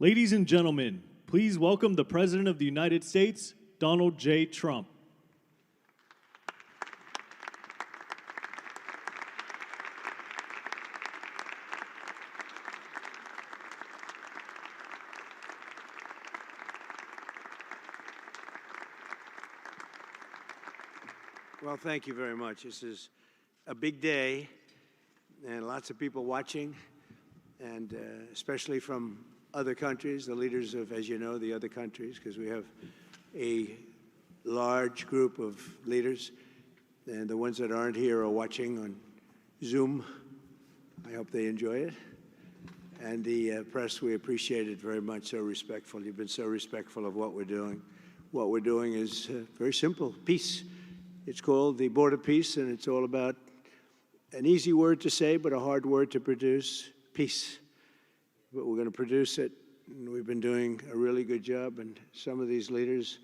Ladies and gentlemen, please welcome the President of the United States, Donald J. Trump. Well, thank you very much. This is a big day, and lots of people watching, and especially from other countries, the leaders of, as you know, the other countries, because we have a large group of leaders, and the ones that aren't here are watching on Zoom. I hope they enjoy it. And the press, we appreciate it very much, so respectful. You've been so respectful of what we're doing. What we're doing is very simple, peace. It's called the Border Peace, and it's all about an easy word to say, but a hard word to produce, peace. But we're going to produce it, and we've been doing a really good job, and some of these leaders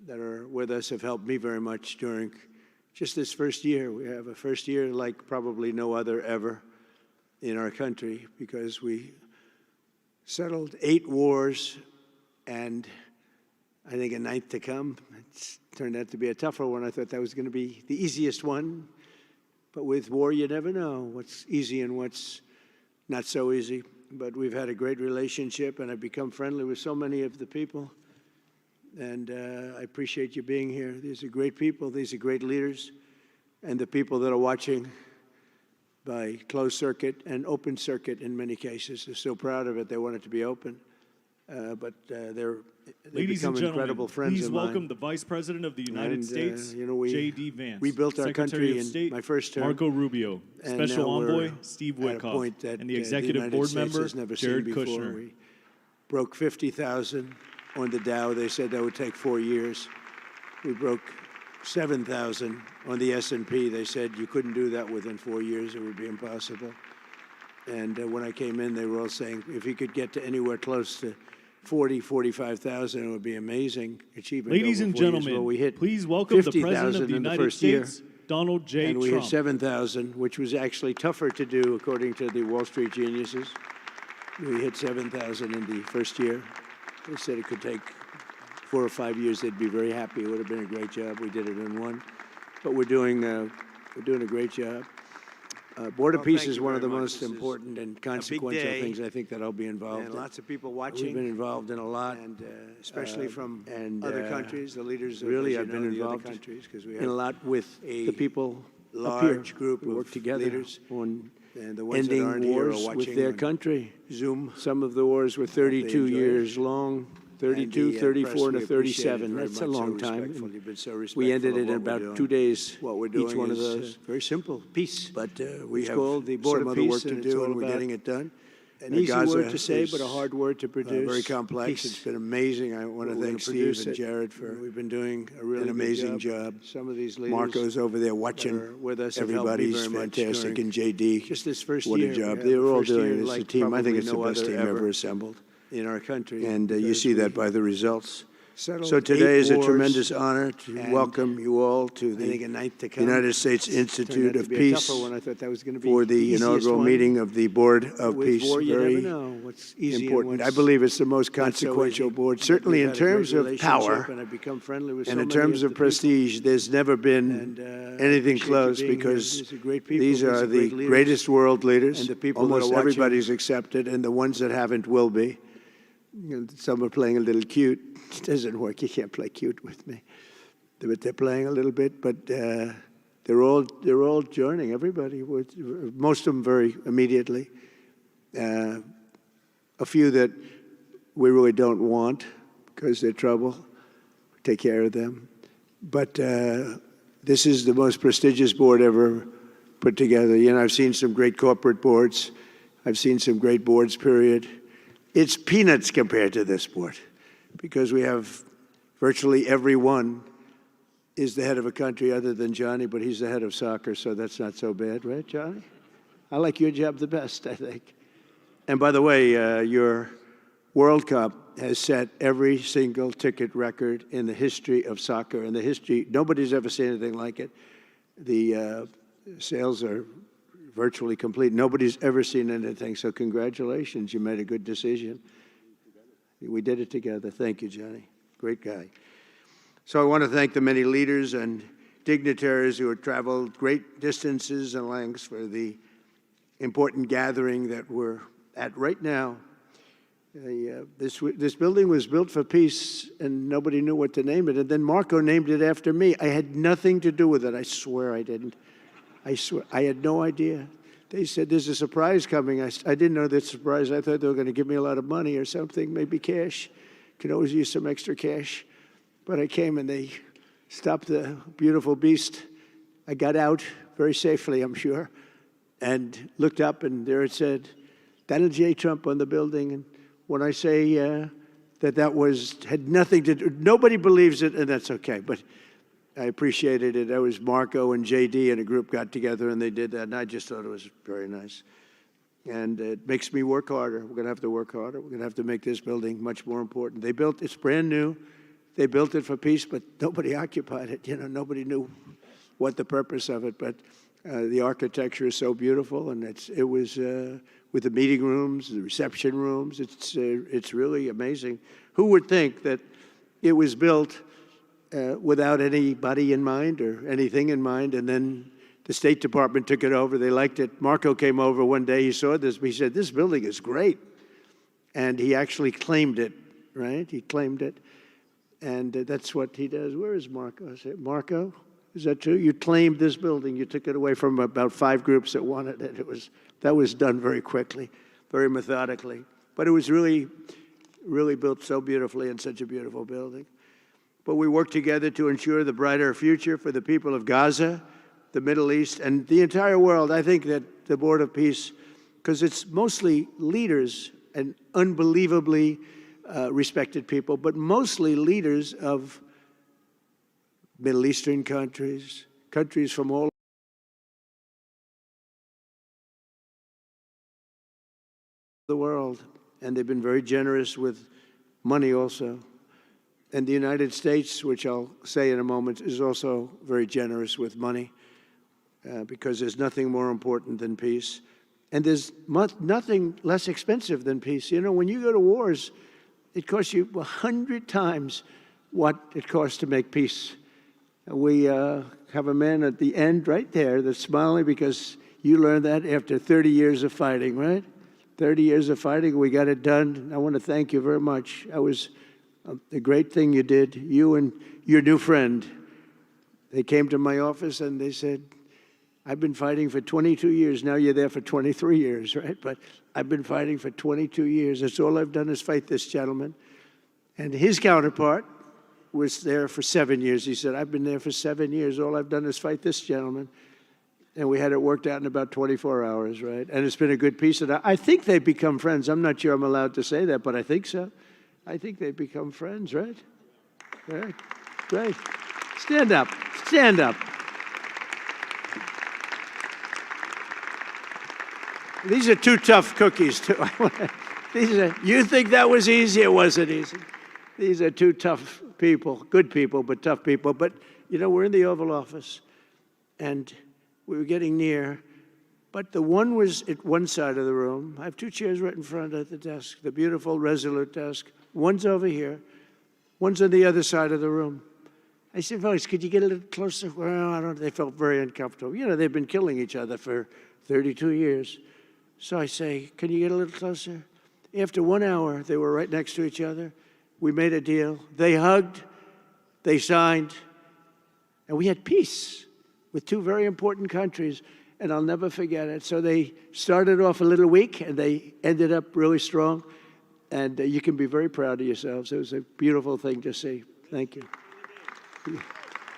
that are with us have helped me very much during just this first year. We have a first year like probably no other ever in our country, because we settled 8 wars and I think a 9th to come. It's turned out to be a tougher one. I thought that was going to be the easiest one. But with war, you never know what's easy and what's not so easy. But we've had a great relationship, and I've become friendly with so many of the people. And I appreciate you being here. These are great people. These are great leaders. And the people that are watching by closed circuit and open circuit in many cases are so proud of it. They want it to be open. But they've become incredible friends please of mine. welcome the Vice President of the United States, J.D. Vance. We built our Secretary country of State, in my first term. Marco Rubio, And Special now Envoy, we're Steve at a Witkoff, point that and the the Executive United Board States Member, has never seen Jared before. Kushner. We broke 50,000 on the Dow. They said that would take 4 years. We broke 7,000 on the S&P. They said you couldn't do that within 4 years. It would be impossible. And when I came in, they were all saying, if you could get to anywhere close to 45,000, it would be amazing achievement. Ladies and gentlemen, well, we hit please welcome the 50,000 President of the in the United first year. States, Donald J. And we Trump. hit 7,000, which was actually tougher to do, according to the Wall Street geniuses. We hit 7,000 in the first year. They said it could take 4 or 5 years. They'd be very happy. It would have been a great job. We did it in 1. But we're doing a great job. Border Peace is one of the most important and consequential things I think that I'll be involved in. Lots of people watching. We've been involved in a lot, and especially from other countries, the leaders. Really, I've been involved in a lot with the people, large group who work together leaders on ending wars with their country. Zoom. Some of the wars were 32 years long. 32, 34, and a 37. That's a long time. We ended it in about 2 days, each one of those. Very simple, peace. But we have some other work to do, and we're getting it done. An easy word to say, but a hard word to produce. Very complex. It's been amazing. I want to thank Steve and Jared for we've been doing an amazing job. Some of these leaders, Marco's over there watching with us. Everybody's fantastic, and JD. Just this first year, what a job they're all doing as a team. I think it's the best team ever assembled in our country, and you see that by the results. So today is a tremendous honor to welcome you all to the United States Institute of Peace for the inaugural meeting of the Board of Peace. Very important. I believe it's the most consequential board, certainly in terms of power and in terms of prestige. There's never been anything close, because these are the greatest world leaders. Almost everybody's accepted, and the ones that haven't will be. Some are playing a little cute. It doesn't work. You can't play cute with me. But they're playing a little bit. But they're all joining. Everybody. Most of them very immediately. A few that we really don't want because they're trouble. Take care of them. But this is the most prestigious board ever put together. You know, I've seen some great corporate boards. I've seen some great boards, period. It's peanuts compared to this board, because we have virtually everyone is the head of a country other than Johnny, but he's the head of soccer, so that's not so bad, right, Johnny? I like your job the best, I think. And by the way, your World Cup has set every single ticket record in the history of soccer. In the history, nobody's ever seen anything like it. The sales are virtually complete. Nobody's ever seen anything, so congratulations. You made a good decision. We did it together. Thank you, Johnny. Great guy. So I want to thank the many leaders and dignitaries who have traveled great distances and lengths for the important gathering that we're at right now. This building was built for peace, and nobody knew what to name it. And then Marco named it after me. I had nothing to do with it. I swear I didn't. I swear. I had no idea. They said, there's a surprise coming. I didn't know that surprise. I thought they were going to give me a lot of money or something, maybe cash. Could always use some extra cash. But I came and they stopped the beautiful beast. I got out very safely, I'm sure, and looked up, and there it said, Donald J. Trump on the building. And when I say that had nothing to do, nobody believes it, and that's okay, but I appreciated it. That was Marco and JD and a group got together and they did that, and I just thought it was very nice. And it makes me work harder. We're going to have to work harder. We're going to have to make this building much more important. It's brand new. They built it for peace, but nobody occupied it. You know, nobody knew what the purpose of it, but the architecture is so beautiful, and it was with the meeting rooms, the reception rooms. It's really amazing. Who would think that it was built without anybody in mind or anything in mind, and then the State Department took it over. They liked it. Marco came over one day. He saw this. He said, this building is great. And he actually claimed it, right? He claimed it. And that's what he does. Where is Marco? I said, Marco, is that true? You claimed this building. You took it away from about 5 groups that wanted it. That was done very quickly, very methodically. But it was really, really built so beautifully in such a beautiful building. But we worked together to ensure the brighter future for the people of Gaza, the Middle East, and the entire world. I think that the Board of Peace, because it's mostly leaders and unbelievably respected people, but mostly leaders of Middle Eastern countries, countries from all over the world, and they've been very generous with money also. And the United States, which I'll say in a moment, is also very generous with money because there's nothing more important than peace. And there's nothing less expensive than peace. You know, when you go to wars, it costs you 100 times what it costs to make peace. We have a man at the end right there that's smiling because you learned that after 30 years of fighting, right? 30 years of fighting, we got it done. I want to thank you very much. That was a great thing you did. You and your new friend, they came to my office and they said, I've been fighting for 22 years. Now you're there for 23 years, right? But I've been fighting for 22 years. That's all I've done is fight this gentleman. And his counterpart was there for 7 years. He said, I've been there for 7 years. All I've done is fight this gentleman. And we had it worked out in about 24 hours, right? And it's been a good peace. And I think they've become friends. I'm not sure I'm allowed to say that, but I think so. I think they've become friends, right? Right. Great. Stand up. Stand up. These are 2 tough cookies, too. You think that was easy? It wasn't easy. These are 2 tough people, good people, but tough people. But, you know, we're in the Oval Office, and we were getting near. But the one was at one side of the room. I have 2 chairs right in front of the desk, the beautiful, resolute desk. One's over here. One's on the other side of the room. I said, folks, could you get a little closer? Well, I don't know. They felt very uncomfortable. You know, they've been killing each other for 32 years. So I say, can you get a little closer? After 1 hour, they were right next to each other. We made a deal. They hugged, they signed, and we had peace with 2 very important countries, and I'll never forget it. So they started off a little weak, and they ended up really strong, and you can be very proud of yourselves. It was a beautiful thing to see. Thank you.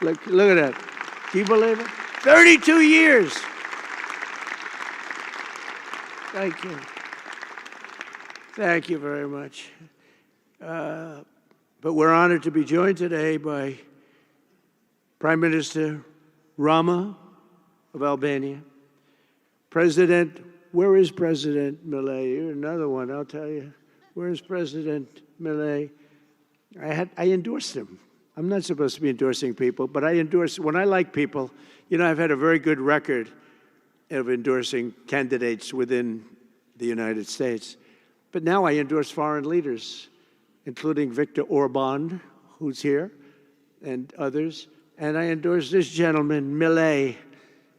Look at that. Can you believe it? 32 years. Thank you. Thank you very much. But we're honored to be joined today by Prime Minister Rama of Albania. President, where is President Milei? You're another one, I'll tell you. Where is President Milei? I endorsed him. I'm not supposed to be endorsing people, but I endorse, when I like people, you know, I've had a very good record of endorsing candidates within the United States. But now I endorse foreign leaders. including Viktor Orban, who's here, and others. And I endorsed this gentleman, Mblidhet.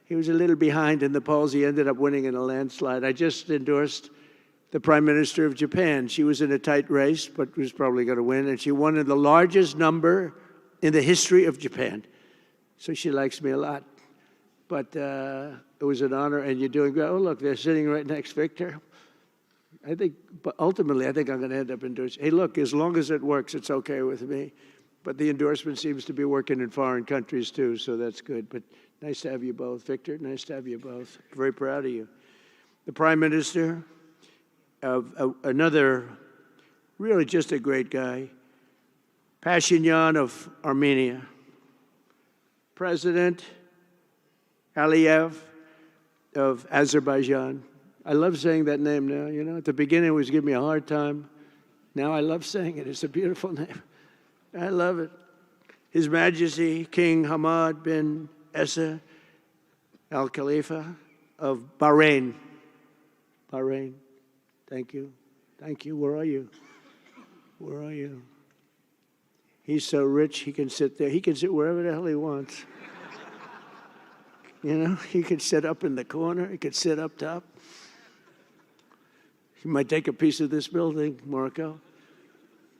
He was a little behind in the polls. He ended up winning in a landslide. I just endorsed the Prime Minister of Japan. She was in a tight race, but was probably going to win, and she won in the largest number in the history of Japan. So she likes me a lot. But it was an honor, and you're doing great. Oh, look, they're sitting right next, Victor. But ultimately, I think I'm going to end up endorsing. Hey, look, as long as it works, it's okay with me. But the endorsement seems to be working in foreign countries, too, so that's good. But nice to have you both. Victor, nice to have you both. Very proud of you. The Prime Minister of another, really just a great guy, Pashinyan of Armenia. President Aliyev of Azerbaijan. I love saying that name now, you know. At the beginning, it was giving me a hard time. Now I love saying it. It's a beautiful name. I love it. His Majesty, King Hamad bin Isa Al Khalifa of Bahrain. Bahrain. Thank you. Thank you. Where are you? Where are you? He's so rich, he can sit there. He can sit wherever the hell he wants. You know, he could sit up in the corner. He could sit up top. He might take a piece of this building, Marco.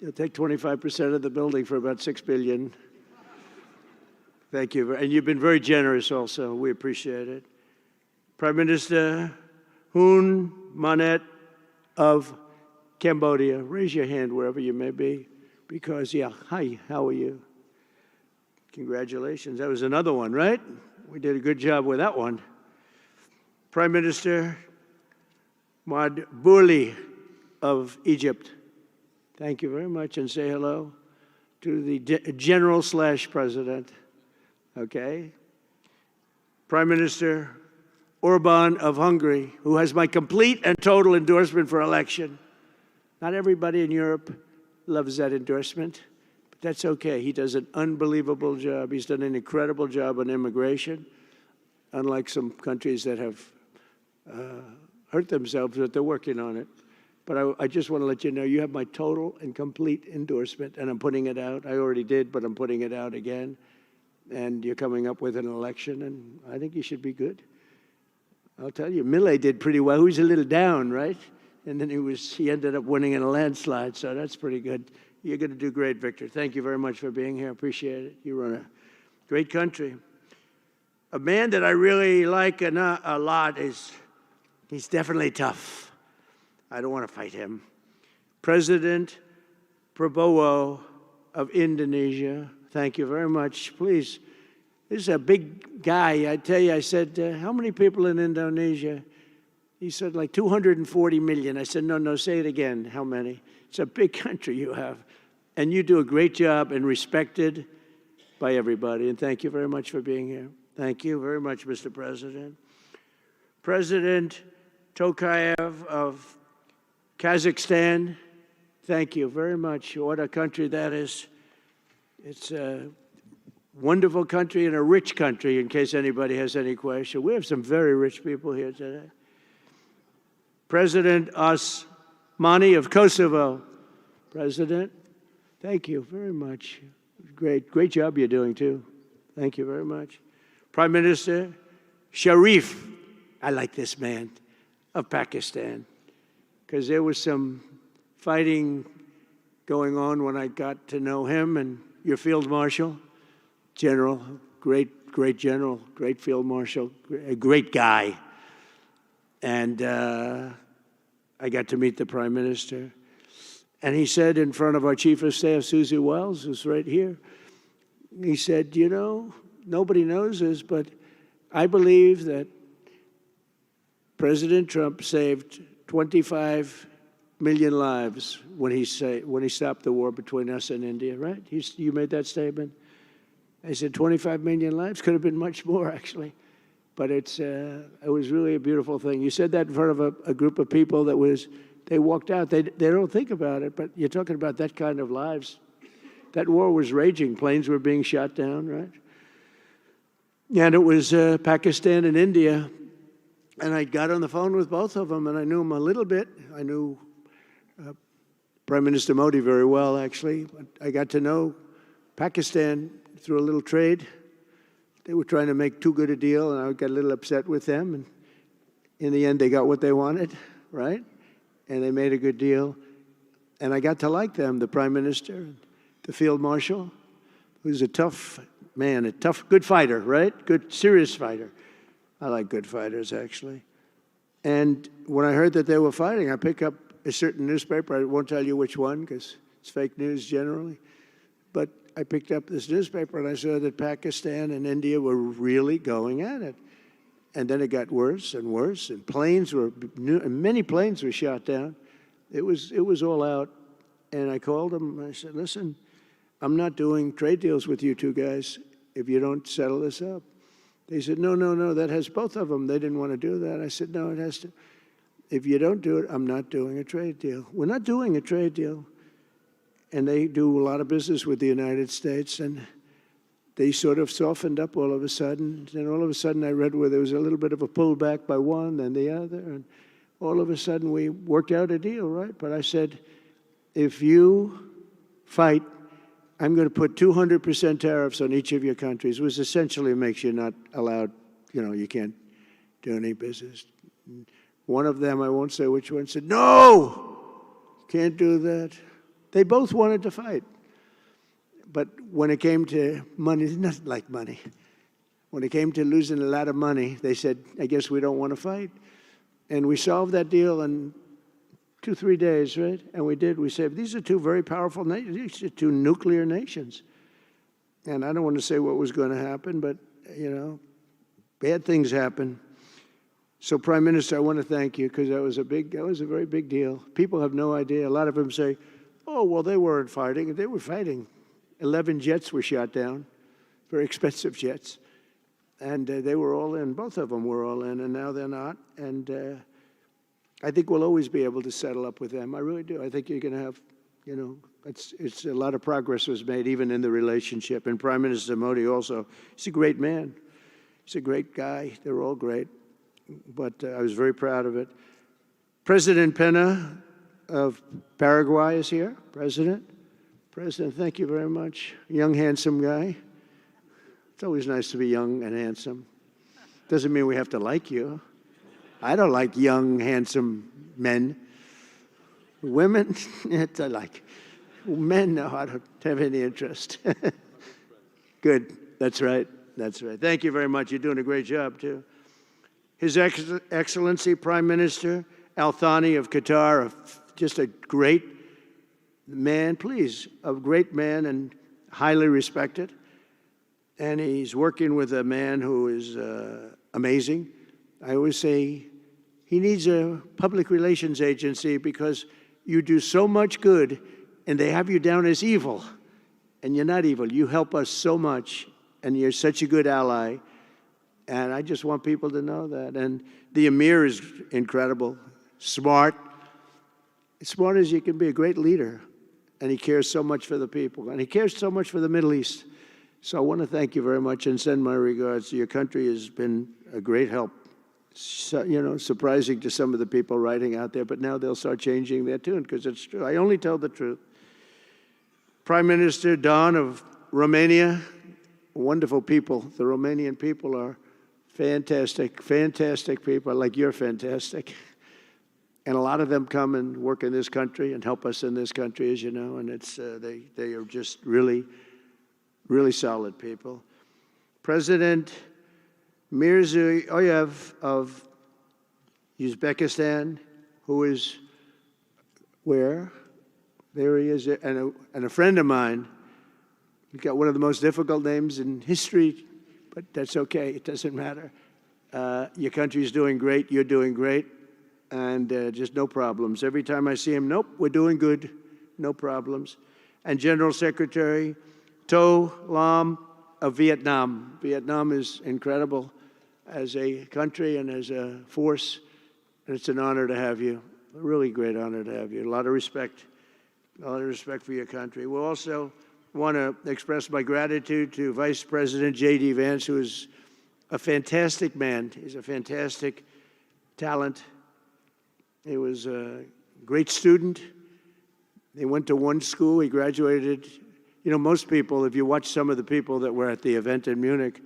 He'll take 25% of the building for about $6 billion. Thank you. And you've been very generous also. We appreciate it. Prime Minister Hun Manet of Cambodia. Raise your hand wherever you may be. Because, yeah, hi, how are you? Congratulations. That was another one, right? We did a good job with that one. Prime Minister Madbouli of Egypt. Thank you very much, and say hello to the General/President. Okay. Prime Minister Orban of Hungary, who has my complete and total endorsement for election. Not everybody in Europe loves that endorsement, but that's okay. He does an unbelievable job. He's done an incredible job on immigration, unlike some countries that have hurt themselves, but they're working on it. But I just want to let you know, you have my total and complete endorsement, and I'm putting it out. I already did, but I'm putting it out again. And you're coming up with an election, and I think you should be good. I'll tell you, Mblidhet did pretty well. He was a little down, right? And then he ended up winning in a landslide, so that's pretty good. You're going to do great, Victor. Thank you very much for being here. Appreciate it. You run a great country. A man that I really like a lot he's definitely tough. I don't want to fight him. President Prabowo of Indonesia. Thank you very much. Please, this is a big guy. I tell you, I said, how many people in Indonesia? He said, like 240 million. I said, no, say it again. How many? It's a big country you have. And you do a great job and respected by everybody. And thank you very much for being here. Thank you very much, Mr. President. President Tokayev of Kazakhstan, thank you very much. What a country that is. It's a wonderful country and a rich country, in case anybody has any question. We have some very rich people here today. President Osmani of Kosovo. President, thank you very much. Great job you're doing, too. Thank you very much. Prime Minister Sharif, I like this man, of Pakistan, because there was some fighting going on when I got to know him, and your Field Marshal, General, great General, great Field Marshal, a great guy. And I got to meet the Prime Minister. And he said in front of our Chief of Staff, Susie Wells, who's right here, he said, you know, nobody knows this, but I believe that President Trump saved 25 million lives when he stopped the war between us and India, right? You made that statement? I said 25 million lives? Could have been much more, actually. But it was really a beautiful thing. You said that in front of a group of people they walked out. They don't think about it, but you're talking about that kind of lives. That war was raging. Planes were being shot down, right? And it was Pakistan and India. And I got on the phone with both of them, and I knew them a little bit. I knew Prime Minister Modi very well, actually. I got to know Pakistan through a little trade. They were trying to make too good a deal, and I got a little upset with them. And in the end, they got what they wanted, right? And they made a good deal. And I got to like them, the Prime Minister, the Field Marshal, who's a tough man, a tough, good fighter, right? Good, serious fighter. I like good fighters, actually. And when I heard that they were fighting, I picked up a certain newspaper. I won't tell you which one, because it's fake news generally. But I picked up this newspaper, and I saw that Pakistan and India were really going at it. And then it got worse and worse, and many planes were shot down. It was all out. And I called them, and I said, listen, I'm not doing trade deals with you two guys if you don't settle this up. They said, no, that has both of them. They didn't want to do that. I said, no, it has to. If you don't do it, I'm not doing a trade deal. We're not doing a trade deal. And they do a lot of business with the United States, and they sort of softened up all of a sudden. Then all of a sudden I read where there was a little bit of a pullback by one, then the other, and all of a sudden we worked out a deal, right? But I said, if you fight, I'm going to put 200% tariffs on each of your countries, which essentially makes you not allowed, you can't do any business. One of them, I won't say which one, said, no, can't do that. They both wanted to fight. But when it came to money, it's not like money. When it came to losing a lot of money, they said, I guess we don't want to fight. And we solved that deal in 2-3 days, right? And we did. We said, these are two very powerful nations. These are two nuclear nations. And I don't want to say what was going to happen, but, bad things happen. So, Prime Minister, I want to thank you, because that was a very big deal. People have no idea. A lot of them say, oh, well, they weren't fighting. They were fighting. 11 jets were shot down, very expensive jets. And they were all in. Both of them were all in, and now they're not. And I think we'll always be able to settle up with them. I really do. I think you're going to have, it's a lot of progress was made even in the relationship. And Prime Minister Modi also, he's a great man. He's a great guy. They're all great. But I was very proud of it. President Pena of Paraguay is here. President, thank you very much. Young, handsome guy. It's always nice to be young and handsome. Doesn't mean we have to like you. I don't like young, handsome men. Women, I like. Men, no, I don't have any interest. Good, that's right. Thank you very much. You're doing a great job, too. His Excellency Prime Minister Al-Thani of Qatar, just a great man, a great man and highly respected. And he's working with a man who is amazing. I always say he needs a public relations agency, because you do so much good and they have you down as evil. And you're not evil. You help us so much, and you're such a good ally. And I just want people to know that. And the Emir is incredible, smart as you can be, a great leader. And he cares so much for the people. And he cares so much for the Middle East. So I want to thank you very much and send my regards. Your country has been a great help. So, surprising to some of the people writing out there, but now they'll start changing their tune, because it's true. I only tell the truth. Prime Minister Don of Romania, wonderful people. The Romanian people are fantastic people, like you're fantastic. And a lot of them come and work in this country and help us in this country, as you know, and it's they are just really solid people. President Mirziyoyev of Uzbekistan, who is where? There he is, and a friend of mine. He's got one of the most difficult names in history, but that's okay. It doesn't matter. Your country's doing great. You're doing great. And just no problems. Every time I see him, nope, we're doing good. No problems. And General Secretary To Lam of Vietnam. Vietnam is incredible as a country and as a force. And it's an honor to have you. A really great honor to have you. A lot of respect for your country. We also want to express my gratitude to Vice President J.D. Vance, who is a fantastic man. He's a fantastic talent. He was a great student, They went to one school. He graduated. You know, most people, if you watch some of the people that were at the event in Munich,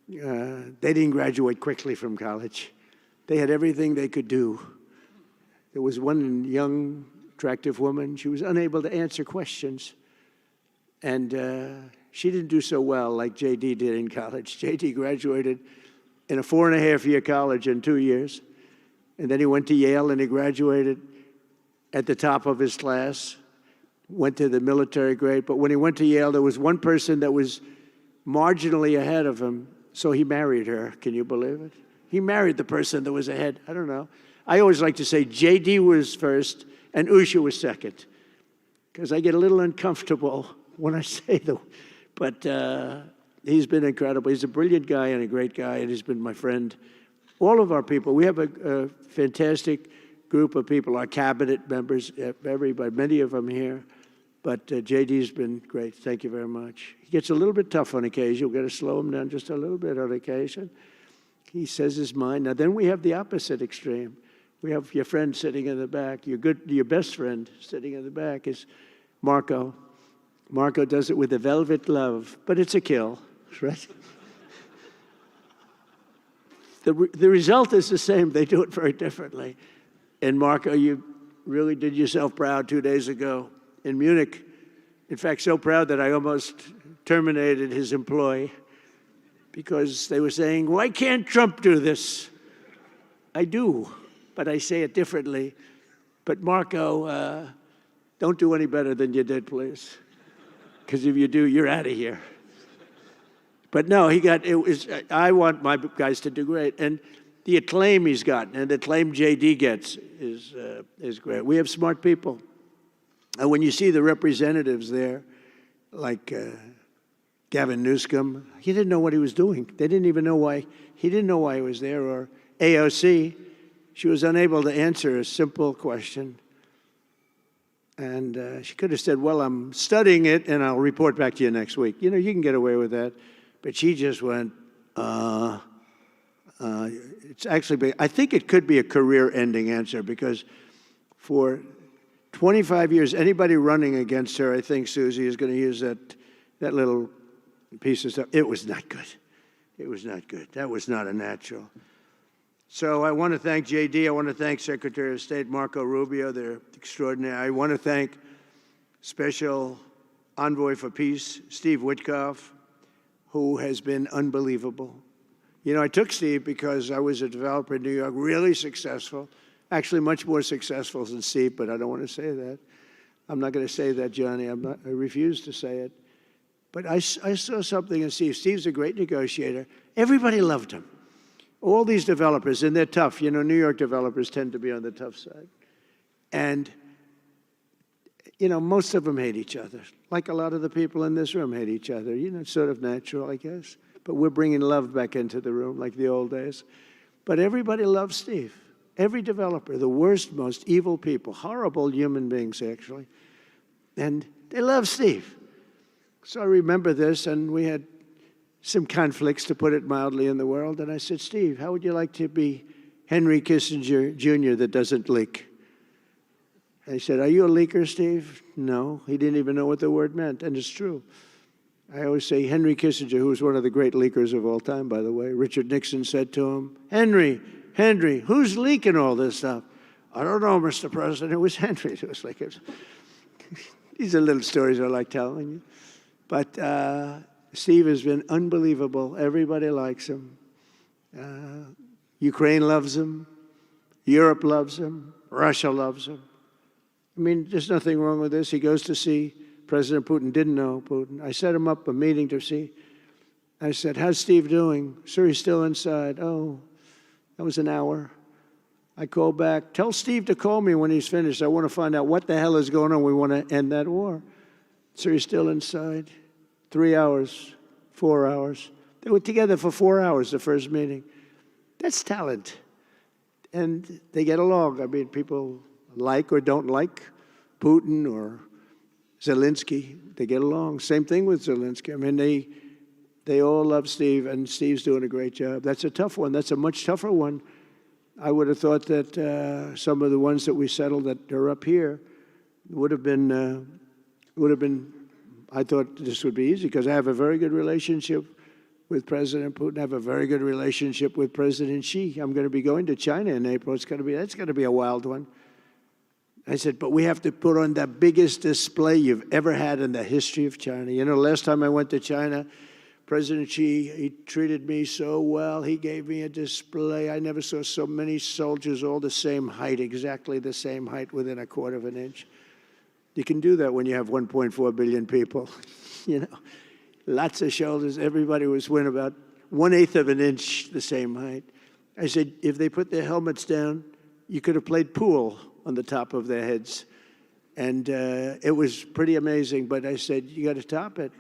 they didn't graduate quickly from college. They had everything they could do. There was one young, attractive woman. She was unable to answer questions. And she didn't do so well like JD did in college. JD graduated in a 4.5-year college in 2 years. And then he went to Yale and he graduated at the top of his class, went to the military grade. But when he went to Yale, there was one person that was marginally ahead of him, so he married her. Can you believe it? He married the person that was ahead. I don't know. I always like to say JD was first and Usha was second, because I get a little uncomfortable when I say that. But he's been incredible. He's a brilliant guy and a great guy, and he's been my friend. All of our people, we have a fantastic group of people, our cabinet members, everybody, many of them here. But JD's been great. Thank you very much. He gets a little bit tough on occasion. We've got to slow him down just a little bit on occasion. He says his mind. Now, then we have the opposite extreme. We have your friend sitting in the back. Your best friend sitting in the back is Marco. Marco does it with a velvet glove, but it's a kill, right? The result is the same. They do it very differently. And Marco, you really did yourself proud 2 days ago in Munich. In fact, so proud that I almost terminated his employ because they were saying, why can't Trump do this? I do, but I say it differently. But Marco, don't do any better than you did, please. Because if you do, you're out of here. But no, I want my guys to do great. And the acclaim he's gotten and the acclaim JD gets is great. We have smart people. And when you see the representatives there, like Gavin Newsom, he didn't know what he was doing. They didn't even know why. He didn't know why he was there. Or AOC, she was unable to answer a simple question. And she could have said, well, I'm studying it, and I'll report back to you next week. You know, you can get away with that. But she just went, it's actually, I think it could be a career-ending answer, because for 25 years, anybody running against her, I think Susie is going to use that little piece of stuff. It was not good. It was not good. That was not a natural. So I want to thank JD. I want to thank Secretary of State Marco Rubio. They're extraordinary. I want to thank Special Envoy for Peace, Steve Witkoff, who has been unbelievable. You know, I took Steve because I was a developer in New York, really successful, actually much more successful than Steve, but I don't want to say that. I'm not going to say that, Johnny. I refuse to say it. But I saw something in Steve. Steve's a great negotiator. Everybody loved him. All these developers, and they're tough. You know, New York developers tend to be on the tough side. And, you know, most of them hate each other. Like a lot of the people in this room hate each other. You know, it's sort of natural, I guess. But we're bringing love back into the room like the old days. But everybody loves Steve. Every developer, the worst, most evil people, horrible human beings, actually. And they love Steve. So I remember this, and we had some conflicts, to put it mildly, in the world. And I said, Steve, how would you like to be Henry Kissinger Jr. that doesn't leak? And he said, are you a leaker, Steve? No. He didn't even know what the word meant, and it's true. I always say Henry Kissinger, who was one of the great leakers of all time, by the way. Richard Nixon said to him, Henry, who's leaking all this stuff? I don't know, Mr. President. It was Henry. It was like, these are little stories I like telling you. But Steve has been unbelievable. Everybody likes him. Ukraine loves him. Europe loves him. Russia loves him. I mean, there's nothing wrong with this. He goes to see President Putin. Didn't know Putin. I set him up a meeting to see. I said, how's Steve doing? Sir, he's still inside. Oh, that was an hour. I called back. Tell Steve to call me when he's finished. I want to find out what the hell is going on. We want to end that war. Sir, he's still inside. 3 hours, 4 hours. They were together for 4 hours, the first meeting. That's talent. And they get along. I mean, people like or don't like Putin or Zelensky. They get along. Same thing with Zelensky. I mean, they all love Steve, and Steve's doing a great job. That's a tough one. That's a much tougher one. I would have thought that some of the ones that we settled that are up here would have been, I thought this would be easy because I have a very good relationship with President Putin. I have a very good relationship with President Xi. I'm going to be going to China in April. That's going to be a wild one. I said, but we have to put on the biggest display you've ever had in the history of China. You know, last time I went to China, President Xi, he treated me so well. He gave me a display. I never saw so many soldiers all the same height, exactly the same height within a quarter of an inch. You can do that when you have 1.4 billion people. You know, lots of shoulders. Everybody was within about 1/8 of an inch the same height. I said, if they put their helmets down, you could have played pool on the top of their heads. And it was pretty amazing. But I said, you got to top it.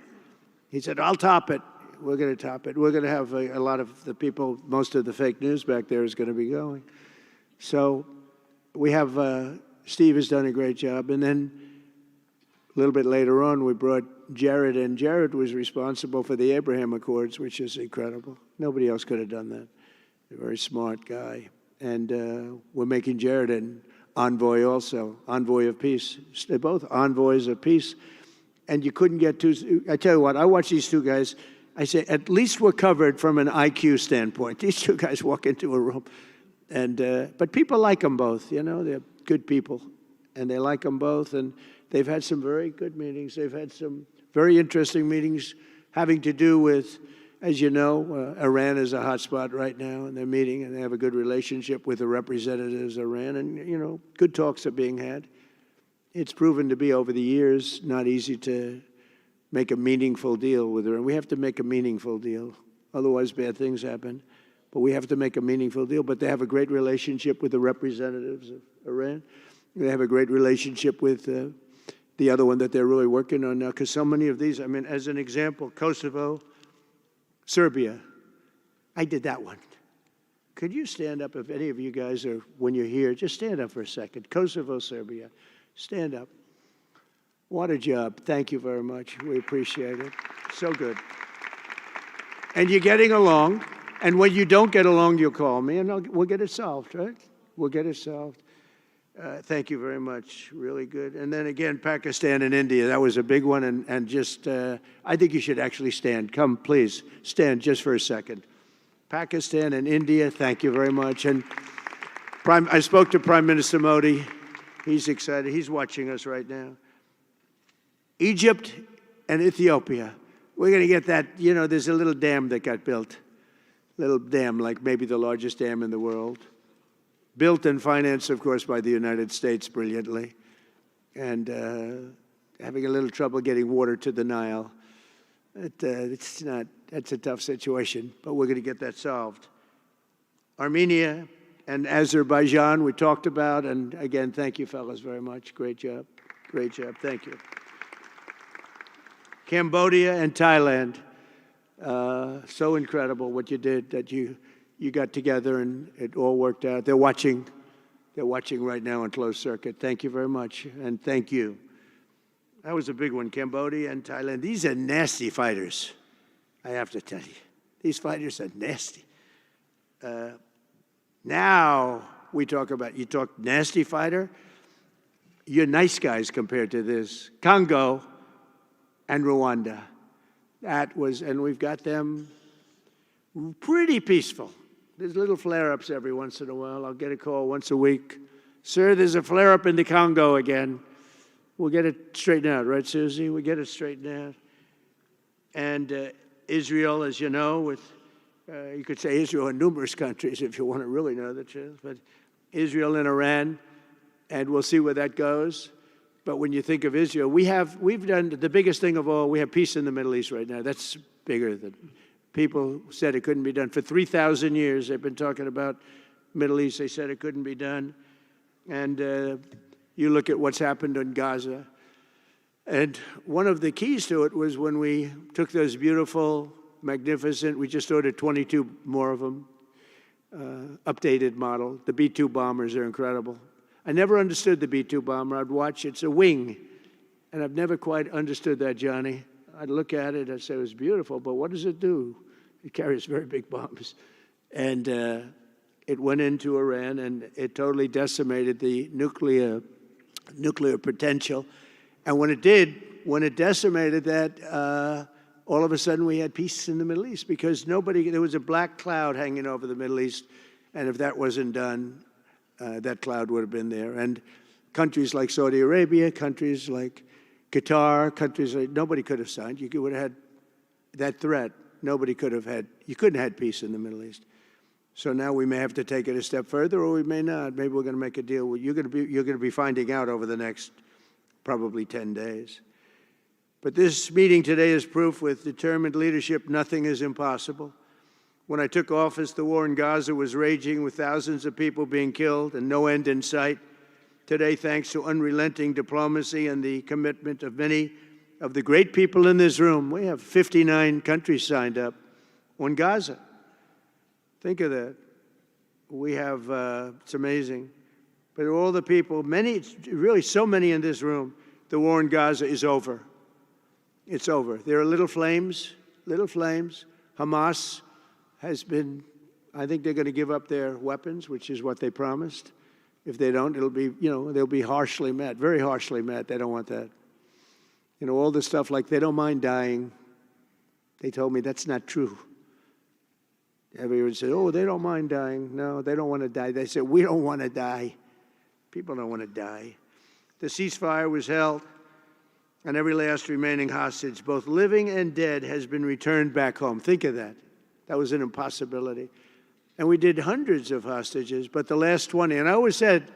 He said, I'll top it. We're going to top it. We're going to have a lot of the people, most of the fake news back there is going to be going. So we have, Steve has done a great job. And then a little bit later on, we brought Jared in. Jared was responsible for the Abraham Accords, which is incredible. Nobody else could have done that. A very smart guy. And we're making Jared an envoy also, envoy of peace. They're both envoys of peace. And you couldn't get two. I tell you what, I watch these two guys. I say, at least we're covered from an IQ standpoint. These two guys walk into a room. And, but people like them both, you know. They're good people. And they like them both. And they've had some very good meetings. They've had some very interesting meetings having to do with, as you know, Iran is a hot spot right now. And they're meeting and they have a good relationship with the representatives of Iran. And, you know, good talks are being had. It's proven to be, over the years, not easy to make a meaningful deal with Iran. We have to make a meaningful deal. Otherwise, bad things happen. But we have to make a meaningful deal. But they have a great relationship with the representatives of Iran. They have a great relationship with the other one that they're really working on now. Because so many of these, I mean, as an example, Kosovo, Serbia. I did that one. Could you stand up, if any of you guys are, when you're here, just stand up for a second. Kosovo, Serbia. Stand up. What a job. Thank you very much. We appreciate it. So good. And you're getting along. And when you don't get along, you'll call me, and we'll get it solved, right? We'll get it solved. Thank you very much. Really good. And then again, Pakistan and India. That was a big one. And just, I think you should actually stand. Come, please. Stand just for a second. Pakistan and India, thank you very much. And I spoke to Prime Minister Modi. He's excited. He's watching us right now. Egypt and Ethiopia. We're going to get that, you know, there's a little dam that got built. Little dam, like maybe the largest dam in the world. Built and financed, of course, by the United States brilliantly. And having a little trouble getting water to the Nile. That's a tough situation, but we're going to get that solved. Armenia and Azerbaijan, we talked about, and again, thank you, fellas, very much. Great job. Great job. Thank you. Cambodia and Thailand. So incredible what you did, that you got together and it all worked out. They're watching right now on closed circuit. Thank you very much, and thank you. That was a big one, Cambodia and Thailand. These are nasty fighters, I have to tell you. These fighters are nasty. Now we talk about, you talk nasty fighter, you're nice guys compared to this. Congo and Rwanda. That was, and we've got them pretty peaceful. There's little flare-ups every once in a while. I'll get a call once a week. Sir, there's a flare-up in the Congo again. We'll get it straightened out, right, Susie? We'll get it straightened out. And Israel, as you know, with, you could say Israel in numerous countries if you want to really know the truth, but Israel and Iran, and we'll see where that goes. But when you think of Israel, we've done the biggest thing of all. We have peace in the Middle East right now. That's bigger than people said it couldn't be done. For 3,000 years, they've been talking about Middle East. They said it couldn't be done. And you look at what's happened in Gaza. And one of the keys to it was when we took those beautiful, magnificent, we just ordered 22 more of them, updated model. The B-2 bombers are incredible. I never understood the B-2 bomber. I'd watch, it's a wing. And I've never quite understood that, Johnny. I'd look at it, I'd say it was beautiful, but what does it do? It carries very big bombs. And it went into Iran, and it totally decimated the nuclear nuclear potential. And when it did, when it decimated that, all of a sudden we had peace in the Middle East because there was a black cloud hanging over the Middle East. And if that wasn't done, that cloud would have been there. And countries like Saudi Arabia, countries like Qatar, countries like, nobody could have signed. You would have had that threat. Nobody could have had, you couldn't have had peace in the Middle East. So now we may have to take it a step further, or we may not. Maybe we're going to make a deal. You're going to be finding out over the next probably 10 days. But this meeting today is proof with determined leadership, nothing is impossible. When I took office, the war in Gaza was raging with thousands of people being killed and no end in sight. Today, thanks to unrelenting diplomacy and the commitment of many of the great people in this room, we have 59 countries signed up on Gaza. Think of that. We have, it's amazing. But all the people, many, really so many in this room, the war in Gaza is over. It's over. There are little flames, little flames. Hamas has been, I think they're going to give up their weapons, which is what they promised. If they don't, it'll be, they'll be harshly met, very harshly met. They don't want that. All the stuff like they don't mind dying. They told me that's not true. Everyone said, oh, they don't mind dying. No, they don't want to die. They said, we don't want to die. People don't want to die. The ceasefire was held, and every last remaining hostage, both living and dead, has been returned back home. Think of that. That was an impossibility. And we did hundreds of hostages, but the last 20, and I always said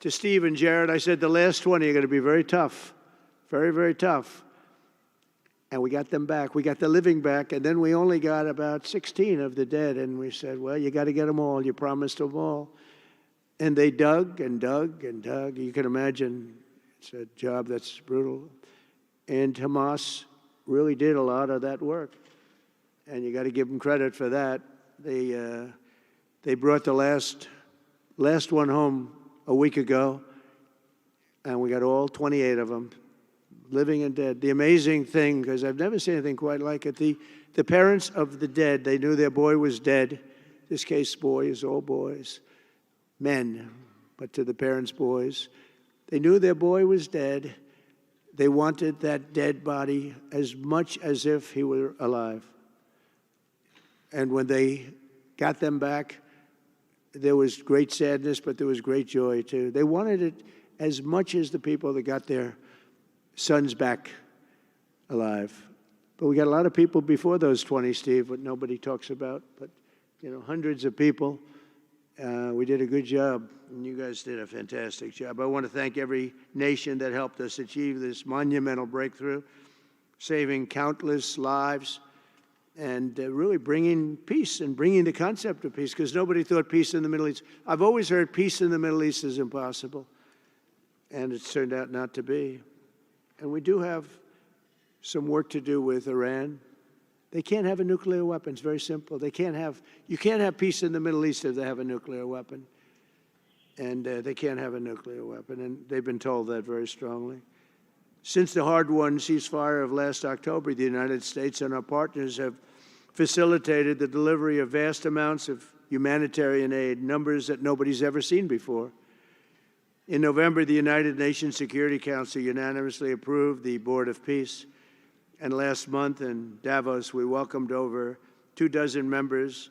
to Steve and Jared, I said, the last 20 are going to be very tough, very, very tough. And we got them back. We got the living back, and then we only got about 16 of the dead, and we said, well, you got to get them all. You promised them all. And they dug and dug and dug. You can imagine it's a job that's brutal. And Hamas really did a lot of that work. And you got to give them credit for that. They brought the last one home a week ago, and we got all 28 of them, living and dead. The amazing thing, because I've never seen anything quite like it, the parents of the dead, they knew their boy was dead. This case, boys, all boys, men, but to the parents' boys. They knew their boy was dead. They wanted that dead body as much as if he were alive. And when they got them back, there was great sadness, but there was great joy, too. They wanted it as much as the people that got their sons back alive. But we got a lot of people before those 20, Steve, what nobody talks about. But, hundreds of people. We did a good job, and you guys did a fantastic job. I want to thank every nation that helped us achieve this monumental breakthrough, saving countless lives, and really bringing peace and bringing the concept of peace, because nobody thought peace in the Middle East. I've always heard peace in the Middle East is impossible, and it's turned out not to be. And we do have some work to do with Iran. They can't have a nuclear weapon. It's very simple. You can't have peace in the Middle East if they have a nuclear weapon. And they can't have a nuclear weapon, and they've been told that very strongly. Since the hard-won ceasefire of last October, the United States and our partners have facilitated the delivery of vast amounts of humanitarian aid, numbers that nobody's ever seen before. In November, the United Nations Security Council unanimously approved the Board of Peace. And last month in Davos, we welcomed over 24 members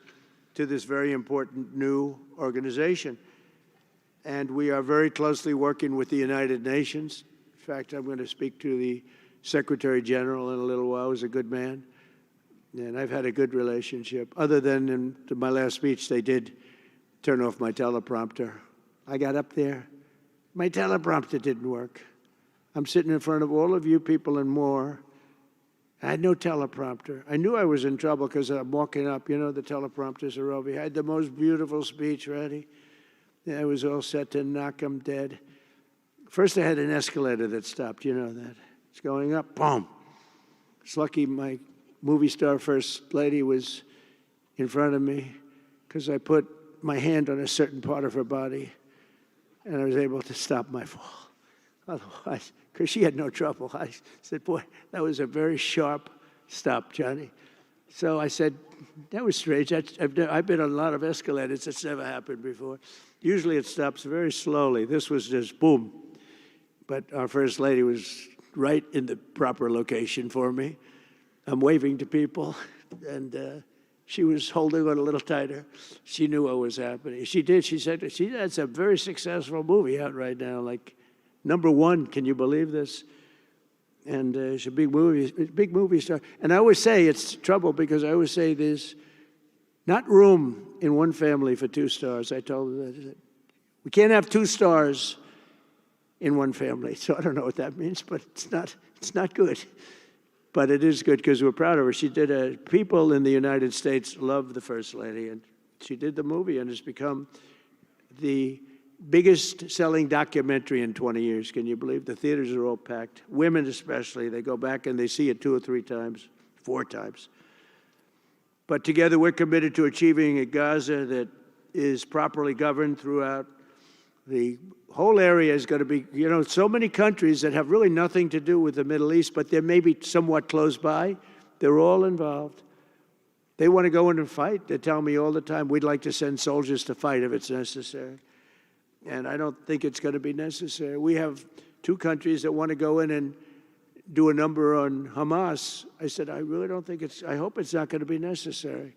to this very important new organization. And we are very closely working with the United Nations. In fact, I'm going to speak to the Secretary General in a little while. He's a good man. And I've had a good relationship. Other than in my last speech, they did turn off my teleprompter. I got up there. My teleprompter didn't work. I'm sitting in front of all of you people and more. I had no teleprompter. I knew I was in trouble because I'm walking up. The teleprompters are over here. I had the most beautiful speech ready. I was all set to knock them dead. First, I had an escalator that stopped. You know that. It's going up. Boom. It's lucky my movie star first lady was in front of me because I put my hand on a certain part of her body, and I was able to stop my fall. Otherwise, because she had no trouble. I said, boy, that was a very sharp stop, Johnny. So I said, that was strange. I've been on a lot of escalators. It's never happened before. Usually it stops very slowly. This was just boom. but our First Lady was right in the proper location for me. I'm waving to people, and she was holding on a little tighter. She knew what was happening. She did. She said, that's a very successful movie out right now, like #1. Can you believe this? And it's a big movie star. And I always say it's trouble because I always say there's not room in one family for 2 stars. I told her that. We can't have 2 stars in one family. So I don't know what that means, but it's not good. But it is good because we're proud of her. She did people in the United States love the First Lady, and she did the movie, and it's become the biggest selling documentary in 20 years. Can you believe? The theaters are all packed. Women especially, they go back and they see it 2 or 3 times, 4 times. But together we're committed to achieving a Gaza that is properly governed throughout. The whole area is going to be, so many countries that have really nothing to do with the Middle East, but they're maybe somewhat close by. They're all involved. They want to go in and fight. They tell me all the time, we'd like to send soldiers to fight if it's necessary. And I don't think it's going to be necessary. We have 2 countries that want to go in and do a number on Hamas. I said, I really don't think I hope it's not going to be necessary,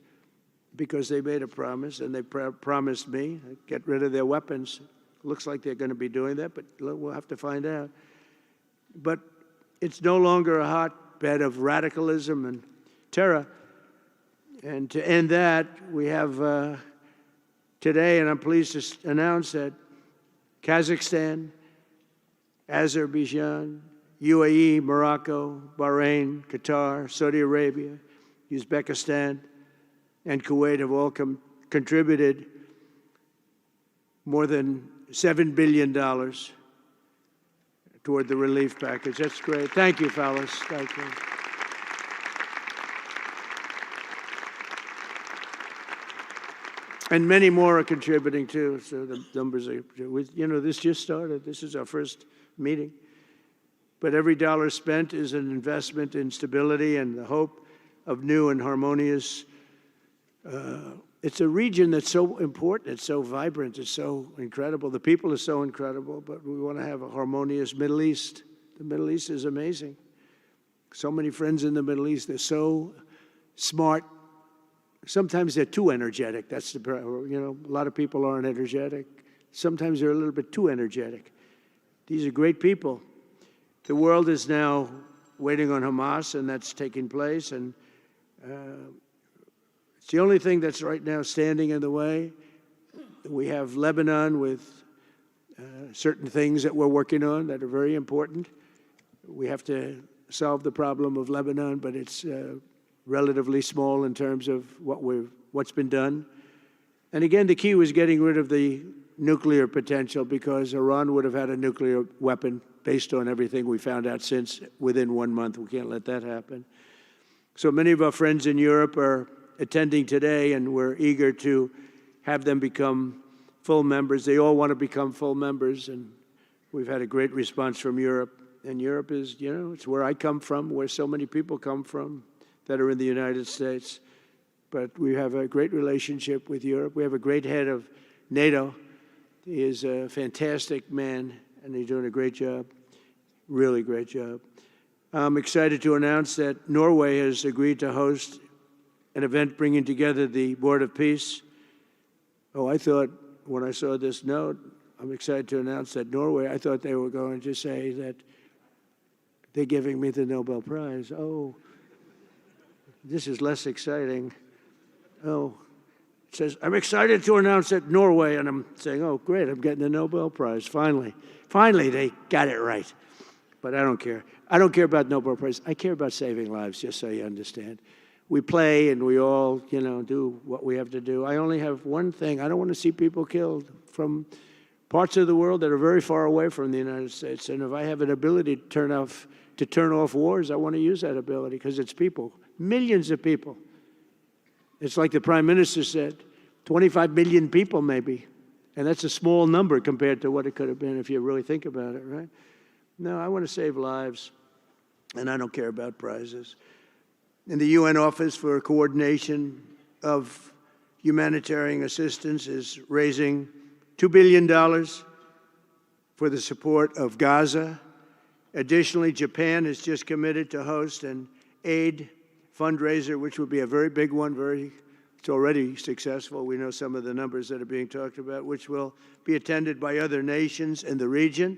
because they made a promise, and they promised me, get rid of their weapons. Looks like they're going to be doing that, but we'll have to find out. But it's no longer a hotbed of radicalism and terror. And to end that, we have today, and I'm pleased to announce that Kazakhstan, Azerbaijan, UAE, Morocco, Bahrain, Qatar, Saudi Arabia, Uzbekistan, and Kuwait have all contributed more than $7 billion toward the relief package. That's great. Thank you, fellas. Thank you. And many more are contributing too. So the numbers are, this just started. This is our first meeting. But every dollar spent is an investment in stability and the hope of new and harmonious. It's a region that's so important, it's so vibrant, it's so incredible. The people are so incredible, but we want to have a harmonious Middle East. The Middle East is amazing. So many friends in the Middle East, they're so smart. Sometimes they're too energetic. That's a lot of people aren't energetic. Sometimes they're a little bit too energetic. These are great people. The world is now waiting on Hamas, and that's taking place, and it's the only thing that's right now standing in the way. We have Lebanon with certain things that we're working on that are very important. We have to solve the problem of Lebanon, but it's relatively small in terms of what's been done. And again, the key was getting rid of the nuclear potential, because Iran would have had a nuclear weapon based on everything we found out since within 1 month. We can't let that happen. So many of our friends in Europe are attending today, and we're eager to have them become full members. They all want to become full members, and we've had a great response from Europe. And Europe is, it's where I come from, where so many people come from that are in the United States. But we have a great relationship with Europe. We have a great head of NATO. He is a fantastic man, and he's doing a great job, really great job. I'm excited to announce that Norway has agreed to host an event bringing together the Board of Peace. Oh, I thought when I saw this note, I'm excited to announce that Norway, I thought they were going to say that they're giving me the Nobel Prize. Oh, this is less exciting. Oh, it says, I'm excited to announce that Norway, and I'm saying, oh, great, I'm getting the Nobel Prize, finally. Finally, they got it right. But I don't care. I don't care about Nobel Prize. I care about saving lives, just so you understand. We play and we all, do what we have to do. I only have one thing. I don't want to see people killed from parts of the world that are very far away from the United States. And if I have an ability to turn off wars, I want to use that ability, because it's people, millions of people. It's like the Prime Minister said, 25 million people maybe. And that's a small number compared to what it could have been if you really think about it, right? No, I want to save lives, and I don't care about prizes. And the UN Office for Coordination of Humanitarian Assistance is raising $2 billion for the support of Gaza. Additionally, Japan has just committed to host an aid fundraiser, which will be a very big one. It's already successful. We know some of the numbers that are being talked about, which will be attended by other nations in the region,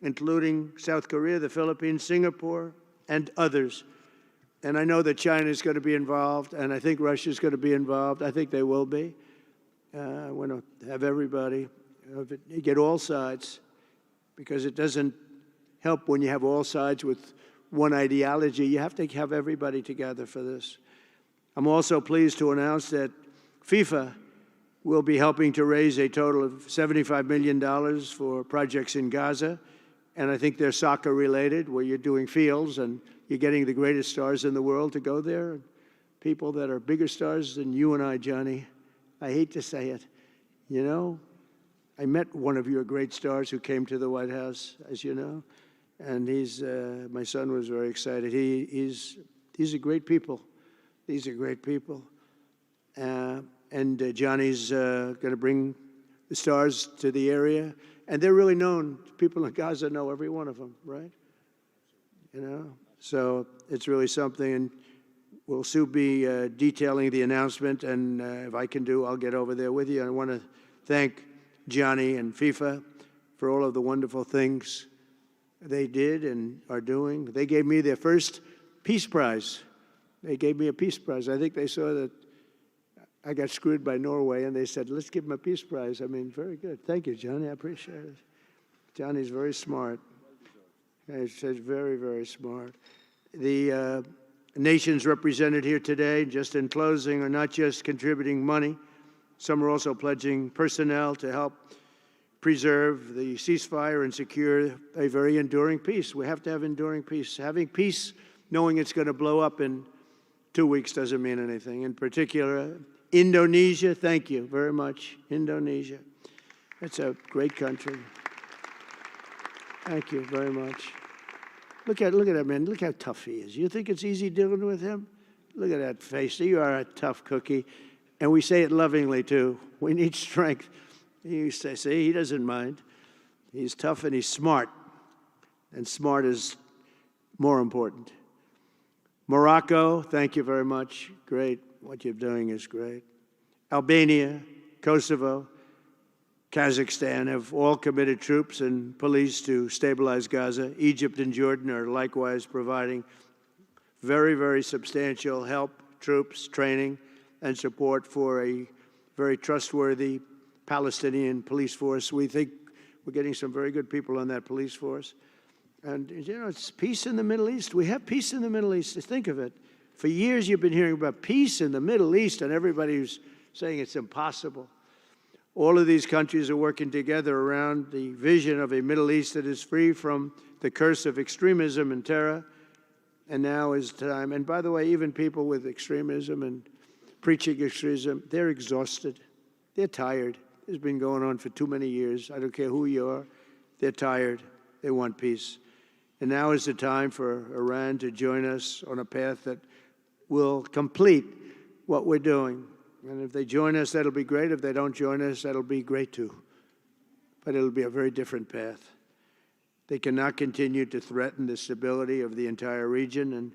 including South Korea, the Philippines, Singapore, and others. And I know that China is going to be involved, and I think Russia is going to be involved. I think they will be. I want to have everybody, get all sides, because it doesn't help when you have all sides with one ideology. You have to have everybody together for this. I'm also pleased to announce that FIFA will be helping to raise a total of $75 million for projects in Gaza. And I think they're soccer related, where you're doing fields and you're getting the greatest stars in the world to go there. People that are bigger stars than you and I, Johnny. I hate to say it. You know, I met one of your great stars who came to the White House, as you know. And my son was very excited. These are great people. These are great people. And Johnny's going to bring the stars to the area. And they're really known. People in Gaza know every one of them, right? You know? So it's really something. And we'll soon be detailing the announcement. And if I can I'll get over there with you. I want to thank Johnny and FIFA for all of the wonderful things they did and are doing. They gave me their first Peace Prize. They gave me a Peace Prize. I think they saw that I got screwed by Norway, and they said, let's give him a Peace Prize. I mean, very good. Thank you, Johnny. I appreciate it. Johnny's very smart. He's very, very smart. The nations represented here today, just in closing, are not just contributing money. Some are also pledging personnel to help preserve the ceasefire and secure a very enduring peace. We have to have enduring peace. Having peace, knowing it's going to blow up in 2 weeks doesn't mean anything. In particular, Indonesia, thank you very much, Indonesia. It's a great country. Thank you very much. Look at that man. Look how tough he is. You think it's easy dealing with him? Look at that face. You are a tough cookie. And we say it lovingly, too. We need strength. You say, see, he doesn't mind. He's tough and he's smart. And smart is more important. Morocco, thank you very much. Great. What you're doing is great. Albania, Kosovo, Kazakhstan have all committed troops and police to stabilize Gaza. Egypt and Jordan are likewise providing very, very substantial help, troops, training, and support for a very trustworthy Palestinian police force. We think we're getting some very good people on that police force. And, you know, it's peace in the Middle East. We have peace in the Middle East. Just think of it. For years, you've been hearing about peace in the Middle East, and everybody's saying it's impossible. All of these countries are working together around the vision of a Middle East that is free from the curse of extremism and terror. And now is time. And by the way, even people with extremism and preaching extremism, they're exhausted. They're tired. It's been going on for too many years. I don't care who you are. They're tired. They want peace. And now is the time for Iran to join us on a path that will complete what we're doing. And if they join us, that'll be great. If they don't join us, that'll be great too. But it'll be a very different path. They cannot continue to threaten the stability of the entire region, and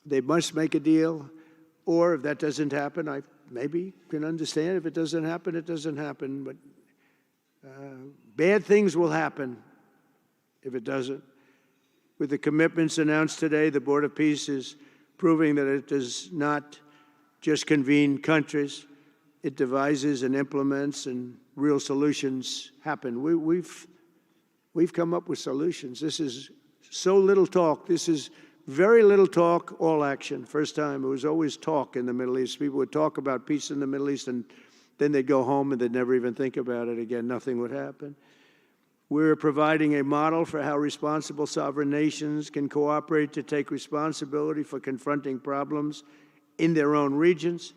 they must make a deal. Or if that doesn't happen, I maybe can understand. If it doesn't happen, it doesn't happen. But bad things will happen if it doesn't. With the commitments announced today, the Board of Peace is proving that it does not just convene countries. It devises and implements, and real solutions happen. We've come up with solutions. This is so little talk. This is very little talk, all action. First time, it was always talk in the Middle East. People would talk about peace in the Middle East, and then they'd go home and they'd never even think about it again. Nothing would happen. We're providing a model for how responsible sovereign nations can cooperate to take responsibility for confronting problems in their own regions.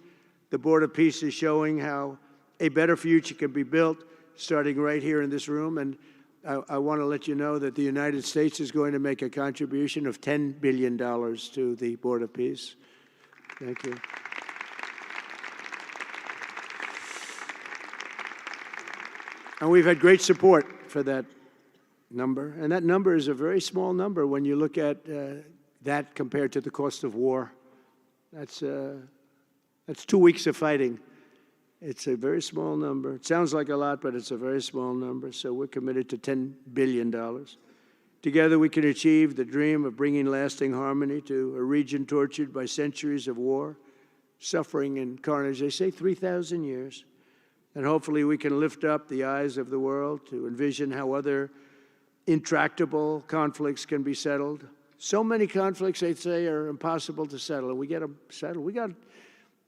The Board of Peace is showing how a better future can be built, starting right here in this room. And I want to let you know that the United States is going to make a contribution of $10 billion to the Board of Peace. Thank you. And we've had great support for that number. And that number is a very small number when you look at that compared to the cost of war. That's 2 weeks of fighting. It's a very small number. It sounds like a lot, but it's a very small number. So we're committed to $10 billion. Together we can achieve the dream of bringing lasting harmony to a region tortured by centuries of war, suffering, and carnage. They say 3,000 years. And hopefully we can lift up the eyes of the world to envision how other intractable conflicts can be settled. So many conflicts, they say, are impossible to settle, and we get them settled. We got,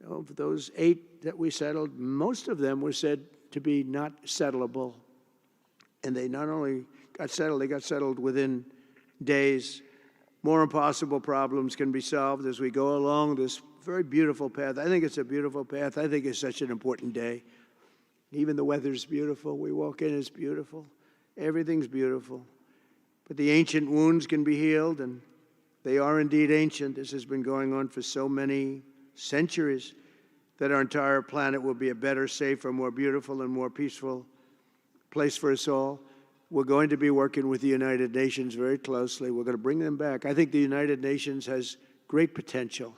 of those 8 that we settled, most of them were said to be not settleable. And they not only got settled, they got settled within days. More impossible problems can be solved as we go along this very beautiful path. I think it's a beautiful path. I think it's such an important day. Even the weather's beautiful. We walk in, it's beautiful. Everything's beautiful. But the ancient wounds can be healed, and they are indeed ancient. This has been going on for so many centuries that our entire planet will be a better, safer, more beautiful, and more peaceful place for us all. We're going to be working with the United Nations very closely. We're going to bring them back. I think the United Nations has great potential,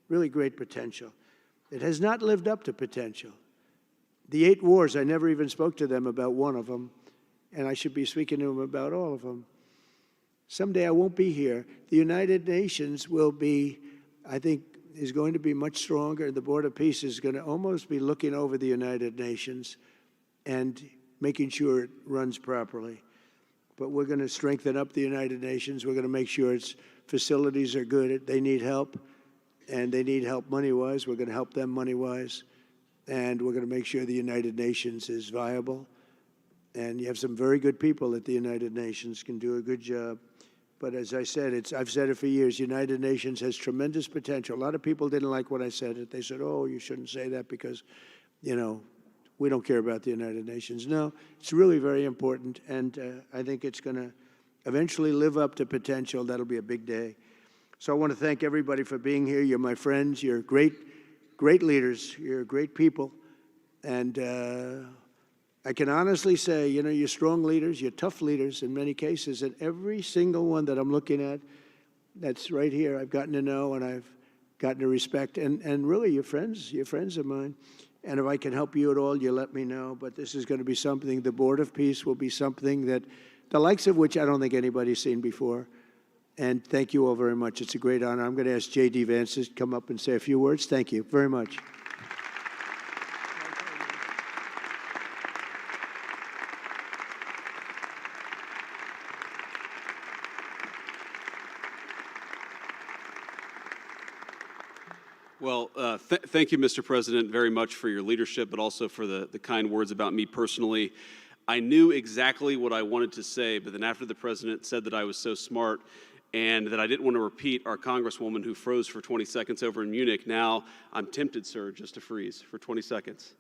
really great potential. It has not lived up to potential. The 8 wars, I never even spoke to them about one of them, and I should be speaking to them about all of them. Someday I won't be here. The United Nations will be, I think, is going to be much stronger. The Board of Peace is going to almost be looking over the United Nations and making sure it runs properly. But we're going to strengthen up the United Nations. We're going to make sure its facilities are good. They need help, and they need help money-wise. We're going to help them money-wise. And we're going to make sure the United Nations is viable. And you have some very good people at the United Nations, can do a good job. But as I said, I've said it for years, United Nations has tremendous potential. A lot of people didn't like when I said it. They said, oh, you shouldn't say that because, you know, we don't care about the United Nations. No, it's really very important, and I think it's going to eventually live up to potential. That'll be a big day. So I want to thank everybody for being here. You're my friends. You're great leaders. You're great people. And I can honestly say, you know, you're strong leaders. You're tough leaders in many cases. And every single one that I'm looking at that's right here, I've gotten to know and I've gotten to respect. And really, you're friends of mine. And if I can help you at all, you let me know. But this is going to be something, the Board of Peace will be something that, the likes of which I don't think anybody's seen before. And thank you all very much. It's a great honor. I'm going to ask J.D. Vance to come up and say a few words. Thank you very much. Well, thank you, Mr. President, very much for your leadership, but also for the kind words about me personally. I knew exactly what I wanted to say, but then after the President said that I was so smart and that I didn't want to repeat our Congresswoman who froze for 20 seconds over in Munich, now I'm tempted, sir, just to freeze for 20 seconds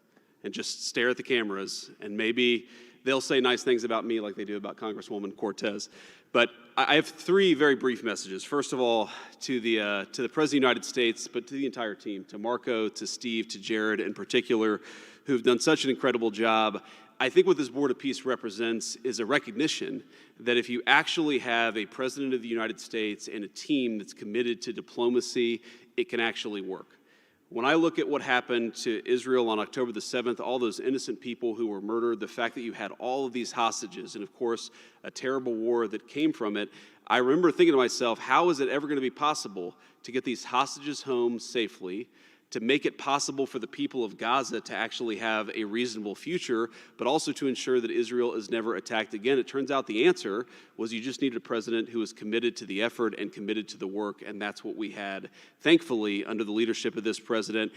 and just stare at the cameras, and maybe they'll say nice things about me like they do about Congresswoman Cortez. But I have 3 very brief messages. First of all, to the President of the United States, but to the entire team, to Marco, to Steve, to Jared in particular, who've done such an incredible job. I think what this Board of Peace represents is a recognition that if you actually have a President of the United States and a team that's committed to diplomacy, it can actually work. When I look at what happened to Israel on October the 7th, all those innocent people who were murdered, the fact that you had all of these hostages, and of course, a terrible war that came from it, I remember thinking to myself, how is it ever going to be possible to get these hostages home safely, to make it possible for the people of Gaza to actually have a reasonable future, but also to ensure that Israel is never attacked again? It turns out the answer was you just needed a president who was committed to the effort and committed to the work, and that's what we had, thankfully, under the leadership of this president.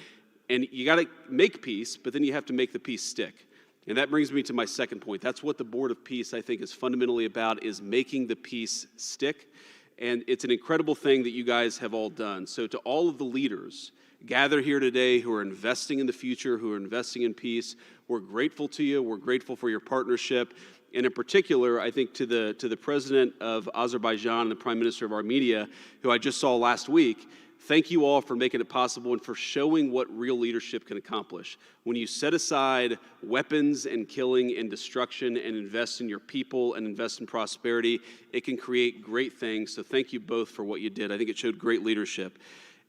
And you got to make peace, but then you have to make the peace stick. And that brings me to my second point. That's what the Board of Peace, I think, is fundamentally about, is making the peace stick. And it's an incredible thing that you guys have all done. So to all of the leaders gathered here today who are investing in the future, who are investing in peace, we're grateful to you. We're grateful for your partnership. And in particular, I think to the President of Azerbaijan and the Prime Minister of Armenia, who I just saw last week, Thank you all for making it possible and for showing what real leadership can accomplish. When you set aside weapons and killing and destruction and invest in your people and invest in prosperity, it can create great things. So thank you both for what you did. I think it showed great leadership.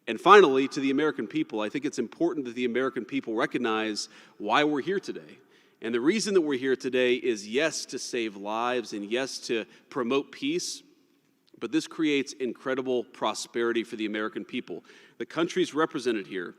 And finally, to the American people, I think it's important that the American people recognize why we're here today. And the reason that we're here today is, yes, to save lives and yes, to promote peace, but this creates incredible prosperity for the American people. The countries represented here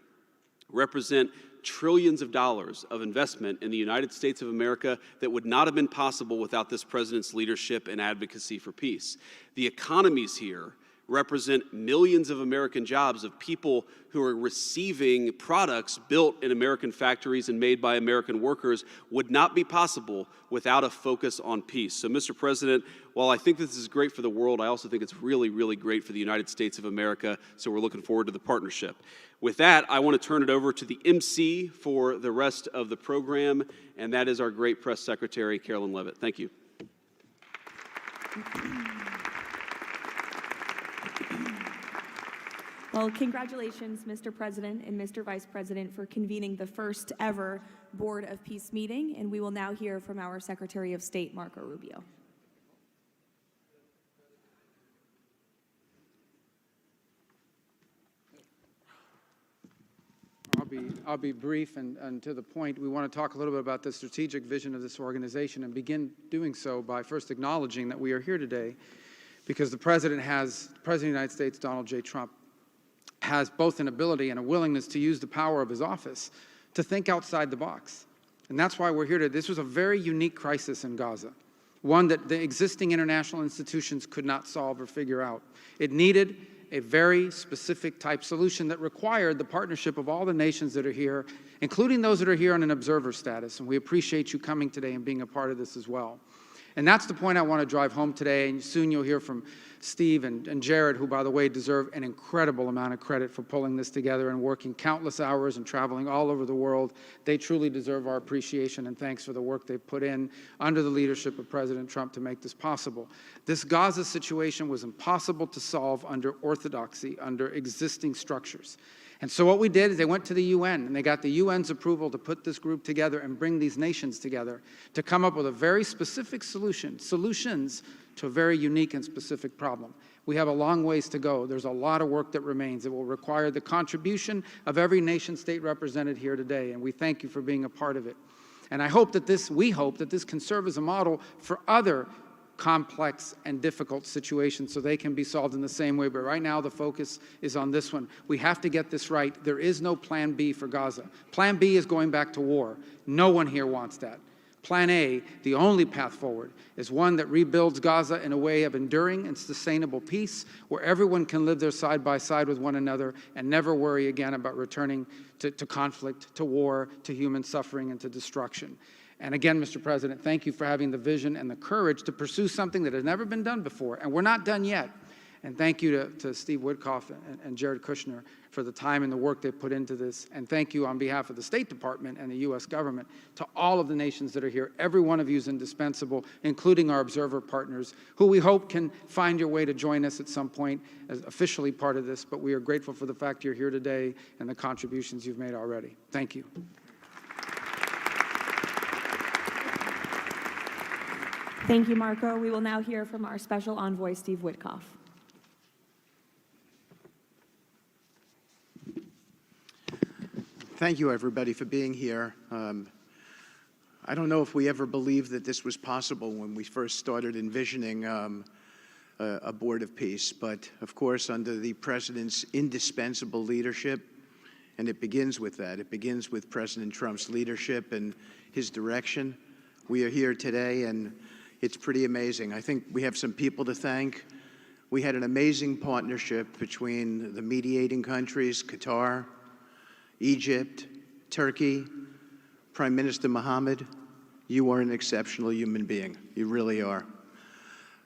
represent trillions of dollars of investment in the United States of America that would not have been possible without this president's leadership and advocacy for peace. The economies here represent millions of American jobs of people who are receiving products built in American factories and made by American workers would not be possible without a focus on peace. So, Mr. President, while I think this is great for the world, I also think it's really, really great for the United States of America, so we're looking forward to the partnership. With that, I want to turn it over to the MC for the rest of the program, and that is our great press secretary, Carolyn Levitt. Thank you. Well, congratulations, Mr. President and Mr. Vice President, for convening the first ever Board of Peace meeting, and we will now hear from our Secretary of State, Marco Rubio. I'll be brief and to the point. We want to talk a little bit about the strategic vision of this organization and begin doing so by first acknowledging that we are here today because the President of the United States, Donald J. Trump, has both an ability and a willingness to use the power of his office to think outside the box. And that's why we're here today. This was a very unique crisis in Gaza, one that the existing international institutions could not solve or figure out. It needed a very specific type solution that required the partnership of all the nations that are here, including those that are here on an observer status. And we appreciate you coming today and being a part of this as well. And that's the point I want to drive home today. And soon you'll hear from Steve and Jared, who, by the way, deserve an incredible amount of credit for pulling this together and working countless hours and traveling all over the world. They truly deserve our appreciation and thanks for the work they've put in under the leadership of President Trump to make this possible. This Gaza situation was impossible to solve under orthodoxy, under existing structures. And so what we did is they went to the UN, and they got the UN's approval to put this group together and bring these nations together to come up with a very specific solutions to a very unique and specific problem. We have a long ways to go. There's a lot of work that remains. It will require the contribution of every nation state represented here today, and we thank you for being a part of it. And we hope that this can serve as a model for other complex and difficult situations so they can be solved in the same way. But right now the focus is on this one. We have to get this right. There is no plan B for Gaza. Plan B is going back to war. No one here wants that. Plan A, the only path forward, is one that rebuilds Gaza in a way of enduring and sustainable peace where everyone can live there side by side with one another and never worry again about returning to conflict, to war, to human suffering, and to destruction. And again, Mr. President, thank you for having the vision and the courage to pursue something that has never been done before, and we're not done yet. And thank you to Steve Woodcock and Jared Kushner for the time and the work they put into this. And thank you on behalf of the State Department and the U.S. government to all of the nations that are here. Every one of you is indispensable, including our observer partners, who we hope can find your way to join us at some point as officially part of this. But we are grateful for the fact you're here today and the contributions you've made already. Thank you. Thank you, Marco. We will now hear from our special envoy, Steve Woodcock. Thank you, everybody, for being here. I don't know if we ever believed that this was possible when we first started envisioning a board of peace, but of course, under the President's indispensable leadership, and it begins with that. It begins with President Trump's leadership and his direction. We are here today, and it's pretty amazing. I think we have some people to thank. We had an amazing partnership between the mediating countries, Qatar, Egypt, Turkey, Prime Minister Mohammed. You are an exceptional human being. You really are.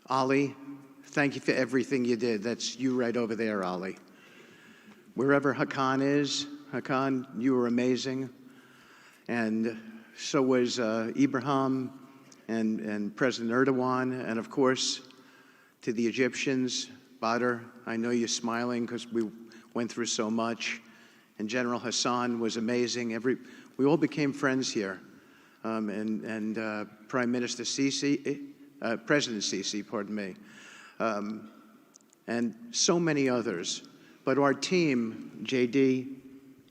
Ali, thank you for everything you did. That's you right over there, Ali. Wherever Hakan is, Hakan, you were amazing. And so was Ibrahim and President Erdogan, and of course, to the Egyptians, Badr, I know you're smiling because went through so much. And General Hassan was amazing. We all became friends here. Prime Minister Sisi, President Sisi, pardon me, and so many others. But our team, JD,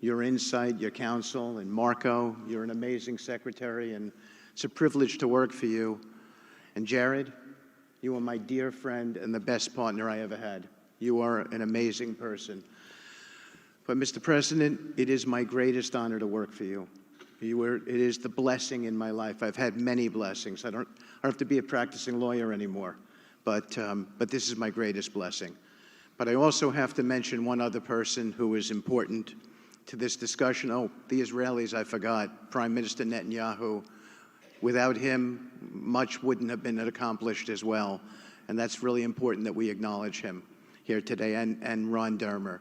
your insight, your counsel, and Marco, you're an amazing secretary, and it's a privilege to work for you. And Jared, you are my dear friend and the best partner I ever had. You are an amazing person. But Mr. President, it is my greatest honor to work for you. It is the blessing in my life. I've had many blessings. I don't have to be a practicing lawyer anymore, but this is my greatest blessing. But I also have to mention one other person who is important to this discussion. Oh, the Israelis, I forgot. Prime Minister Netanyahu. Without him, much wouldn't have been accomplished as well. And that's really important that we acknowledge him here today, and Ron Dermer.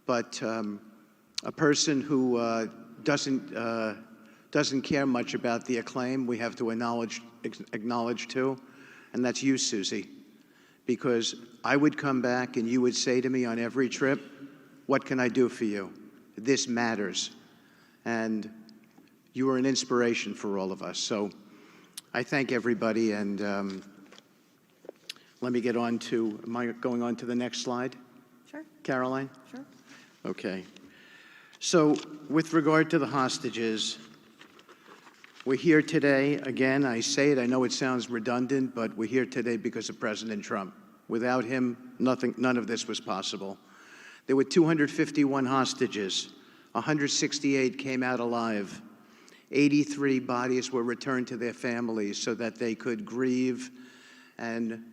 But a person who doesn't care much about the acclaim we have to acknowledge too, and that's you, Susie. Because I would come back and you would say to me on every trip, what can I do for you? This matters. And you are an inspiration for all of us. So I thank everybody, and let me get on to, am I going on to the next slide? Sure. Caroline? Sure. Okay. So with regard to the hostages, we're here today, again, I say it, I know it sounds redundant, but we're here today because of President Trump. Without him, none of this was possible. There were 251 hostages. 168 came out alive. 83 bodies were returned to their families so that they could grieve and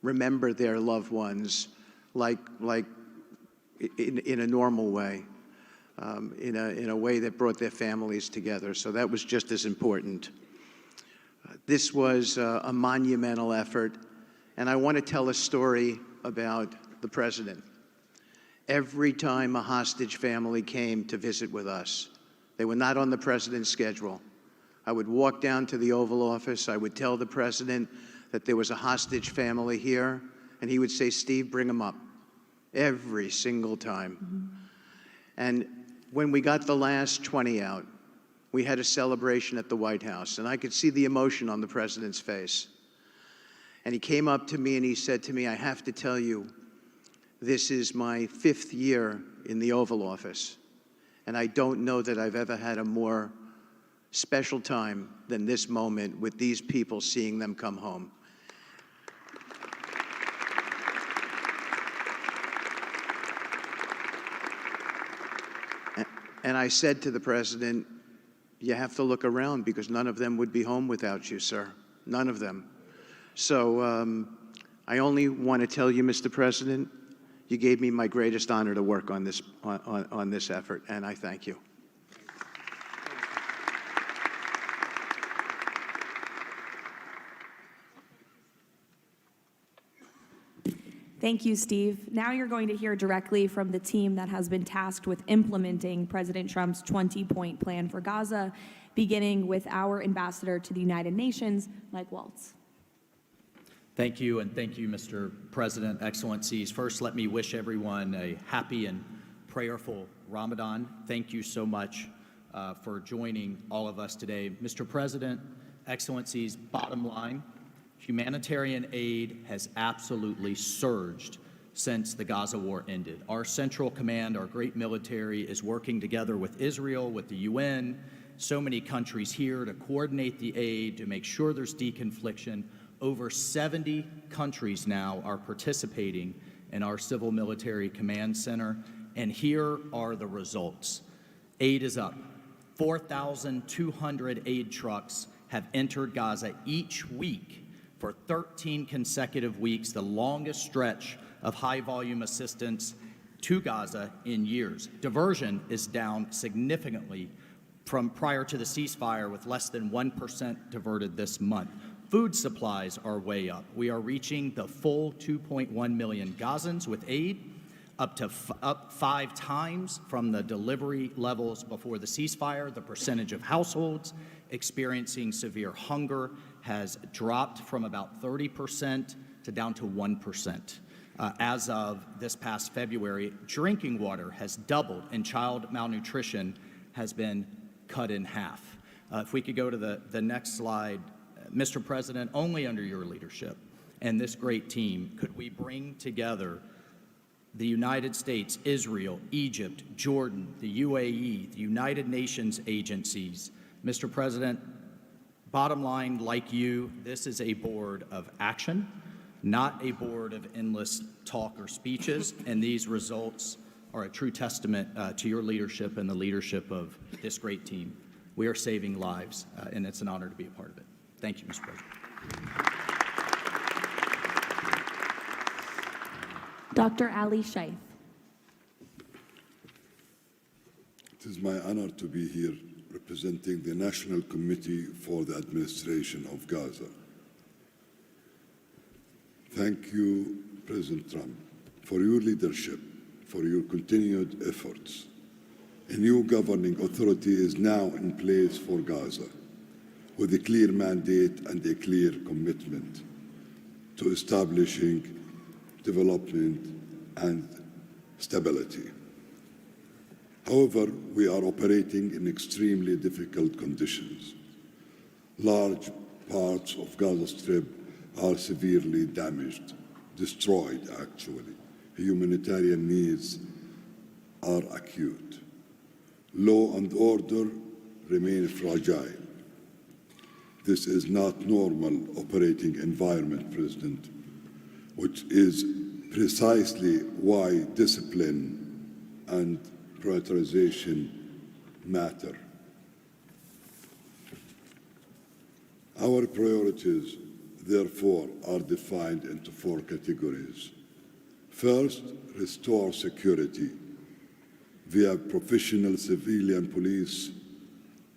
remember their loved ones like in a normal way. In a way that brought their families together. So that was just as important. This was a monumental effort, and I want to tell a story about the president. Every time a hostage family came to visit with us, they were not on the president's schedule. I would walk down to the Oval Office, I would tell the president that there was a hostage family here, and he would say, Steve, bring them up. Every single time. Mm-hmm. And when we got the last 20 out, we had a celebration at the White House, and I could see the emotion on the president's face. And he came up to me and he said to me, I have to tell you, this is my 5th year in the Oval Office, and I don't know that I've ever had a more special time than this moment with these people, seeing them come home. And I said to the president, you have to look around because none of them would be home without you, sir. None of them. So I only want to tell you, Mr. President, you gave me my greatest honor to work on this effort, and I thank you. Thank you, Steve. Now you're going to hear directly from the team that has been tasked with implementing President Trump's 20-point plan for Gaza, beginning with our ambassador to the United Nations, Mike Waltz. Thank you, and thank you, Mr. President, Excellencies. First, let me wish everyone a happy and prayerful Ramadan. Thank you so much for joining all of us today. Mr. President, Excellencies, bottom line, humanitarian aid has absolutely surged since the Gaza war ended. Our Central Command, our great military, is working together with Israel, with the UN, so many countries here to coordinate the aid, to make sure there's deconfliction. Over 70 countries now are participating in our Civil Military Command Center, and here are the results. Aid is up. 4,200 aid trucks have entered Gaza each week for 13 consecutive weeks, the longest stretch of high-volume assistance to Gaza in years. Diversion is down significantly from prior to the ceasefire, with less than 1% diverted this month. Food supplies are way up. We are reaching the full 2.1 million Gazans with aid, up 5 times from the delivery levels before the ceasefire. The percentage of households experiencing severe hunger has dropped from about 30% to down to 1%. As of this past February, drinking water has doubled and child malnutrition has been cut in half. If we could go to the next slide. Mr. President, only under your leadership and this great team could we bring together the United States, Israel, Egypt, Jordan, the UAE, the United Nations agencies. Mr. President, bottom line, like you, this is a board of action, not a board of endless talk or speeches, and these results are a true testament to your leadership and the leadership of this great team. We are saving lives, and it's an honor to be a part of it. Thank you, Mr. President. Dr. Ali Shaith. It is my honor to be here representing the National Committee for the Administration of Gaza. Thank you, President Trump, for your leadership, for your continued efforts. A new governing authority is now in place for Gaza, with a clear mandate and a clear commitment to establishing development and stability. However, we are operating in extremely difficult conditions. Large parts of Gaza Strip are severely damaged, destroyed actually. Humanitarian needs are acute. Law and order remain fragile. This is not normal operating environment, President, which is precisely why discipline and prioritization matter. Our priorities, therefore, are defined into 4 categories. First, restore security via professional civilian police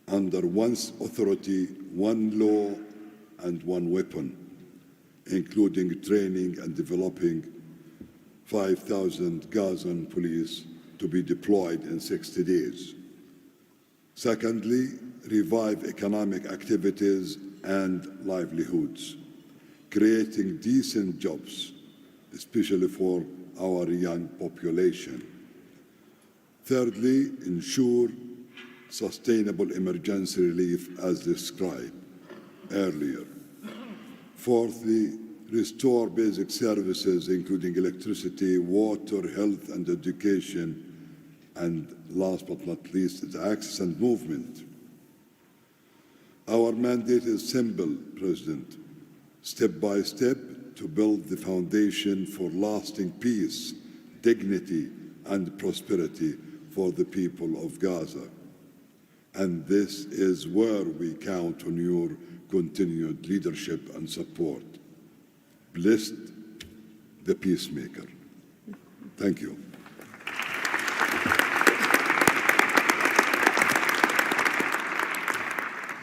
under one authority, one law, and one weapon, including training and developing 5,000 Gazan police to be deployed in 60 days. Secondly, revive economic activities and livelihoods, creating decent jobs, especially for our young population. Thirdly, ensure sustainable emergency relief as described earlier. Fourthly, restore basic services including electricity, water, health, and education. And last but not least, the access and movement. Our mandate is simple, President. Step by step to build the foundation for lasting peace, dignity, and prosperity for the people of Gaza. And this is where we count on your continued leadership and support. Blessed the peacemaker. Thank you.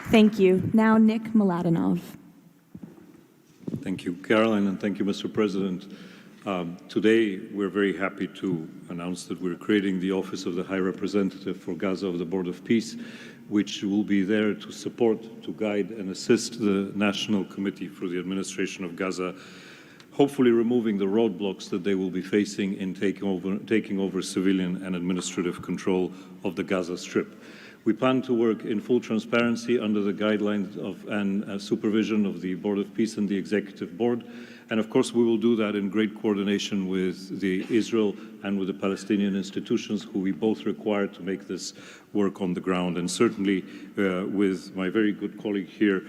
Thank you. Now, Nick Mladenov. Thank you, Caroline, and thank you, Mr. President. Today, we're very happy to announce that we're creating the Office of the High Representative for Gaza of the Board of Peace, which will be there to support, to guide, and assist the National Committee for the Administration of Gaza, hopefully removing the roadblocks that they will be facing in taking over civilian and administrative control of the Gaza Strip. We plan to work in full transparency under the guidelines of and supervision of the Board of Peace and the Executive Board. And of course, we will do that in great coordination with the Israel and with the Palestinian institutions, who we both require to make this work on the ground. And certainly with my very good colleague here,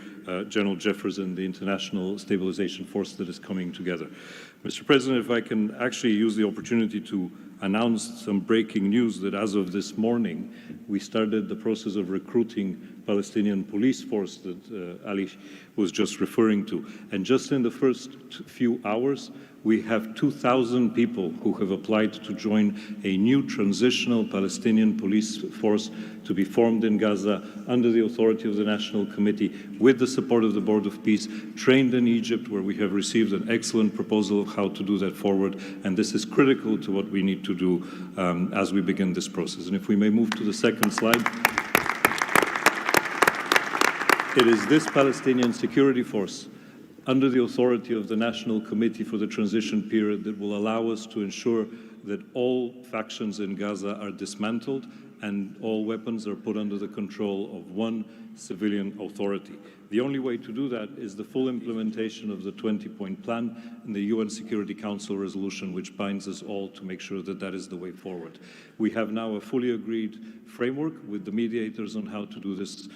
General Jefferson, the International Stabilization Force that is coming together. Mr. President, if I can actually use the opportunity to announce some breaking news that as of this morning, we started the process of recruiting Palestinian police force that Ali was just referring to. And just in the first few hours, we have 2,000 people who have applied to join a new transitional Palestinian police force to be formed in Gaza under the authority of the National Committee with the support of the Board of Peace, trained in Egypt, where we have received an excellent proposal of how to do that forward. And this is critical to what we need to do as we begin this process. And if we may move to the second slide. It is this Palestinian security force under the authority of the National Committee for the Transition Period that will allow us to ensure that all factions in Gaza are dismantled and all weapons are put under the control of one civilian authority. The only way to do that is the full implementation of the 20-point plan and the UN Security Council resolution, which binds us all to make sure that that is the way forward. We have now a fully agreed framework with the mediators on how to do this,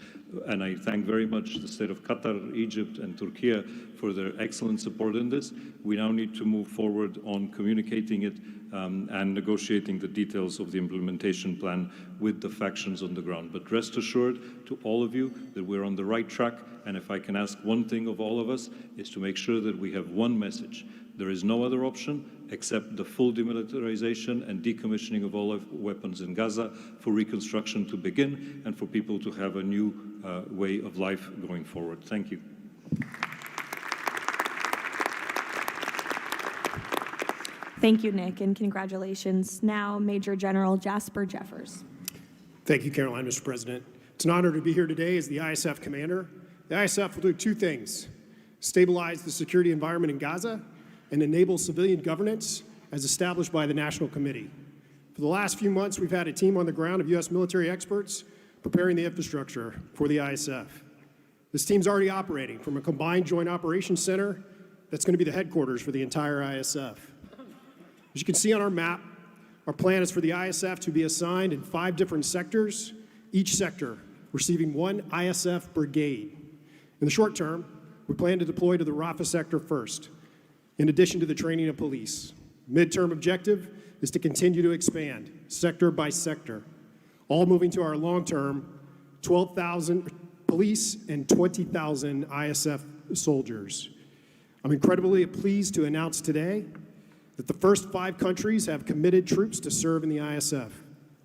and I thank very much the state of Qatar, Egypt, and Turkey for their excellent support in this. We now need to move forward on communicating it and negotiating the details of the implementation plan with the factions on the ground. But rest assured to all of you that we're on the right track, and if I can ask one thing of all of us, is to make sure that we have one message. There is no other option except the full demilitarization and decommissioning of all weapons in Gaza for reconstruction to begin and for people to have a new way of life going forward. Thank you. Thank you, Nick, and congratulations. Now, Major General Jasper Jeffers. Thank you, Caroline, Mr. President. It's an honor to be here today as the ISF commander. The ISF will do two things: stabilize the security environment in Gaza and enable civilian governance as established by the National Committee. For the last few months, we've had a team on the ground of U.S. military experts preparing the infrastructure for the ISF. This team's already operating from a combined joint operations center that's going to be the headquarters for the entire ISF. As you can see on our map, our plan is for the ISF to be assigned in 5 different sectors, each sector receiving 1 ISF brigade. In the short term, we plan to deploy to the Rafah sector first, in addition to the training of police. Midterm objective is to continue to expand, sector by sector, all moving to our long-term 12,000 police and 20,000 ISF soldiers. I'm incredibly pleased to announce today that the first 5 countries have committed troops to serve in the ISF: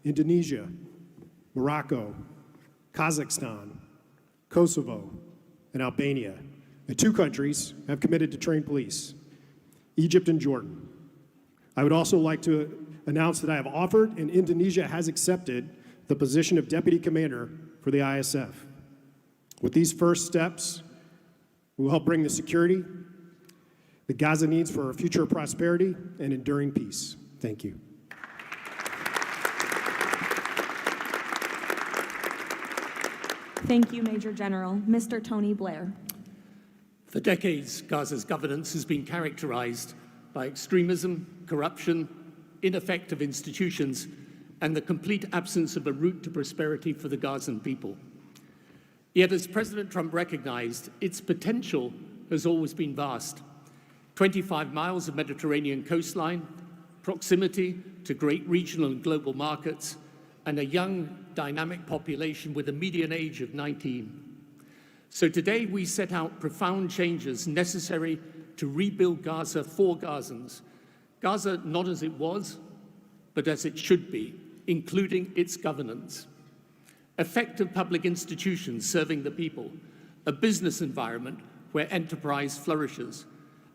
Indonesia, Morocco, Kazakhstan, Kosovo, and Albania. And 2 countries have committed to train police: Egypt and Jordan. I would also like to announce that I have offered and Indonesia has accepted the position of Deputy Commander for the ISF. With these first steps, we will help bring the security that Gaza needs for our future prosperity and enduring peace. Thank you. Thank you, Major General. Mr. Tony Blair. For decades, Gaza's governance has been characterized by extremism, corruption, ineffective institutions, and the complete absence of a route to prosperity for the Gazan people. Yet, as President Trump recognized, its potential has always been vast. 25 miles of Mediterranean coastline, proximity to great regional and global markets, and a young, dynamic population with a median age of 19. So today we set out profound changes necessary to rebuild Gaza for Gazans. Gaza not as it was, but as it should be, including its governance. Effective public institutions serving the people, a business environment where enterprise flourishes,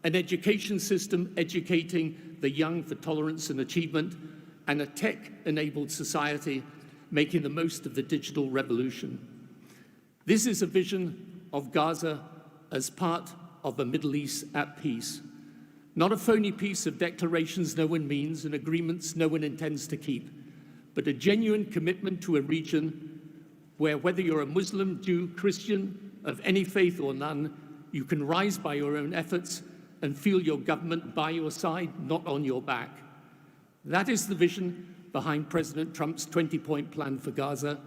an education system educating the young for tolerance and achievement, and a tech-enabled society making the most of the digital revolution. This is a vision of Gaza as part of a Middle East at peace, not a phony piece of declarations no one means and agreements no one intends to keep, but a genuine commitment to a region where, whether you're a Muslim, Jew, Christian, of any faith or none, you can rise by your own efforts and feel your government by your side, not on your back. That is the vision behind President Trump's 20-point plan for Gaza,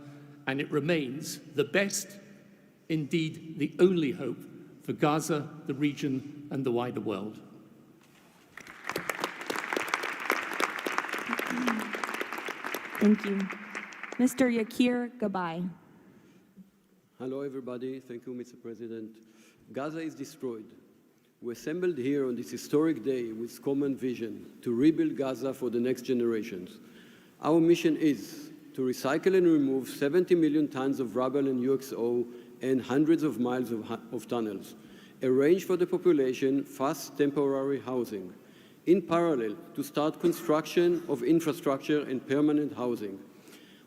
and it remains the best, indeed the only hope for Gaza, the region, and the wider world. Thank you. Mr. Yakir Gabay. Hello, everybody. Thank you, Mr. President. Gaza is destroyed. We assembled here on this historic day with common vision to rebuild Gaza for the next generations. Our mission is to recycle and remove 70 million tons of rubble and UXO and hundreds of miles of tunnels, arrange for the population fast temporary housing, in parallel to start construction of infrastructure and permanent housing.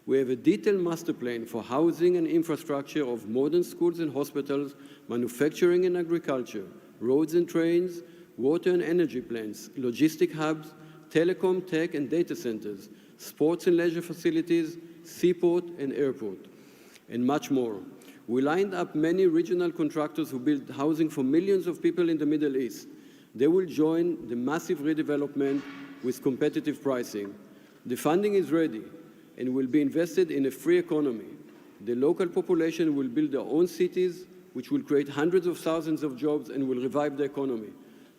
We have a detailed master plan for housing and infrastructure of modern schools and hospitals, manufacturing and agriculture, roads and trains, water and energy plants, logistic hubs, telecom, tech and data centers, sports and leisure facilities, seaport and airport, and much more. We lined up many regional contractors who build housing for millions of people in the Middle East. They will join the massive redevelopment with competitive pricing. The funding is ready and will be invested in a free economy. The local population will build their own cities, which will create hundreds of thousands of jobs and will revive the economy.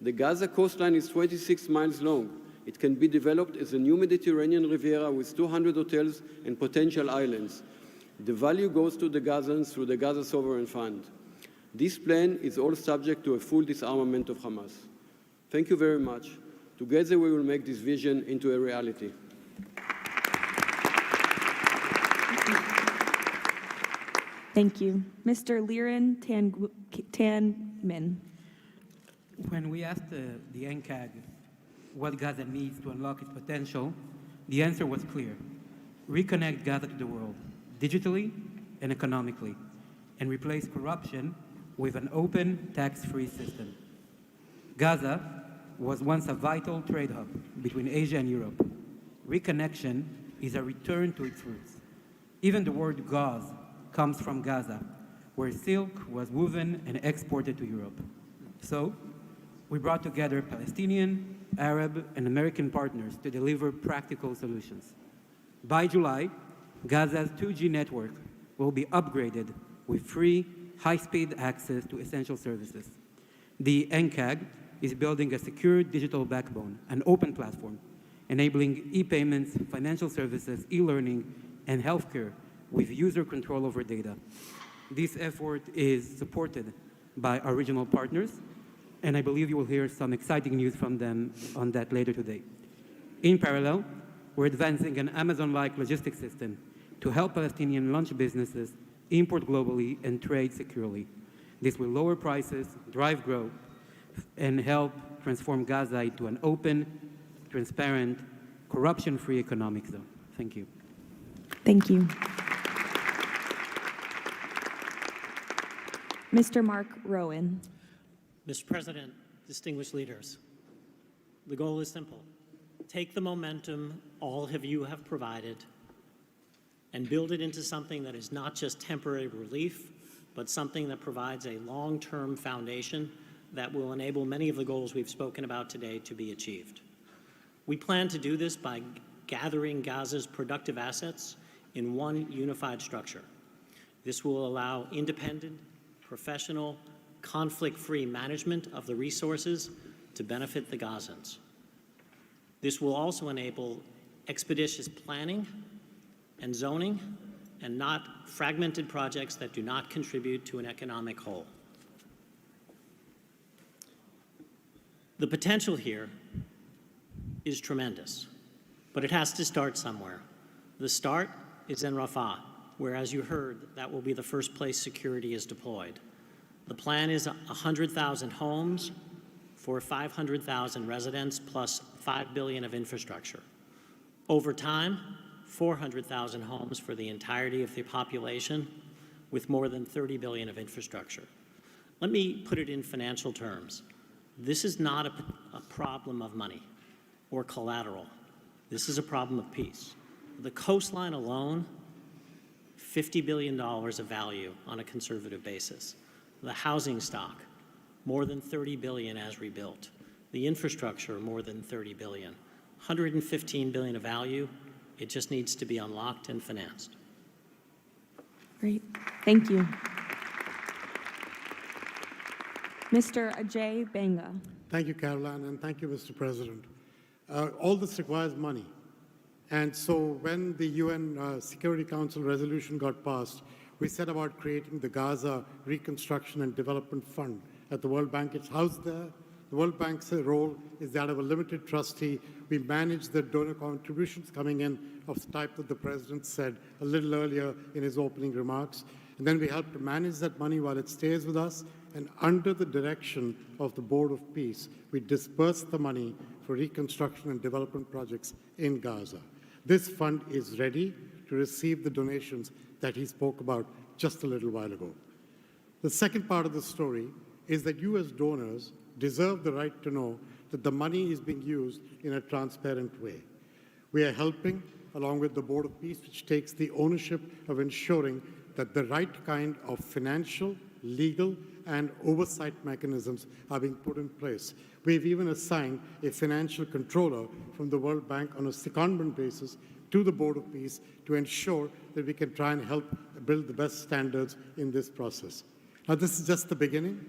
The Gaza coastline is 26 miles long. It can be developed as a new Mediterranean Riviera with 200 hotels and potential islands. The value goes to the Gazans through the Gaza Sovereign Fund. This plan is all subject to a full disarmament of Hamas. Thank you very much. Together we will make this vision into a reality. Thank you. Mr. Liren Tanmin. When we asked the NCAG what Gaza needs to unlock its potential, the answer was clear. Reconnect Gaza to the world, digitally and economically, and replace corruption with an open, tax-free system. Gaza was once a vital trade hub between Asia and Europe. Reconnection is a return to its roots. Even the word gauze comes from Gaza, where silk was woven and exported to Europe. So, we brought together Palestinian, Arab, and American partners to deliver practical solutions. By July, Gaza's 2G network will be upgraded with free, high-speed access to essential services. The NCAG is building a secure digital backbone, an open platform, enabling e-payments, financial services, e-learning, and healthcare with user control over data. This effort is supported by our regional partners, and I believe you will hear some exciting news from them on that later today. In parallel, we're advancing an Amazon-like logistics system to help Palestinian launch businesses import globally and trade securely. This will lower prices, drive growth, and help transform Gaza into an open, transparent, corruption-free economic zone. Thank you. Thank you. Mr. Mark Rowan. Mr. President, distinguished leaders, the goal is simple. Take the momentum all of you have provided and build it into something that is not just temporary relief, but something that provides a long-term foundation that will enable many of the goals we've spoken about today to be achieved. We plan to do this by gathering Gaza's productive assets in one unified structure. This will allow independent, professional, conflict-free management of the resources to benefit the Gazans. This will also enable expeditious planning and zoning and not fragmented projects that do not contribute to an economic whole. The potential here is tremendous, but it has to start somewhere. The start is in Rafah, where, as you heard, that will be the first place security is deployed. The plan is 100,000 homes for 500,000 residents plus $5 billion of infrastructure. Over time, 400,000 homes for the entirety of the population with more than $30 billion of infrastructure. Let me put it in financial terms. This is not a problem of money or collateral. This is a problem of peace. The coastline alone, $50 billion of value on a conservative basis. The housing stock, more than $30 billion as rebuilt. The infrastructure, more than $30 billion. $115 billion of value. It just needs to be unlocked and financed. Great. Thank you. Mr. Ajay Banga. Thank you, Caroline, and thank you, Mr. President. All this requires money. And so when the UN Security Council resolution got passed, we set about creating the Gaza Reconstruction and Development Fund at the World Bank. It's housed there. The World Bank's role is that of a limited trustee. We manage the donor contributions coming in of the type that the President said a little earlier in his opening remarks. And then we help to manage that money while it stays with us. And under the direction of the Board of Peace, we disperse the money for reconstruction and development projects in Gaza. This fund is ready to receive the donations that he spoke about just a little while ago. The second part of the story is that you as donors deserve the right to know that the money is being used in a transparent way. We are helping, along with the Board of Peace, which takes the ownership of ensuring that the right kind of financial, legal, and oversight mechanisms are being put in place. We've even assigned a financial controller from the World Bank on a secondment basis to the Board of Peace to ensure that we can try and help build the best standards in this process. Now, this is just the beginning.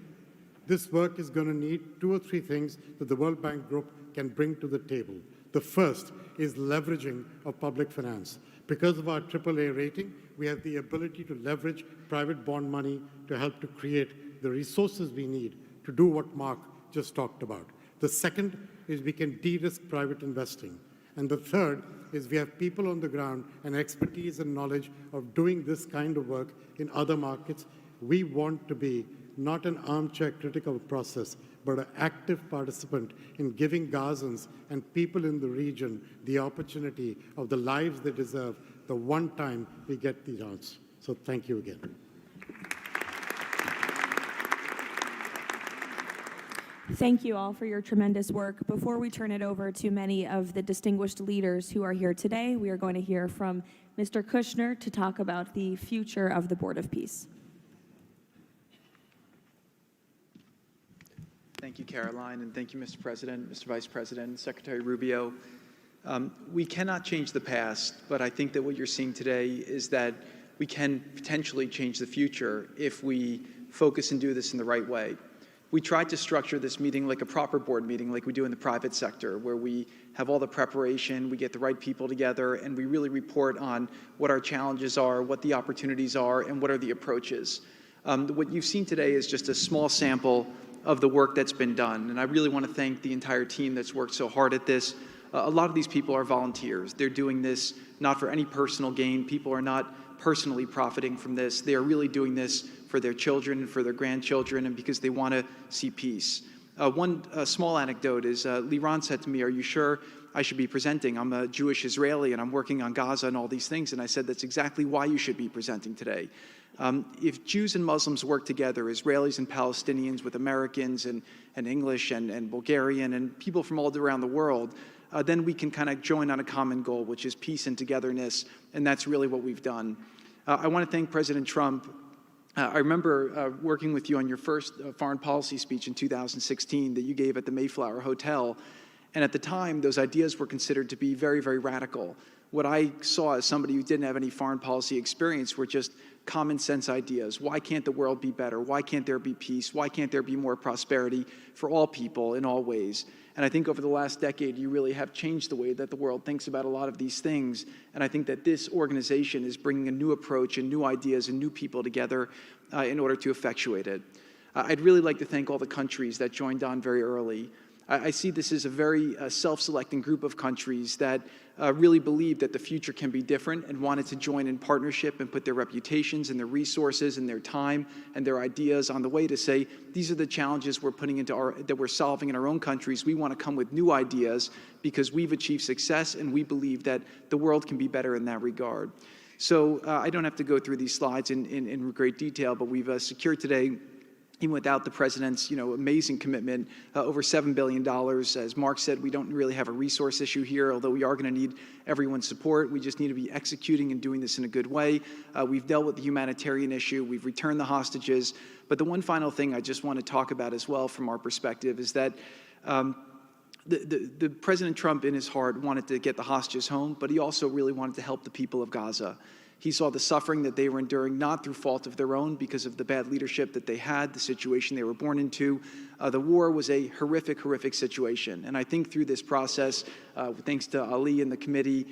This work is going to need 2 or 3 things that the World Bank Group can bring to the table. The first is leveraging of public finance. Because of our AAA rating, we have the ability to leverage private bond money to help to create the resources we need to do what Mark just talked about. The second is we can de-risk private investing. And the third is we have people on the ground and expertise and knowledge of doing this kind of work in other markets. We want to be not an armchair critic of a process, but an active participant in giving Gazans and people in the region the opportunity of the lives they deserve the one time we get the chance. So thank you again. Thank you all for your tremendous work. Before we turn it over to many of the distinguished leaders who are here today, we are going to hear from Mr. Kushner to talk about the future of the Board of Peace. Thank you, Caroline, and thank you, Mr. President, Mr. Vice President, Secretary Rubio. We cannot change the past, but I think that what you're seeing today is that we can potentially change the future if we focus and do this in the right way. We tried to structure this meeting like a proper board meeting, like we do in the private sector, where we have all the preparation, we get the right people together, and we really report on what our challenges are, what the opportunities are, and what are the approaches. What you've seen today is just a small sample of the work that's been done. And I really want to thank the entire team that's worked so hard at this. A lot of these people are volunteers. They're doing this not for any personal gain. People are not personally profiting from this. They are really doing this for their children and for their grandchildren and because they want to see peace. One small anecdote is Liran said to me, "Are you sure I should be presenting? I'm a Jewish Israeli and I'm working on Gaza and all these things." And I said, "That's exactly why you should be presenting today." If Jews and Muslims work together, Israelis and Palestinians with Americans and English and Bulgarian and people from all around the world, then we can kind of join on a common goal, which is peace and togetherness, and that's really what we've done. I want to thank President Trump. I remember working with you on your first foreign policy speech in 2016 that you gave at the Mayflower Hotel, and at the time, those ideas were considered to be very, very radical. What I saw as somebody who didn't have any foreign policy experience were just common sense ideas. Why can't the world be better? Why can't there be peace? Why can't there be more prosperity for all people in all ways? And I think over the last decade, you really have changed the way that the world thinks about a lot of these things. And I think that this organization is bringing a new approach and new ideas and new people together in order to effectuate it. I'd really like to thank all the countries that joined on very early. I see this as a very self-selecting group of countries that really believe that the future can be different and wanted to join in partnership and put their reputations and their resources and their time and their ideas on the way to say, these are the challenges we're putting into that we're solving in our own countries. We want to come with new ideas because we've achieved success and we believe that the world can be better in that regard. So I don't have to go through these slides in great detail, but we've secured today, even without the president's, amazing commitment, over $7 billion. As Mark said, we don't really have a resource issue here, although we are going to need everyone's support. We just need to be executing and doing this in a good way. We've dealt with the humanitarian issue. We've returned the hostages. But the one final thing I just want to talk about as well from our perspective is that the President Trump in his heart wanted to get the hostages home, but he also really wanted to help the people of Gaza. He saw the suffering that they were enduring, not through fault of their own, because of the bad leadership that they had, the situation they were born into. The war was a horrific, horrific situation. And I think through this process, thanks to Ali and the committee,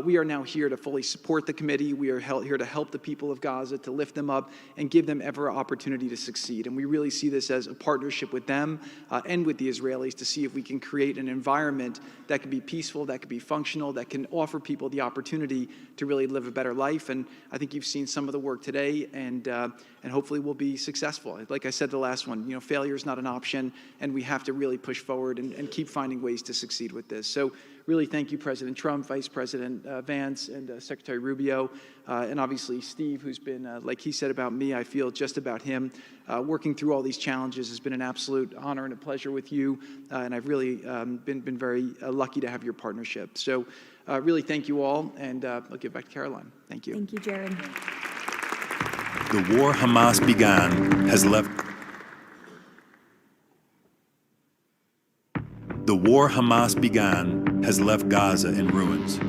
we are now here to fully support the committee. We are here to help the people of Gaza, to lift them up and give them every opportunity to succeed. And we really see this as a partnership with them and with the Israelis to see if we can create an environment that can be peaceful, that can be functional, that can offer people the opportunity to really live a better life. And I think you've seen some of the work today, and and hopefully we'll be successful. Like I said, the last one, failure is not an option, and we have to really push forward and keep finding ways to succeed with this. So really thank you, President Trump, Vice President Vance, and Secretary Rubio, and obviously Steve, who's been, like he said about me, I feel just about him. Working through all these challenges has been an absolute honor and a pleasure with you, and I've really been very lucky to have your partnership. So really thank you all, and I'll give back to Caroline. Thank you. Thank you, Jared. The war Hamas began has left. The war Hamas began has left Gaza in ruins.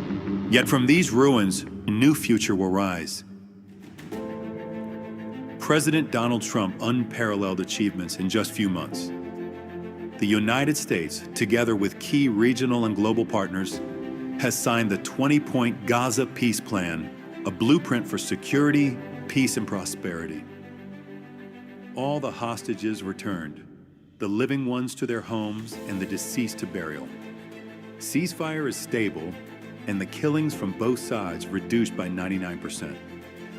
Yet from these ruins, a new future will rise. President Donald Trump unparalleled achievements in just a few months. The United States, together with key regional and global partners, has signed the 20-point Gaza Peace Plan, a blueprint for security, peace, and prosperity. All the hostages returned, the living ones to their homes and the deceased to burial. Ceasefire is stable, and the killings from both sides reduced by 99%.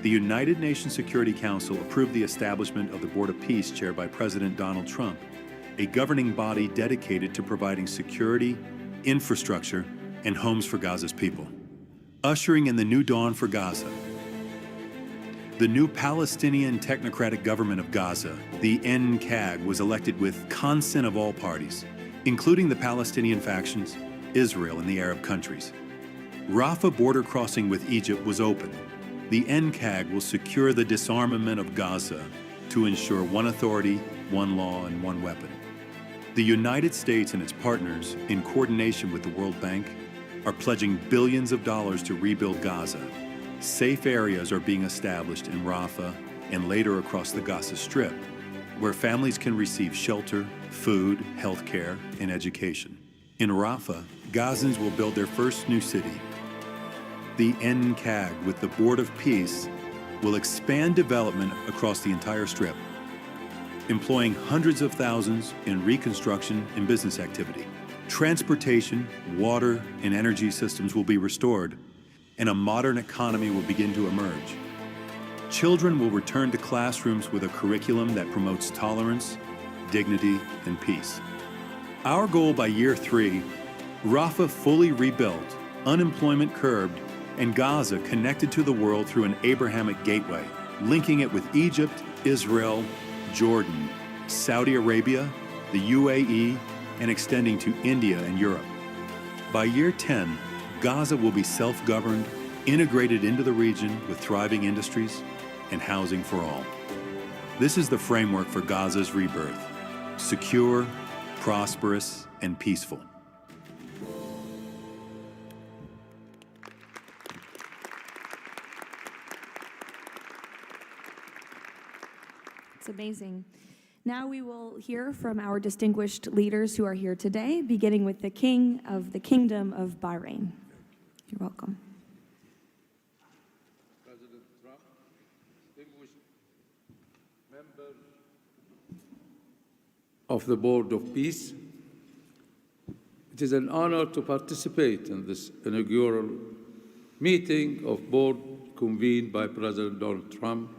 The United Nations Security Council approved the establishment of the Board of Peace chaired by President Donald Trump, a governing body dedicated to providing security, infrastructure, and homes for Gaza's people. Ushering in the new dawn for Gaza, the new Palestinian Technocratic Government of Gaza, the NCAG, was elected with consent of all parties, including the Palestinian factions, Israel, and the Arab countries. Rafah border crossing with Egypt was open. The NCAG will secure the disarmament of Gaza to ensure one authority, one law, and one weapon. The United States and its partners, in coordination with the World Bank, are pledging billions of dollars to rebuild Gaza. Safe areas are being established in Rafah and later across the Gaza Strip, where families can receive shelter, food, health care, and education. In Rafah, Gazans will build their first new city. The NCAG, with the Board of Peace, will expand development across the entire Strip, employing hundreds of thousands in reconstruction and business activity. Transportation, water, and energy systems will be restored, and a modern economy will begin to emerge. Children will return to classrooms with a curriculum that promotes tolerance, dignity, and peace. Our goal by year 3, Rafah fully rebuilt, unemployment curbed, and Gaza connected to the world through an Abrahamic gateway, linking it with Egypt, Israel, Jordan, Saudi Arabia, the UAE, and extending to India and Europe. By year 10, Gaza will be self-governed, integrated into the region with thriving industries and housing for all. This is the framework for Gaza's rebirth: secure, prosperous, and peaceful. It's amazing. Now we will hear from our distinguished leaders who are here today, beginning with the King of the Kingdom of Bahrain. You're welcome. President Trump, distinguished members of the Board of Peace, it is an honor to participate in this inaugural meeting of Board convened by President Donald Trump.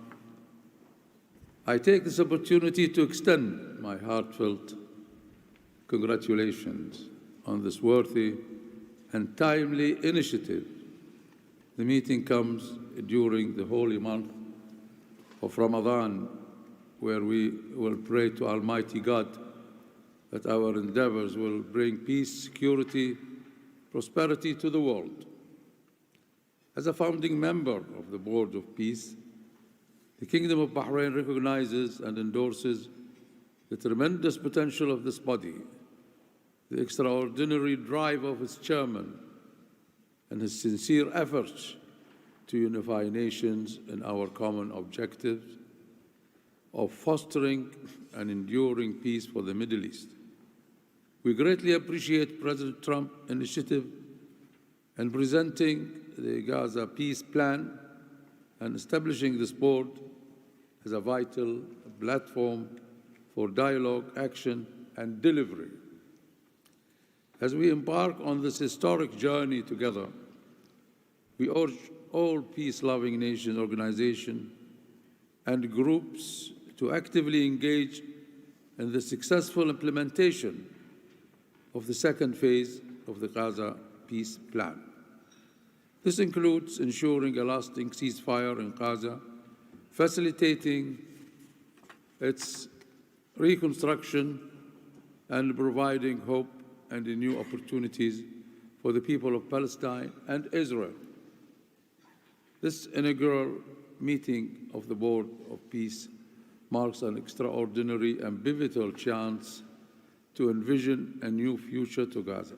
I take this opportunity to extend my heartfelt congratulations on this worthy and timely initiative. The meeting comes during the holy month of Ramadan, where we will pray to Almighty God that our endeavors will bring peace, security, prosperity to the world. As a founding member of the Board of Peace, the Kingdom of Bahrain recognizes and endorses the tremendous potential of this body, the extraordinary drive of its chairman, and his sincere efforts to unify nations in our common objectives of fostering and enduring peace for the Middle East. We greatly appreciate President Trump's initiative in presenting the Gaza Peace Plan and establishing this board as a vital platform for dialogue, action, and delivery. As we embark on this historic journey together, we urge all peace-loving nation organizations and groups to actively engage in the successful implementation of the second phase of the Gaza peace plan. This includes ensuring a lasting ceasefire in Gaza, facilitating its reconstruction, and providing hope and new opportunities for the people of Palestine and Israel. This inaugural meeting of the Board of Peace marks an extraordinary and pivotal chance to envision a new future to Gaza,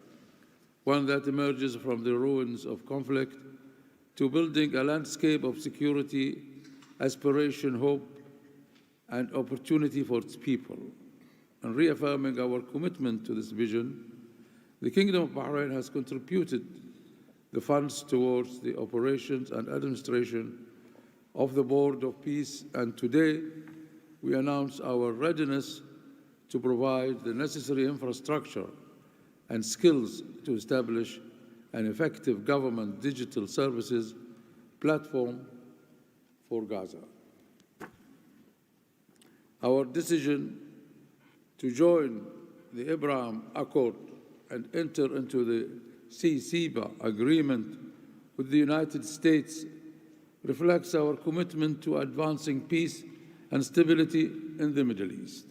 one that emerges from the ruins of conflict to building a landscape of security, aspiration, hope, and opportunity for its people. And reaffirming our commitment to this vision, the Kingdom of Bahrain has contributed the funds towards the operations and administration of the Board of Peace, and today we announce our readiness to provide the necessary infrastructure and skills to establish an effective government digital services platform for Gaza. Our decision to join the Abraham Accord and enter into the CCBA agreement with the United States reflects our commitment to advancing peace and stability in the Middle East.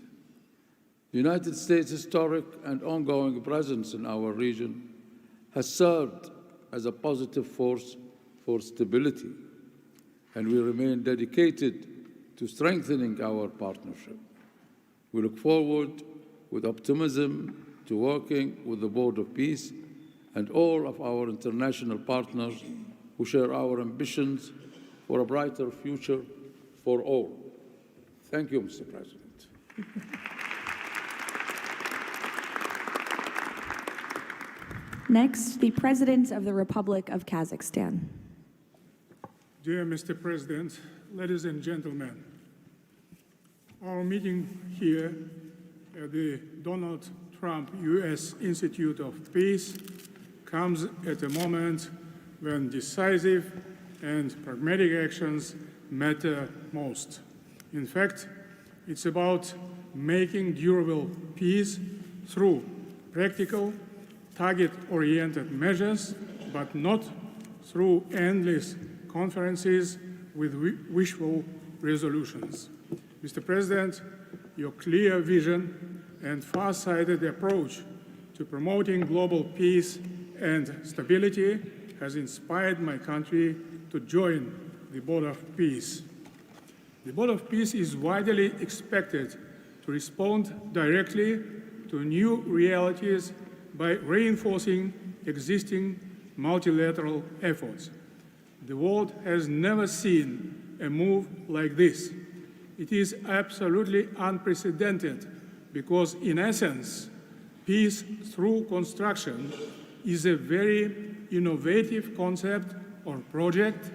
The United States' historic and ongoing presence in our region has served as a positive force for stability, and we remain dedicated to strengthening our partnership. We look forward with optimism to working with the Board of Peace and all of our international partners who share our ambitions for a brighter future for all. Thank you, Mr. President. Next, the President of the Republic of Kazakhstan. Dear Mr. President, ladies and gentlemen, our meeting here at the Donald Trump U.S. Institute of Peace comes at a moment when decisive and pragmatic actions matter most. In fact, it's about making durable peace through practical, target-oriented measures, but not through endless conferences with wishful resolutions. Mr. President, your clear vision and far-sighted approach to promoting global peace and stability has inspired my country to join the Board of Peace. The Board of Peace is widely expected to respond directly to new realities by reinforcing existing multilateral efforts. The world has never seen a move like this. It is absolutely unprecedented because, in essence, peace through construction is a very innovative concept or project,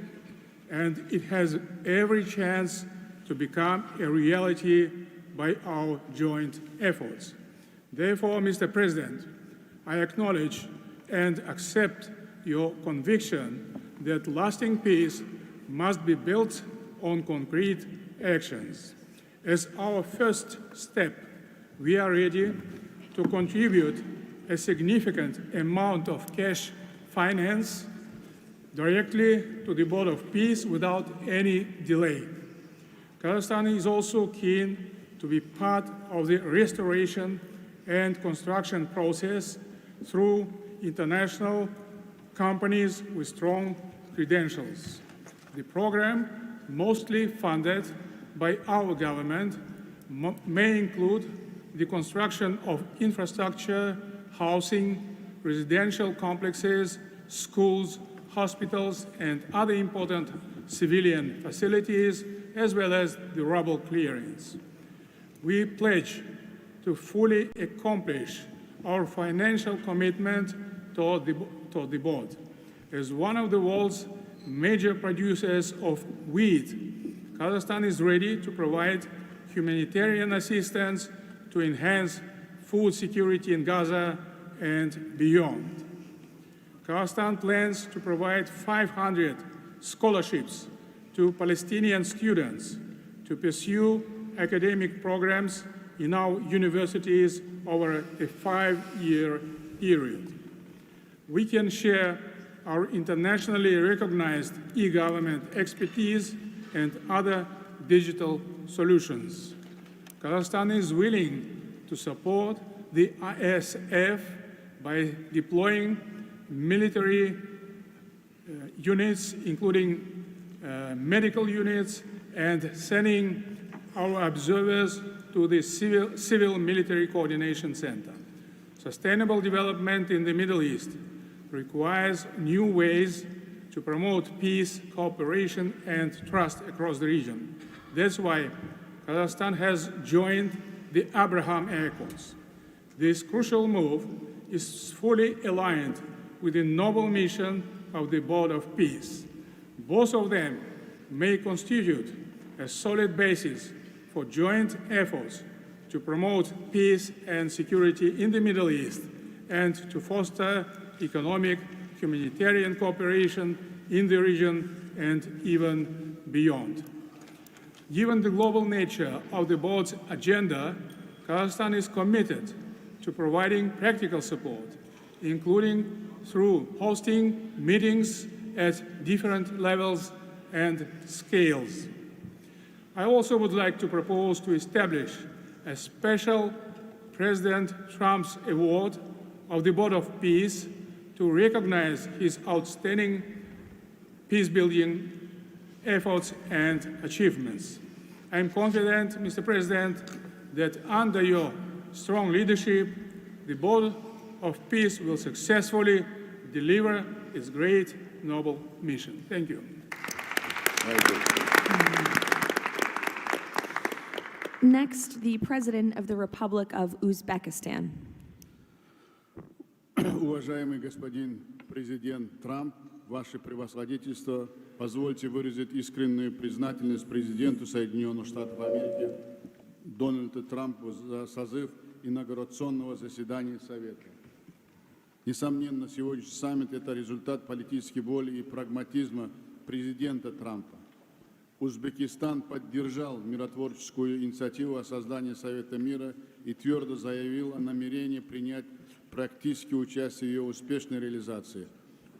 and it has every chance to become a reality by our joint efforts. Therefore, Mr. President, I acknowledge and accept your conviction that lasting peace must be built on concrete actions. As our first step, we are ready to contribute a significant amount of cash finance directly to the Board of Peace without any delay. Kazakhstan is also keen to be part of the restoration and construction process through international companies with strong credentials. The program, mostly funded by our government, may include the construction of infrastructure, housing, residential complexes, schools, hospitals, and other important civilian facilities, as well as the rubble clearance. We pledge to fully accomplish our financial commitment toward the board. As one of the world's major producers of wheat, Kazakhstan is ready to provide humanitarian assistance to enhance food security in Gaza and beyond. Kazakhstan plans to provide 500 scholarships to Palestinian students to pursue academic programs in our universities over a 5-year period. We can share our internationally recognized e-government expertise and other digital solutions. Kazakhstan is willing to support the ISF by deploying military units, including medical units, and sending our observers to the Civil Military Coordination Center. Sustainable development in the Middle East requires new ways to promote peace, cooperation, and trust across the region. That's why Kazakhstan has joined the Abraham Accords. This crucial move is fully aligned with the noble mission of the Board of Peace. Both of them may constitute a solid basis for joint efforts to promote peace and security in the Middle East and to foster economic, humanitarian cooperation in the region and even beyond. Given the global nature of the board's agenda, Kazakhstan is committed to providing practical support, including through hosting meetings at different levels and scales. I also would like to propose to establish a special President Trump's Award of the Board of Peace to recognize his outstanding peace-building efforts and achievements. I am confident, Mr. President, that under your strong leadership, the Board of Peace will successfully deliver its great, noble mission. Thank you. Next, the President of the Republic of Uzbekistan. Уважаемый господин президент Трамп, ваше превосходительство, позвольте выразить искреннюю признательность президенту Соединенных Штатов Америки Дональду Трампу за созыв инаугурационного заседания Совета. Несомненно, сегодняшний саммит – это результат политической воли и прагматизма президента Трампа. Узбекистан поддержал миротворческую инициативу о создании Совета мира и твердо заявил о намерении принять практическое участие в ее успешной реализации.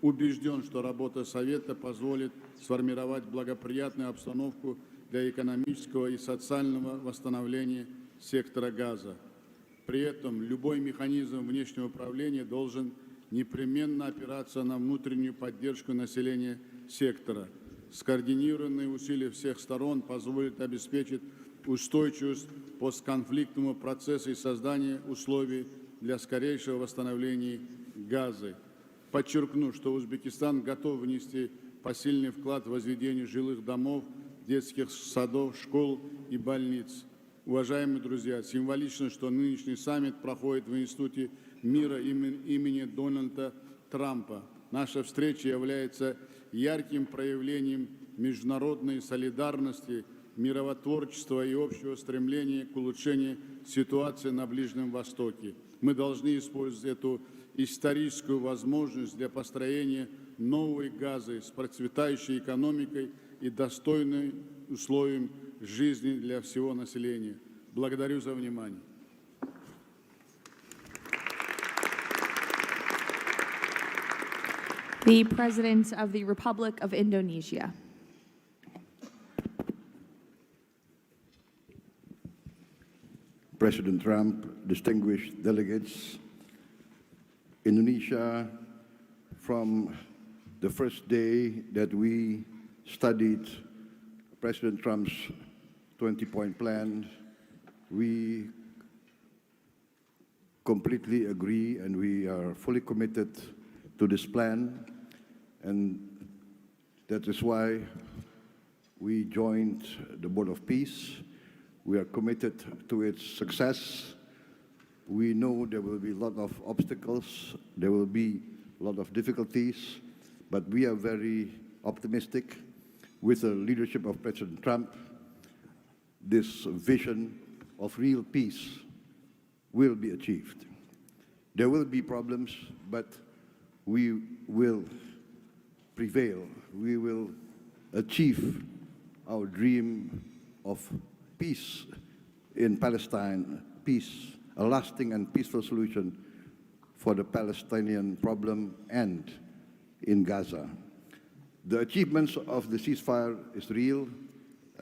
Убежден, что работа Совета позволит сформировать благоприятную обстановку для экономического и социального восстановления сектора Газа. При этом любой механизм внешнего управления должен непременно опираться на внутреннюю поддержку населения сектора. Скоординированные усилия всех сторон позволят обеспечить устойчивость постконфликтного процесса и создание условий для скорейшего восстановления Газы. Подчеркну, что Узбекистан готов внести посильный вклад в возведение жилых домов, детских садов, школ и больниц. Уважаемые друзья, символично, что нынешний саммит проходит в Институте мира имени Дональда Трампа. Наша встреча является ярким проявлением международной солидарности, миротворчества и общего стремления к улучшению ситуации на Ближнем Востоке. Мы должны использовать эту историческую возможность для построения новой Газы с процветающей экономикой и достойным условием жизни для всего населения. Благодарю за внимание. The President of the Republic of Indonesia. President Trump, distinguished delegates, Indonesia, from the first day that we studied President Trump's 20-point plan, we completely agree and we are fully committed to this plan, and that is why we joined the Board of Peace. We are committed to its success. We know there will be a lot of obstacles, there will be a lot of difficulties, but we are very optimistic. With the leadership of President Trump, this vision of real peace will be achieved. There will be problems, but we will prevail. We will achieve our dream of peace in Palestine, peace, a lasting and peaceful solution for the Palestinian problem and in Gaza. The achievements of the ceasefire is real.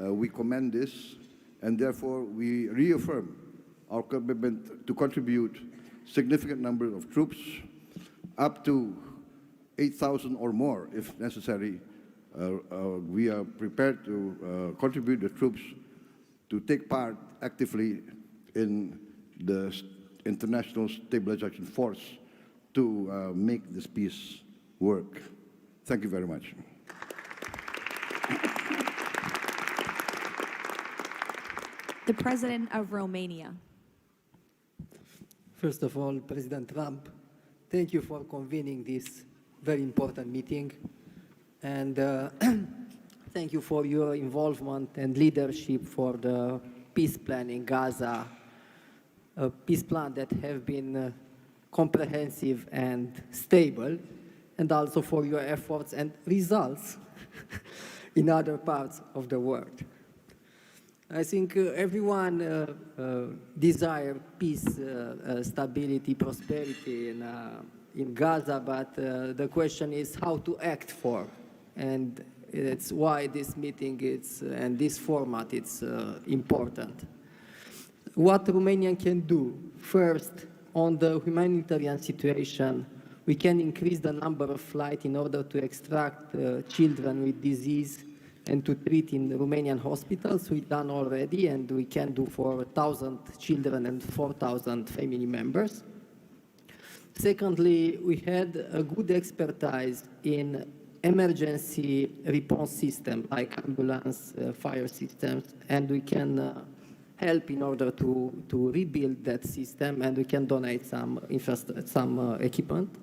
We commend this, and therefore we reaffirm our commitment to contribute significant number of troops, up to 8,000 or more if necessary. We are prepared to contribute the troops to take part actively in the international stabilization force to make this peace work. Thank you very much. The President of Romania. First of all, President Trump, thank you for convening this very important meeting. And thank you for your involvement and leadership for the peace plan in Gaza, a peace plan that have been comprehensive and stable, and also for your efforts and results in other parts of the world. I think everyone desires peace, stability, prosperity in Gaza, but the question is how to act for. And it's why this meeting and this format is important. What Romania can do, first, on the humanitarian situation, we can increase the number of flights in order to extract children with disease and to treat in Romanian hospitals. We've done already, and we can do for 1,000 children and 4,000 family members. Secondly, we had a good expertise in emergency response system like ambulance, fire systems, and we can help in order to rebuild that system, and we can donate some equipment.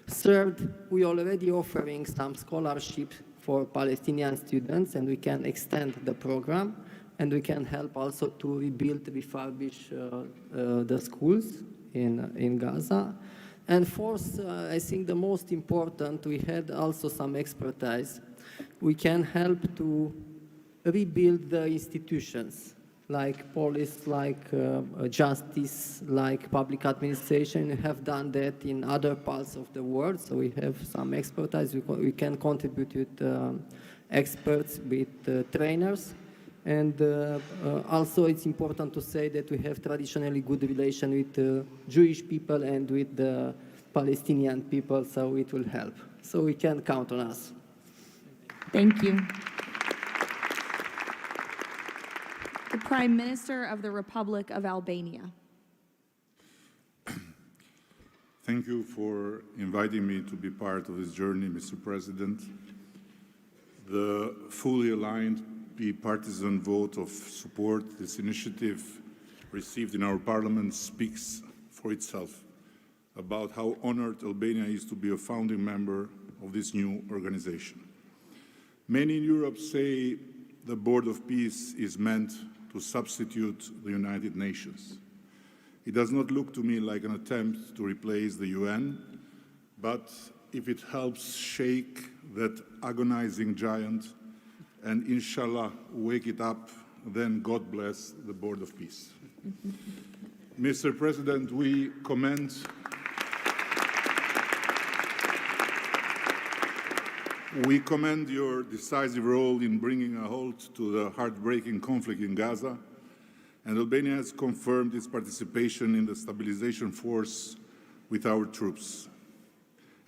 Third, we are already offering some scholarships for Palestinian students, and we can extend the program, and we can help also to rebuild, refurbish the schools in Gaza. And fourth, I think the most important, we had also some expertise. We can help to rebuild the institutions, like police, like justice, like public administration. We have done that in other parts of the world, so we have some expertise. We can contribute with experts, with trainers. And also it's important to say that we have traditionally good relation with the Jewish people and with the Palestinian people, so it will help. So we can count on us. Thank you. The Prime Minister of the Republic of Albania. Thank you for inviting me to be part of this journey, Mr. President. The fully aligned bipartisan vote of support this initiative received in our parliament speaks for itself about how honored Albania is to be a founding member of this new organization. Many in Europe say the Board of Peace is meant to substitute the United Nations. It does not look to me like an attempt to replace the UN, but if it helps shake that agonizing giant and inshallah wake it up, then God bless the Board of Peace. Mr. President, we commend your decisive role in bringing a halt to the heartbreaking conflict in Gaza, and Albania has confirmed its participation in the stabilization force with our troops.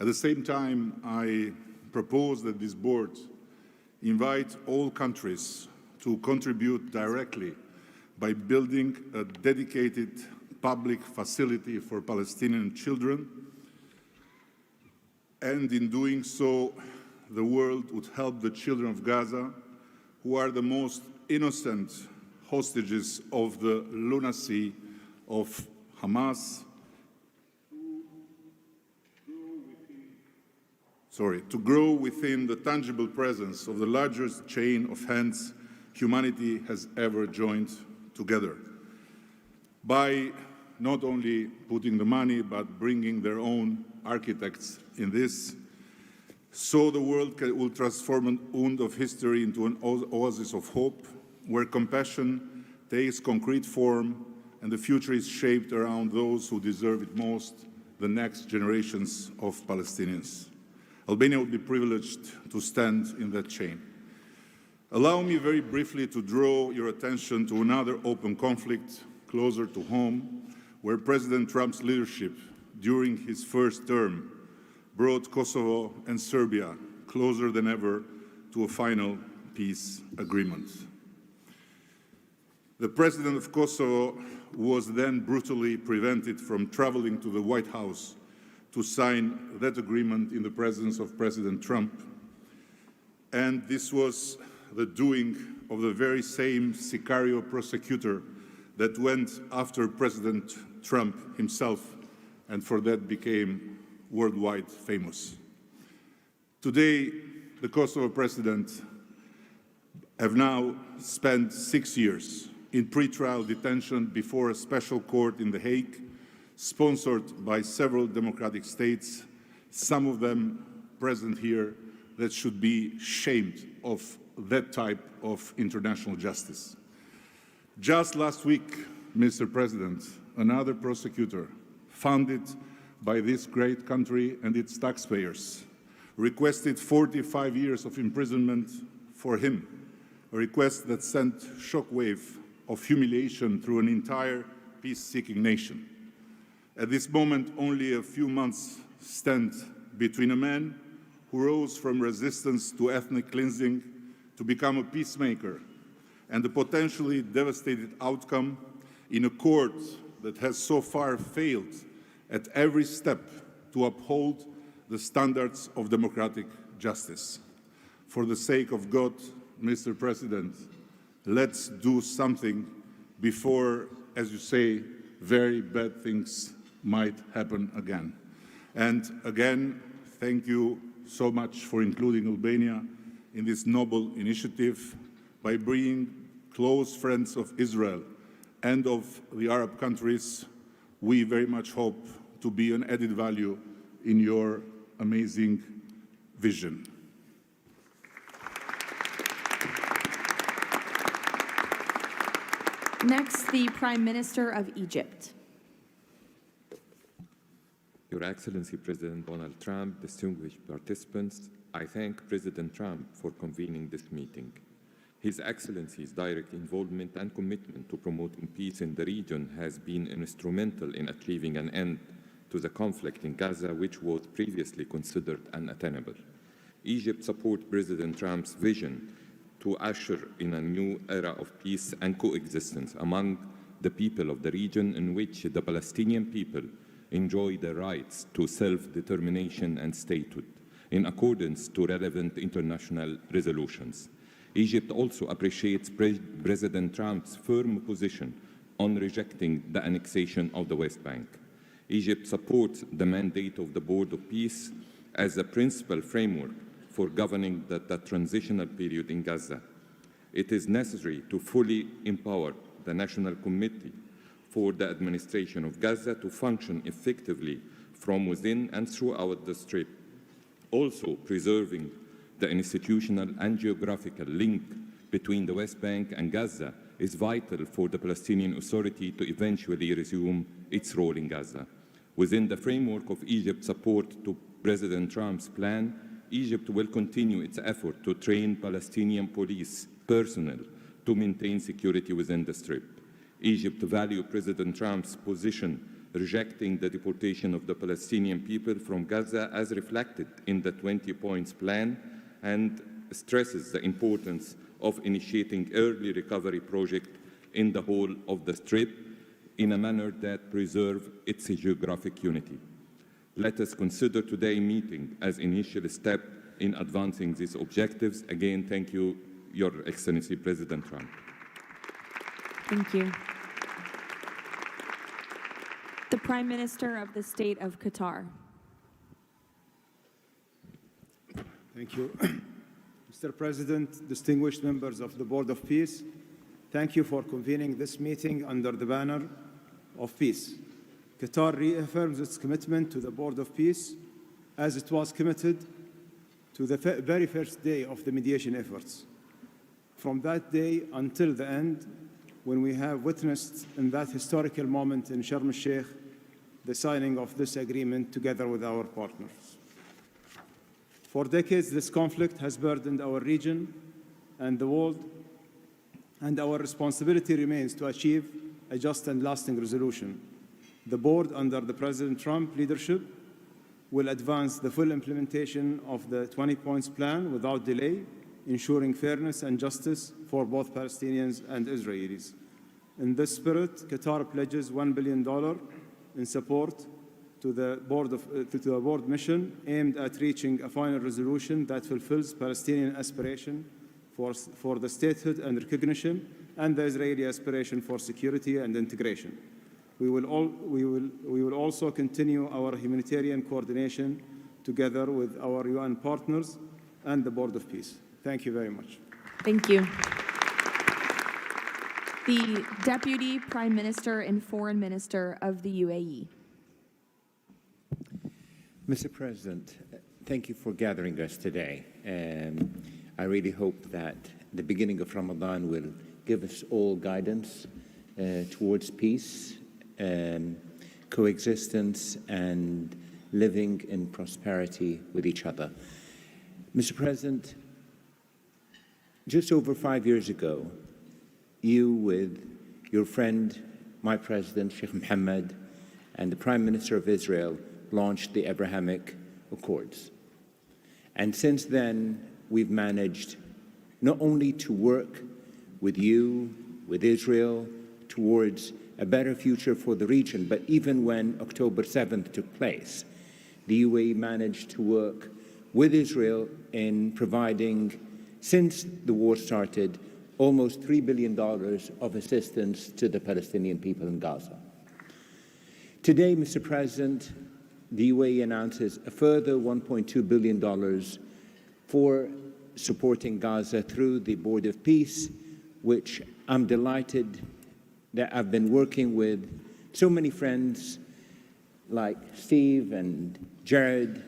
At the same time, I propose that this board invite all countries to contribute directly by building a dedicated public facility for Palestinian children, and in doing so, the world would help the children of Gaza, who are the most innocent hostages of the lunacy of Hamas, to grow within the tangible presence of the largest chain of hands humanity has ever joined together, by not only putting the money, but bringing their own architects in this, so the world will transform an wound of history into an oasis of hope, where compassion takes concrete form and the future is shaped around those who deserve it most, the next generations of Palestinians. Albania will be privileged to stand in that chain. Allow me very briefly to draw your attention to another open conflict closer to home, where President Trump's leadership during his first term brought Kosovo and Serbia closer than ever to a final peace agreement. The president of Kosovo was then brutally prevented from traveling to the White House to sign that agreement in the presence of President Trump. And this was the doing of the very same Sicario prosecutor that went after President Trump himself, and for that became worldwide famous. Today, the Kosova Press-it have now spent 6 years in pretrial detention before a special court in The Hague, sponsored by several democratic states, some of them present here, that should be shamed of that type of international justice. Just last week, Mr. President, another prosecutor, funded by this great country and its taxpayers, requested 45 years of imprisonment for him, a request that sent shockwave of humiliation through an entire peace-seeking nation. At this moment, only a few months stand between a man who rose from resistance to ethnic cleansing to become a peacemaker and the potentially devastating outcome in a court that has so far failed at every step to uphold the standards of democratic justice. For the sake of God, Mr. President, let's do something before, as you say, very bad things might happen again. And again, thank you so much for including Albania in this noble initiative by bringing close friends of Israel and of the Arab countries. We very much hope to be an added value in your amazing vision. Next, the Prime Minister of Egypt. Your Excellency President Donald Trump, distinguished participants, I thank President Trump for convening this meeting. His Excellency's direct involvement and commitment to promoting peace in the region has been instrumental in achieving an end to the conflict in Gaza, which was previously considered unattainable. Egypt supports President Trump's vision to usher in a new era of peace and coexistence among the people of the region, in which the Palestinian people enjoy the rights to self-determination and statehood, in accordance to relevant international resolutions. Egypt also appreciates President Trump's firm position on rejecting the annexation of the West Bank. Egypt supports the mandate of the Board of Peace as a principal framework for governing the transitional period in Gaza. It is necessary to fully empower the National Committee for the Administration of Gaza to function effectively from within and throughout the Strip. Also, preserving the institutional and geographical link between the West Bank and Gaza is vital for the Palestinian Authority to eventually resume its role in Gaza. Within the framework of Egypt's support to President Trump's plan, Egypt will continue its effort to train Palestinian police personnel to maintain security within the Strip. Egypt values President Trump's position rejecting the deportation of the Palestinian people from Gaza as reflected in the 20 points plan, and stresses the importance of initiating early recovery projects in the whole of the Strip in a manner that preserves its geographic unity. Let us consider today's meeting as an initial step in advancing these objectives. Again, thank you, Your Excellency President Trump. Thank you. The Prime Minister of the State of Qatar. Thank you. Mr. President, distinguished members of the Board of Peace, thank you for convening this meeting under the banner of peace. Qatar reaffirms its commitment to the Board of Peace as it was committed to the very first day of the mediation efforts. from that day until the end, when we have witnessed in that historical moment in Sharm el-Sheikh the signing of this agreement together with our partners. For decades, this conflict has burdened our region and the world, and our responsibility remains to achieve a just and lasting resolution. The board, under the President Trump leadership, will advance the full implementation of the 20-point plan without delay, ensuring fairness and justice for both Palestinians and Israelis. In this spirit, Qatar pledges $1 billion in support to the board mission aimed at reaching a final resolution that fulfills Palestinian aspiration for the statehood and recognition, and the Israeli aspiration for security and integration. We will also continue our humanitarian coordination together with our UN partners and the Board of Peace. Thank you very much. Thank you. The Deputy Prime Minister and Foreign Minister of the UAE. Mr. President, thank you for gathering us today. I really hope that the beginning of Ramadan will give us all guidance towards peace, coexistence, and living in prosperity with each other. Mr. President, just over 5 years ago, you, with your friend, my president, Sheikh Mohammed, and the Prime Minister of Israel launched the Abrahamic Accords. And since then, we've managed not only to work with you, with Israel, towards a better future for the region, but even when October 7th took place, the UAE managed to work with Israel in providing, since the war started, almost $3 billion of assistance to the Palestinian people in Gaza. Today, Mr. President, the UAE announces a further $1.2 billion for supporting Gaza through the Board of Peace, which I'm delighted that I've been working with so many friends like Steve and Jared,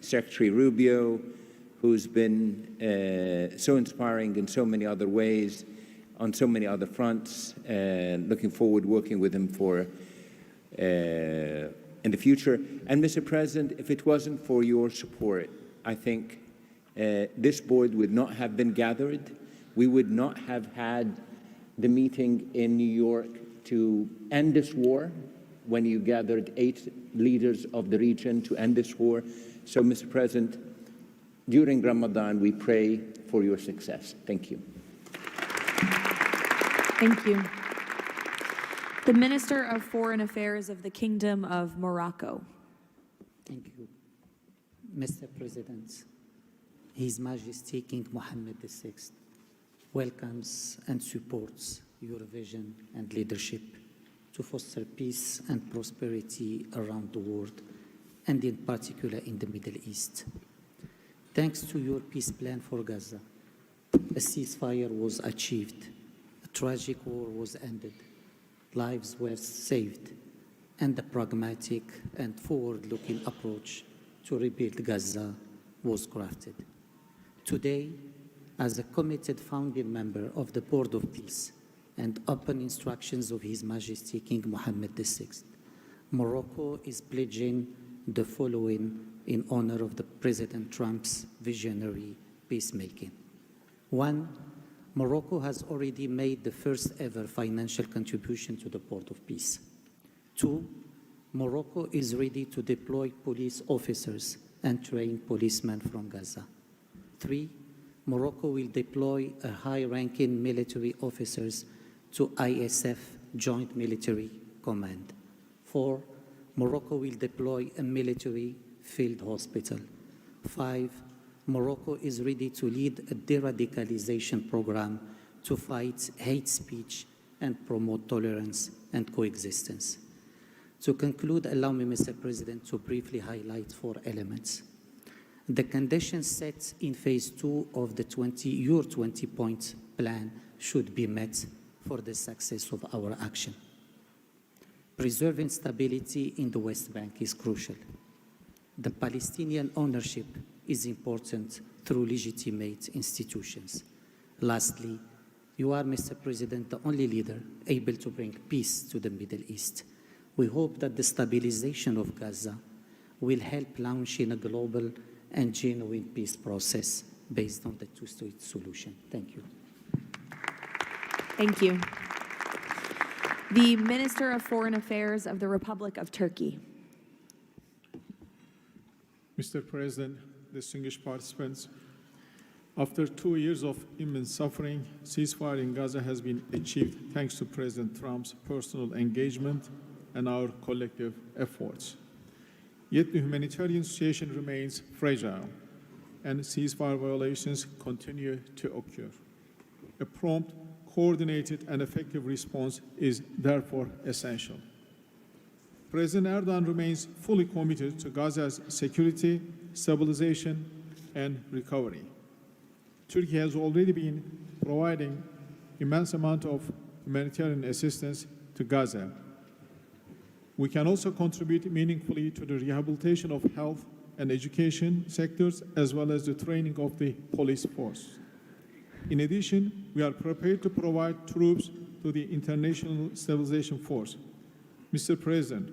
Secretary Rubio, who's been so inspiring in so many other ways, on so many other fronts, and looking forward working with him for in the future. And Mr. President, if it wasn't for your support, I think this board would not have been gathered. We would not have had the meeting in New York to end this war, when you gathered 8 leaders of the region to end this war. So, Mr. President, during Ramadan, we pray for your success. Thank you. Thank you. The Minister of Foreign Affairs of the Kingdom of Morocco. Thank you. Mr. President, His Majesty King Mohammed VI welcomes and supports your vision and leadership to foster peace and prosperity around the world, and in particular in the Middle East. Thanks to your peace plan for Gaza, a ceasefire was achieved, a tragic war was ended, lives were saved, and a pragmatic and forward-looking approach to rebuild Gaza was crafted. Today, as a committed founding member of the Board of Peace and upon instructions of His Majesty King Mohammed VI, Morocco is pledging the following in honor of the President Trump's visionary peacemaking. 1, Morocco has already made the first ever financial contribution to the Board of Peace. 2, Morocco is ready to deploy police officers and train policemen from Gaza. 3, Morocco will deploy a high-ranking military officers to ISF Joint Military Command. 4, Morocco will deploy a military field hospital. 5, Morocco is ready to lead a de-radicalization program to fight hate speech and promote tolerance and coexistence. To conclude, allow me, Mr. President, to briefly highlight 4 elements. The conditions set in phase 2 of the your 20-point plan should be met for the success of our action. Preserving stability in the West Bank is crucial. The Palestinian ownership is important through legitimate institutions. Lastly, you are, Mr. President, the only leader able to bring peace to the Middle East. We hope that the stabilization of Gaza will help launching a global and genuine peace process based on the two-state solution. Thank you. Thank you. The Minister of Foreign Affairs of the Republic of Turkey. Mr. President, distinguished participants, after 2 years of immense suffering, ceasefire in Gaza has been achieved thanks to President Trump's personal engagement and our collective efforts. Yet the humanitarian situation remains fragile, and ceasefire violations continue to occur. A prompt, coordinated, and effective response is therefore essential. President Erdogan remains fully committed to Gaza's security, stabilization, and recovery. Turkey has already been providing immense amount of humanitarian assistance to Gaza. We can also contribute meaningfully to the rehabilitation of health and education sectors, as well as the training of the police force. In addition, we are prepared to provide troops to the International Stabilization Force. Mr. President,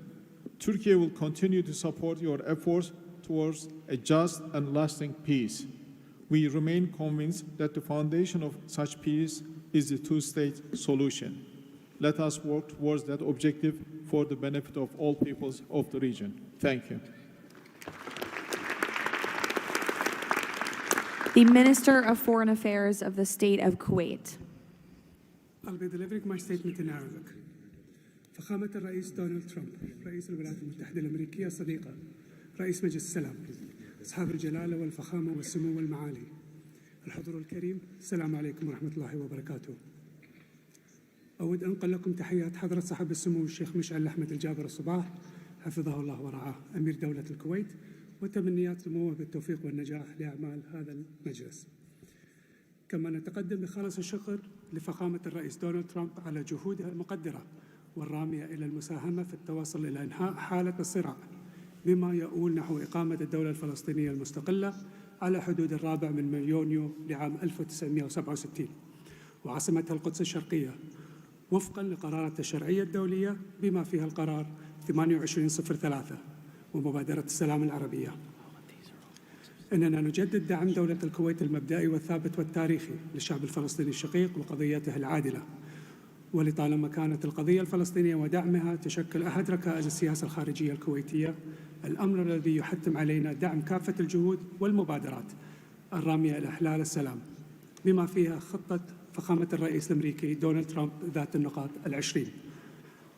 Turkey will continue to support your efforts towards a just and lasting peace. We remain convinced that the foundation of such peace is the two-state solution. Let us work towards that objective for the benefit of all peoples of the region. Thank you. The Minister of Foreign Affairs of the State of Kuwait. I'll be delivering my statement in Arabic. فخامة الرئيس دونالد ترامب رئيس الولايات المتحدة الأمريكية الصديقة رئيس مجلس السلام أصحاب الجلالة والفخامة والسمو والمعالي الحضور الكريم السلام عليكم ورحمة الله وبركاته. أود أن أنقل لكم تحيات حضرة صاحب السمو الشيخ مشعل أحمد الجابر الصباح حفظه الله ورعاه أمير دولة الكويت، وتمنيات سموه بالتوفيق والنجاح لأعمال هذا المجلس. كما نتقدم بخالص الشكر لفخامة الرئيس دونالد ترامب على جهودها المقدرة والرامية إلى المساهمة في التواصل إلى إنهاء حالة الصراع بما يؤول نحو إقامة الدولة الفلسطينية المستقلة على حدود 4 يونيو لعام 1967 وعاصمتها القدس الشرقية وفقا لقرارات الشرعية الدولية بما فيها القرار 2803 ومبادرة السلام العربية. إننا نجدد دعم دولة الكويت المبدئي والثابت والتاريخي للشعب الفلسطيني الشقيق وقضيته العادلة، ولطالما كانت القضية الفلسطينية ودعمها تشكل أحد ركائز السياسة الخارجية الكويتية، الأمر الذي يحتم علينا دعم كافة الجهود والمبادرات الرامية إلى إحلال السلام بما فيها خطة فخامة الرئيس الأمريكي دونالد ترامب ذات النقاط 20،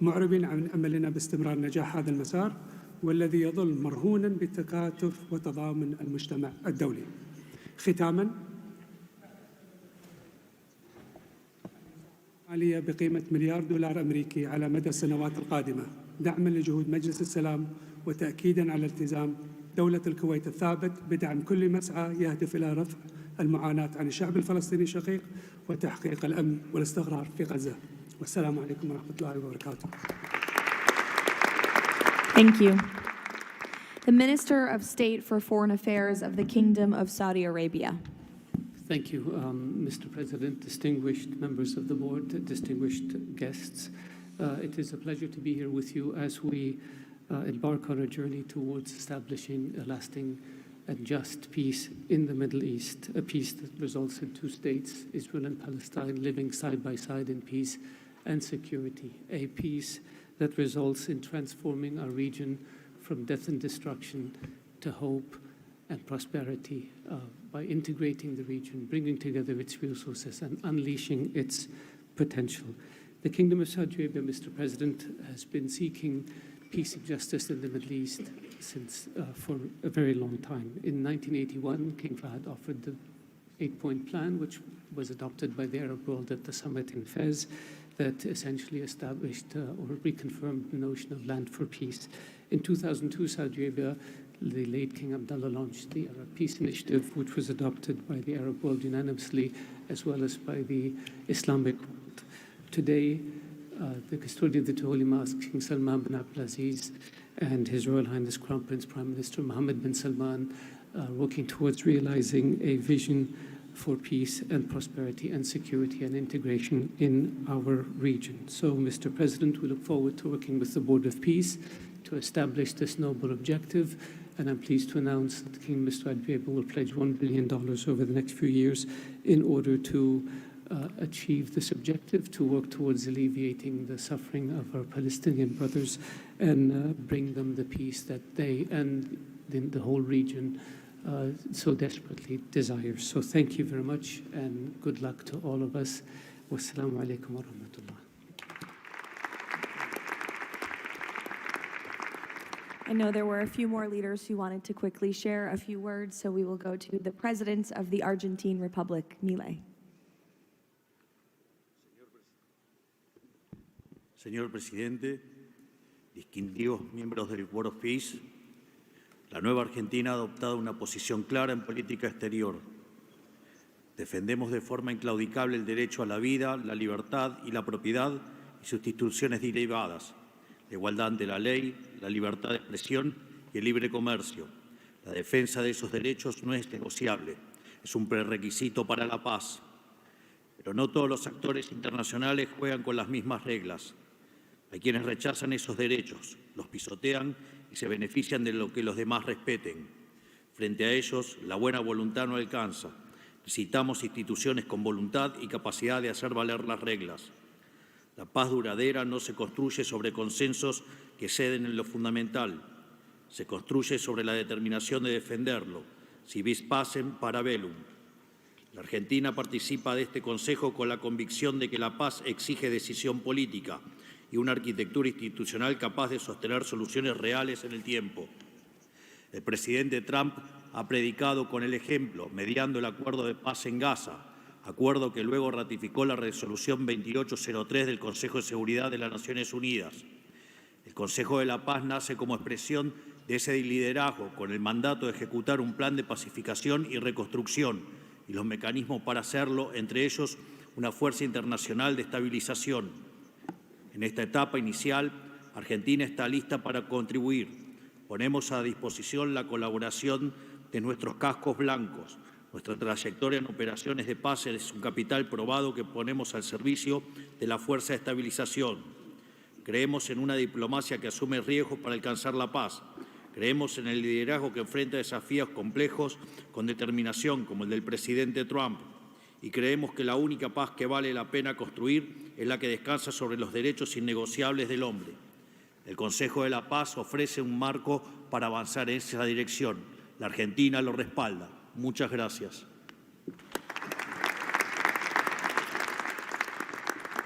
معربين عن أملنا باستمرار نجاح هذا المسار والذي يظل مرهونا بتكاتف وتضامن المجتمع الدولي. ختاما، مالية بقيمة $1 مليار أمريكي على مدى السنوات القادمة دعما لجهود مجلس السلام وتأكيدا على التزام دولة الكويت الثابت بدعم كل مسعى يهدف إلى رفع المعاناة عن الشعب الفلسطيني الشقيق وتحقيق الأمن والاستقرار في غزة. والسلام عليكم ورحمة الله وبركاته. Thank you. The Minister of State for Foreign Affairs of the Kingdom of Saudi Arabia. Thank you, Mr. President, distinguished members of the board, distinguished guests. It is a pleasure to be here with you as we embark on a journey towards establishing a lasting and just peace in the Middle East, a peace that results in two states, Israel and Palestine, living side by side in peace and security, a peace that results in transforming our region from death and destruction to hope and prosperity by integrating the region, bringing together its resources and unleashing its potential. The Kingdom of Saudi Arabia, Mr. President, has been seeking peace and justice in the Middle East since for a very long time. In 1981, King Fahd offered the 8-point plan, which was adopted by the Arab world at the summit in Fez, that essentially established or reconfirmed the notion of land for peace. In 2002, Saudi Arabia, the late King Abdullah, launched the Arab Peace Initiative, which was adopted by the Arab world unanimously, as well as by the Islamic world. Today, the custodian of the two holy mosques, King Salman bin Abdulaziz, and His Royal Highness Crown Prince Prime Minister Mohammed bin Salman are working towards realizing a vision for peace and prosperity and security and integration in our region. So, Mr. President, we look forward to working with the Board of Peace to establish this noble objective, and I'm pleased to announce that King Mr. Adbebo will pledge $1 billion over the next few years in order to achieve this objective, to work towards alleviating the suffering of our Palestinian brothers and bring them the peace that they and the whole region so desperately desire. So thank you very much and good luck to all of us. Wassalamu alaikum wa rahmatullah. I know there were a few more leaders who wanted to quickly share a few words, so we will go to the President of the Argentine Republic, Milei. Señor Presidente, distinguidos miembros del Board of Peace, la nueva Argentina ha adoptado una posición clara en política exterior. Defendemos de forma inclaudicable el derecho a la vida, la libertad y la propiedad y sus instituciones derivadas, la igualdad ante la ley, la libertad de expresión y el libre comercio. La defensa de esos derechos no es negociable, es un prerequisito para la paz. Pero no todos los actores internacionales juegan con las mismas reglas. Hay quienes rechazan esos derechos, los pisotean y se benefician de lo que los demás respeten. Frente a ellos, la buena voluntad no alcanza. Necesitamos instituciones con voluntad y capacidad de hacer valer las reglas. La paz duradera no se construye sobre consensos que ceden en lo fundamental. Se construye sobre la determinación de defenderlo. Si vis pacem, para bellum. La Argentina participa de este Consejo con la convicción de que la paz exige decisión política y una arquitectura institucional capaz de sostener soluciones reales en el tiempo. El presidente Trump ha predicado con el ejemplo, mediando el acuerdo de paz en Gaza, acuerdo que luego ratificó la resolución 2803 del Consejo de Seguridad de las Naciones Unidas. El Consejo de la Paz nace como expresión de ese liderazgo, con el mandato de ejecutar un plan de pacificación y reconstrucción y los mecanismos para hacerlo, entre ellos una fuerza internacional de estabilización. En esta etapa inicial, Argentina está lista para contribuir. Ponemos a disposición la colaboración de nuestros cascos blancos. Nuestra trayectoria en operaciones de paz es un capital probado que ponemos al servicio de la fuerza de estabilización. Creemos en una diplomacia que asume riesgos para alcanzar la paz. Creemos en el liderazgo que enfrenta desafíos complejos con determinación, como el del presidente Trump. Y creemos que la única paz que vale la pena construir es la que descansa sobre los derechos innegociables del hombre. El Consejo de la Paz ofrece un marco para avanzar en esa dirección. La Argentina lo respalda. Muchas gracias.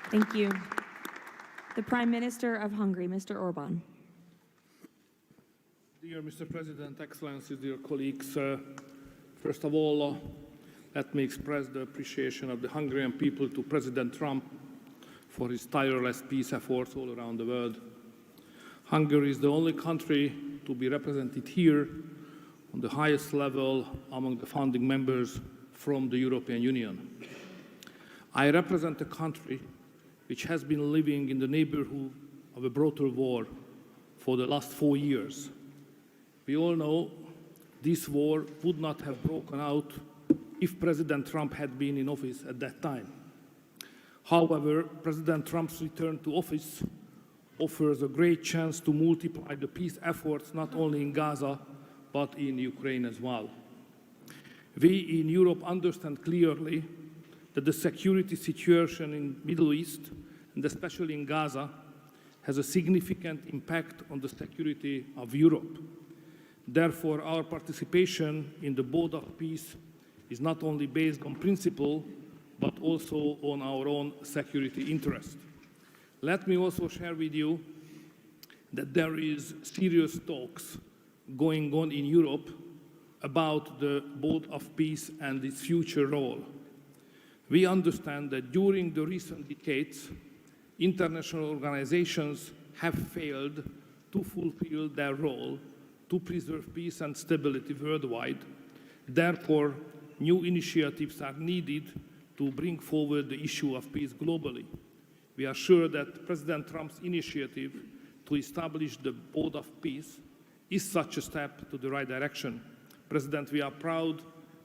Thank you. The Prime Minister of Hungary, Mr. Orbán. Dear Mr. President, Excellencies, dear colleagues, first of all, let me express the appreciation of the Hungarian people to President Trump for his tireless peace efforts all around the world. Hungary is the only country to be represented here on the highest level among the founding members from the European Union. I represent a country which has been living in the neighborhood of a brutal war for the last 4 years. We all know this war would not have broken out if President Trump had been in office at that time. However, President Trump's return to office offers a great chance to multiply the peace efforts not only in Gaza, but in Ukraine as well. We in Europe understand clearly that the security situation in the Middle East, and especially in Gaza, has a significant impact on the security of Europe. Therefore, our participation in the Bota of Peace is not only based on principle, but also on our own security interest. Let me also share with you that there is serious talks going on in Europe about the Board of Peace and its future role. We understand that during the recent decades, international organizations have failed to fulfill their role to preserve peace and stability worldwide. Therefore, new initiatives are needed to bring forward the issue of peace globally. We are sure that President Trump's initiative to establish the Board of Peace is such a step to the right direction. President, we are proud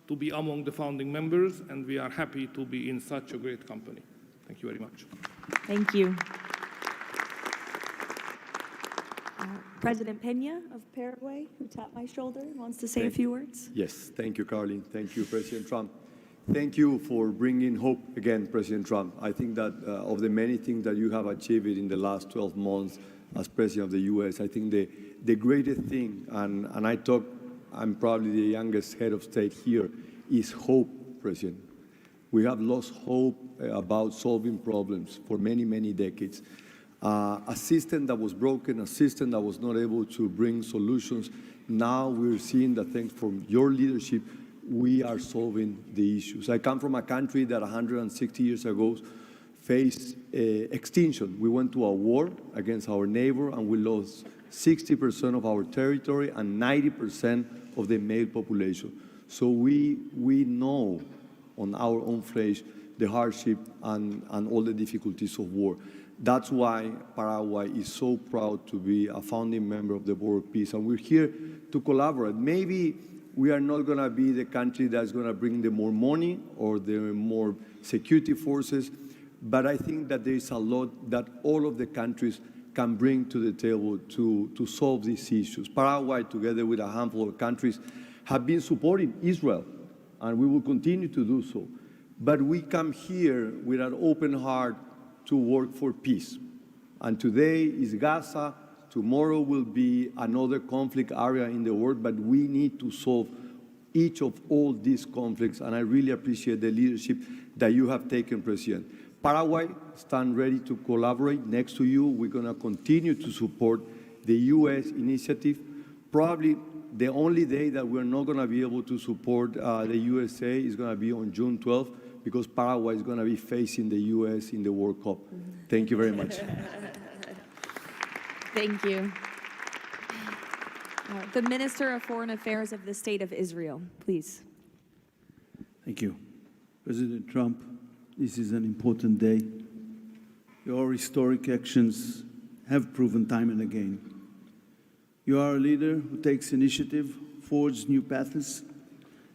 to be among the founding members, and we are happy to be in such a great company. Thank you very much. Thank you. President Peña of Paraguay, who tapped my shoulder, wants to say a few words. Yes, thank you, Caroline. Thank you, President Trump. Thank you for bringing hope again, President Trump. I think that of the many things that you have achieved in the last 12 months as President of the U.S., I think the greatest thing, and I'm probably the youngest head of state here, is hope, President. We have lost hope about solving problems for many, many decades. A system that was broken, a system that was not able to bring solutions. Now we're seeing that thanks from your leadership, we are solving the issues. I come from a country that 160 years ago faced extinction. We went to a war against our neighbor and we lost 60% of our territory and 90% of the male population. So we know on our own flesh the hardship and all the difficulties of war. That's why Paraguay is so proud to be a founding member of the Board of Peace, and we're here to collaborate. Maybe we are not going to be the country that's going to bring the more money or the more security forces, but I think that there is a lot that all of the countries can bring to the table to solve these issues. Paraguay, together with a handful of countries, have been supporting Israel, and we will continue to do so. But we come here with an open heart to work for peace. And today is Gaza, tomorrow will be another conflict area in the world, but we need to solve each of all these conflicts, and I really appreciate the leadership that you have taken, President. Paraguay stands ready to collaborate next to you. We're going to continue to support the U.S. initiative. Probably the only day that we're not going to be able to support the USA is going to be on June 12th, because Paraguay is going to be facing the U.S. in the World Cup. Thank you very much. Thank you. The Minister of Foreign Affairs of the State of Israel, please. Thank you. President Trump, this is an important day. Your historic actions have proven time and again. You are a leader who takes initiative, forges new paths,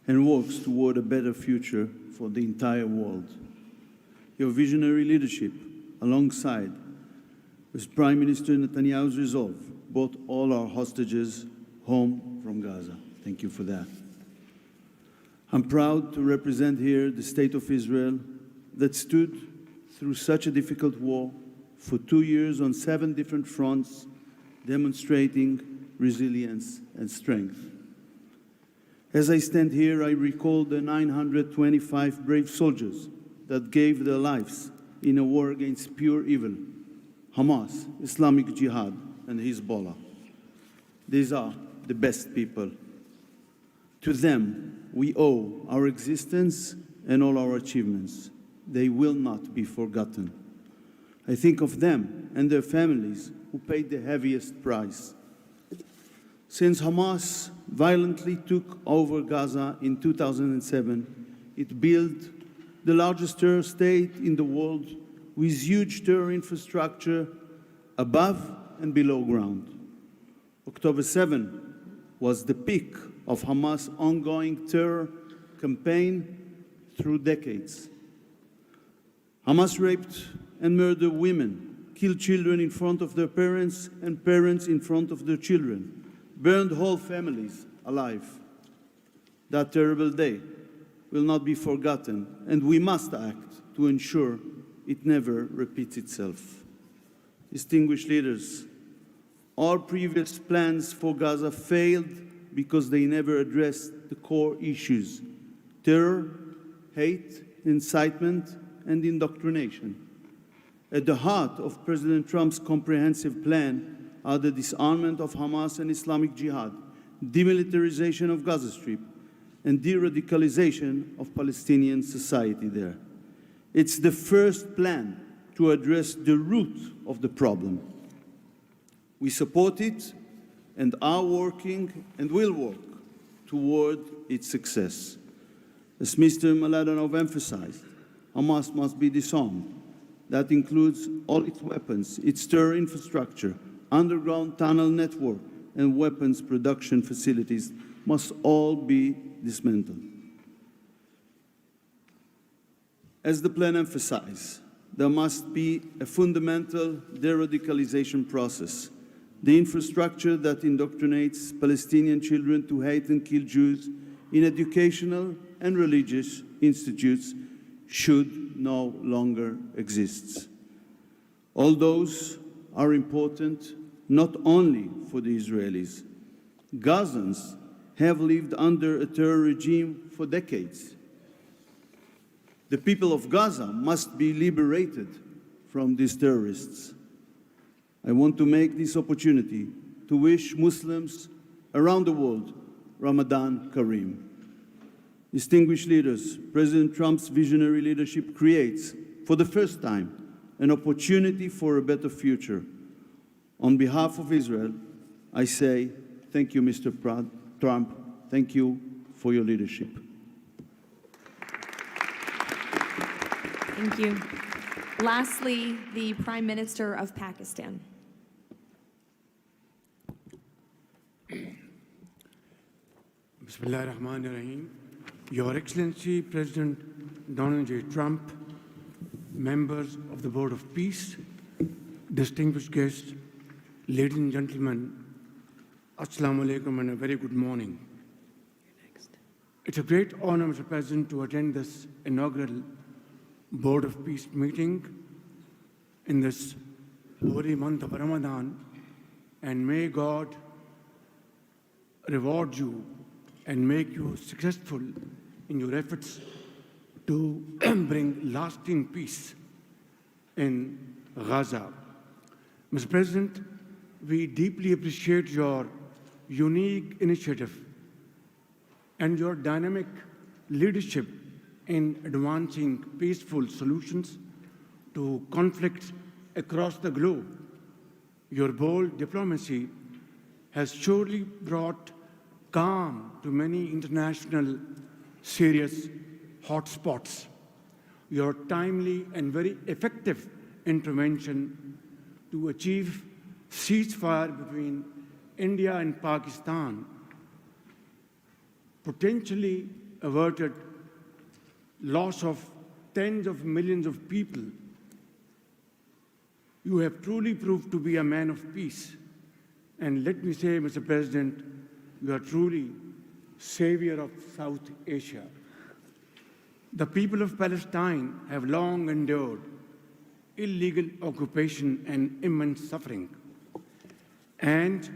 and works toward a better future for the entire world. Your visionary leadership, alongside with Prime Minister Netanyahu's resolve, brought all our hostages home from Gaza. Thank you for that. I'm proud to represent here the State of Israel that stood through such a difficult war for 2 years on 7 different fronts, demonstrating resilience and strength. As I stand here, I recall the 925 brave soldiers that gave their lives in a war against pure evil, Hamas, Islamic Jihad, and Hezbollah. These are the best people. To them, we owe our existence and all our achievements. They will not be forgotten. I think of them and their families who paid the heaviest price. Since Hamas violently took over Gaza in 2007, it built the largest terror state in the world with huge terror infrastructure above and below ground. October 7 was the peak of Hamas' ongoing terror campaign through decades. Hamas raped and murdered women, killed children in front of their parents and parents in front of their children, burned whole families alive. That terrible day will not be forgotten, and we must act to ensure it never repeats itself. Distinguished leaders, all previous plans for Gaza failed because they never addressed the core issues: terror, hate, incitement, and indoctrination. At the heart of President Trump's comprehensive plan are the disarmament of Hamas and Islamic Jihad, demilitarization of Gaza Strip, and de-radicalization of Palestinian society there. It's the first plan to address the root of the problem. We support it and are working and will work toward its success. As Mr. Mladenov emphasized, Hamas must be disarmed. That includes all its weapons, its terror infrastructure, underground tunnel network, and weapons production facilities must all be dismantled. As the plan emphasizes, there must be a fundamental de-radicalization process. The infrastructure that indoctrinates Palestinian children to hate and kill Jews in educational and religious institutes should no longer exist. All those are important not only for the Israelis. Gazans have lived under a terror regime for decades. The people of Gaza must be liberated from these terrorists. I want to make this opportunity to wish Muslims around the world Ramadan Kareem. Distinguished leaders, President Trump's visionary leadership creates, for the first time, an opportunity for a better future. On behalf of Israel, I say thank you, Mr. Trump. Thank you for your leadership. Thank you. Lastly, the Prime Minister of Pakistan. Bismillah ar-Rahman ar-Rahim. Your Excellency, President Donald J. Trump, members of the Board of Peace, distinguished guests, ladies and gentlemen, Assalamu alaikum and a very good morning. It's a great honor, Mr. President, to attend this inaugural Board of Peace meeting in this holy month of Ramadan, and may God reward you and make you successful in your efforts to bring lasting peace in Gaza. Mr. President, we deeply appreciate your unique initiative and your dynamic leadership in advancing peaceful solutions to conflicts across the globe. Your bold diplomacy has surely brought calm to many international serious hotspots. Your timely and very effective intervention to achieve ceasefire between India and Pakistan potentially averted loss of tens of millions of people. You have truly proved to be a man of peace. And let me say, Mr. President, you are truly savior of South Asia. The people of Palestine have long endured illegal occupation and immense suffering. And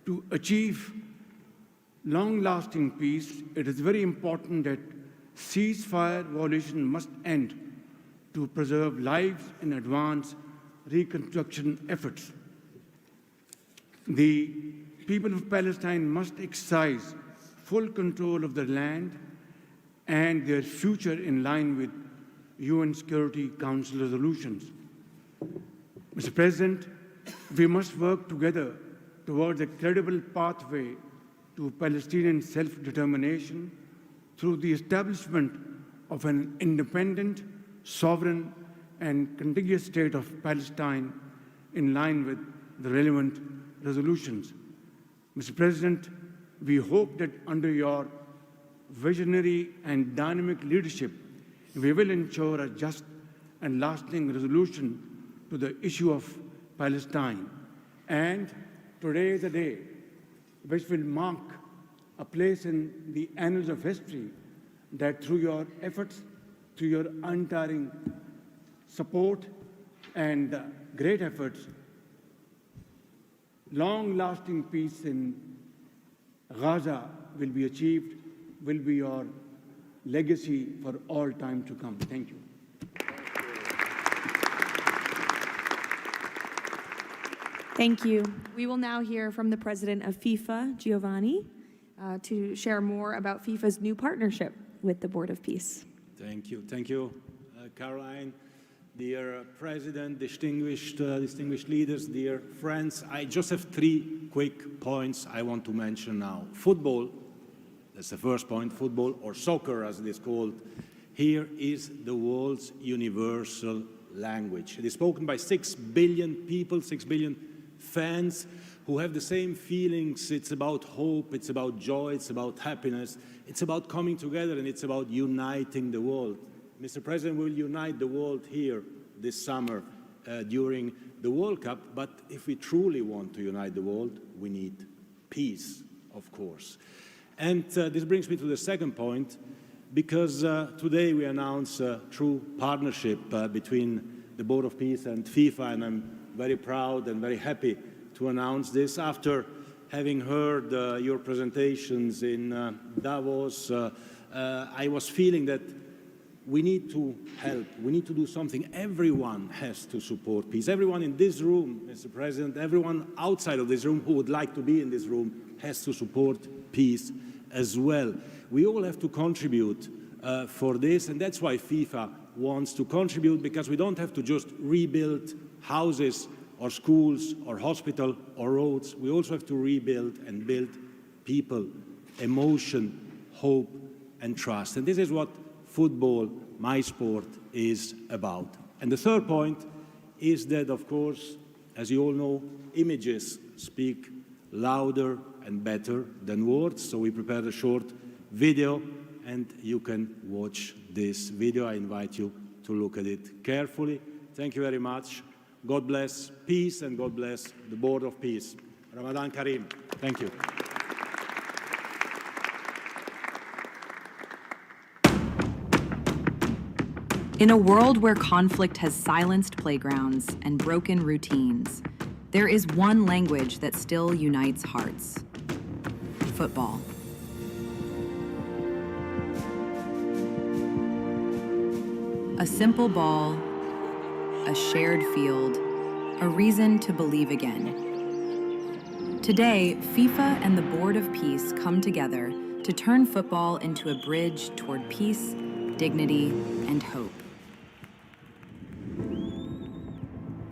to achieve long-lasting peace, it is very important that ceasefire violation must end to preserve lives and advance reconstruction efforts. The people of Palestine must exercise full control of their land and their future in line with UN Security Council resolutions. Mr. President, we must work together towards a credible pathway to Palestinian self-determination through the establishment of an independent, sovereign, and contiguous state of Palestine in line with the relevant resolutions. Mr. President, we hope that under your visionary and dynamic leadership, we will ensure a just and lasting resolution to the issue of Palestine. And today is a day which will mark a place in the annals of history that through your efforts, through your untiring support and great efforts, long-lasting peace in Gaza will be achieved, will be your legacy for all time to come. Thank you. Thank you. We will now hear from the president of FIFA, Giovanni, to share more about FIFA's new partnership with the Board of Peace. Thank you, Caroline. Dear President, distinguished leaders, dear friends, I just have 3 quick points I want to mention now. Football, that's the first point, football, or soccer as it is called, here is the world's universal language. It is spoken by 6 billion people, 6 billion fans who have the same feelings. It's about hope, it's about joy, it's about happiness, it's about coming together, and it's about uniting the world. Mr. President will unite the world here this summer during the World Cup, but if we truly want to unite the world, we need peace, of course. And this brings me to the second point, because today we announce a true partnership between the Board of Peace and FIFA, and I'm very proud and very happy to announce this. After having heard your presentations in Davos, I was feeling that we need to help, we need to do something. Everyone has to support peace. Everyone in this room, Mr. President, everyone outside of this room who would like to be in this room has to support peace as well. We all have to contribute for this, and that's why FIFA wants to contribute, because we don't have to just rebuild houses or schools or hospital or roads. We also have to rebuild and build people, emotion, hope, and trust. And this is what football, my sport, is about. And the third point is that, of course, as you all know, images speak louder and better than words. So we prepared a short video, and you can watch this video. I invite you to look at it carefully. Thank you very much. God bless peace, and God bless the Board of Peace. Ramadan Kareem. Thank you. In a world where conflict has silenced playgrounds and broken routines, there is one language that still unites hearts: football. A simple ball, a shared field, a reason to believe again. Today, FIFA and the Board of Peace come together to turn football into a bridge toward peace, dignity, and hope.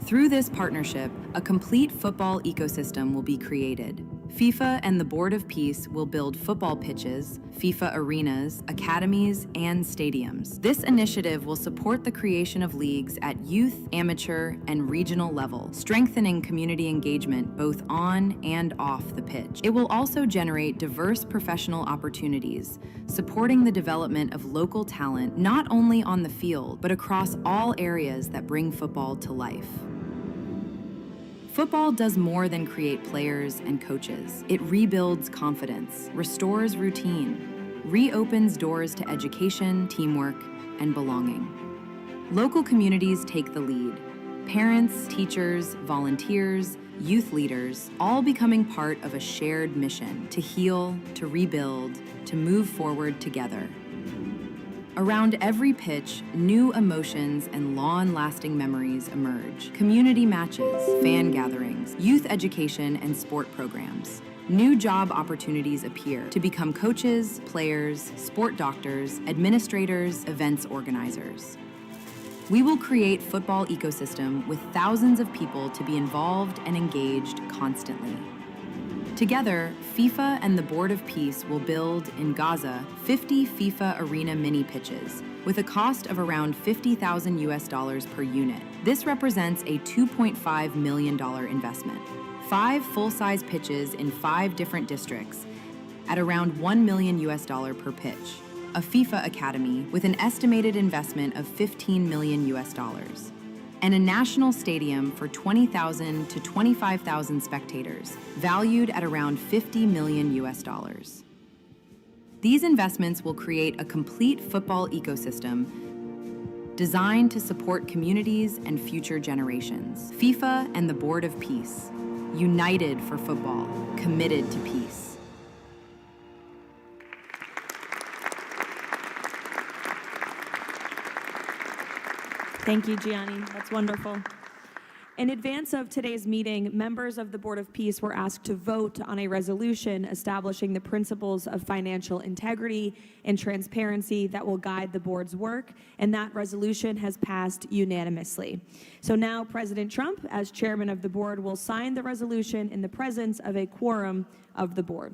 Through this partnership, a complete football ecosystem will be created. FIFA and the Board of Peace will build football pitches, FIFA arenas, academies, and stadiums. This initiative will support the creation of leagues at youth, amateur, and regional level, strengthening community engagement both on and off the pitch. It will also generate diverse professional opportunities, supporting the development of local talent not only on the field, but across all areas that bring football to life. Football does more than create players and coaches. It rebuilds confidence, restores routine, reopens doors to education, teamwork, and belonging. Local communities take the lead. Parents, teachers, volunteers, youth leaders, all becoming part of a shared mission to heal, to rebuild, to move forward together. Around every pitch, new emotions and long-lasting memories emerge. Community matches, fan gatherings, youth education, and sport programs. New job opportunities appear to become coaches, players, sport doctors, administrators, events organizers. We will create football ecosystem with thousands of people to be involved and engaged constantly. Together, FIFA and the Board of Peace will build, in Gaza, 50 FIFA arena mini pitches, with a cost of around $50,000 per unit. This represents a $2.5 million investment. 5 full-size pitches in 5 different districts at around $1 million per pitch. A FIFA academy with an estimated investment of $15 million. And a national stadium for 20,000 to 25,000 spectators, valued at around $50 million. These investments will create a complete football ecosystem designed to support communities and future generations. FIFA and the Board of Peace, united for football, committed to peace. Thank you, Gianni. That's wonderful. In advance of today's meeting, members of the Board of Peace were asked to vote on a resolution establishing the principles of financial integrity and transparency that will guide the board's work, and that resolution has passed unanimously. So now President Trump, as chairman of the board, will sign the resolution in the presence of a quorum of the board.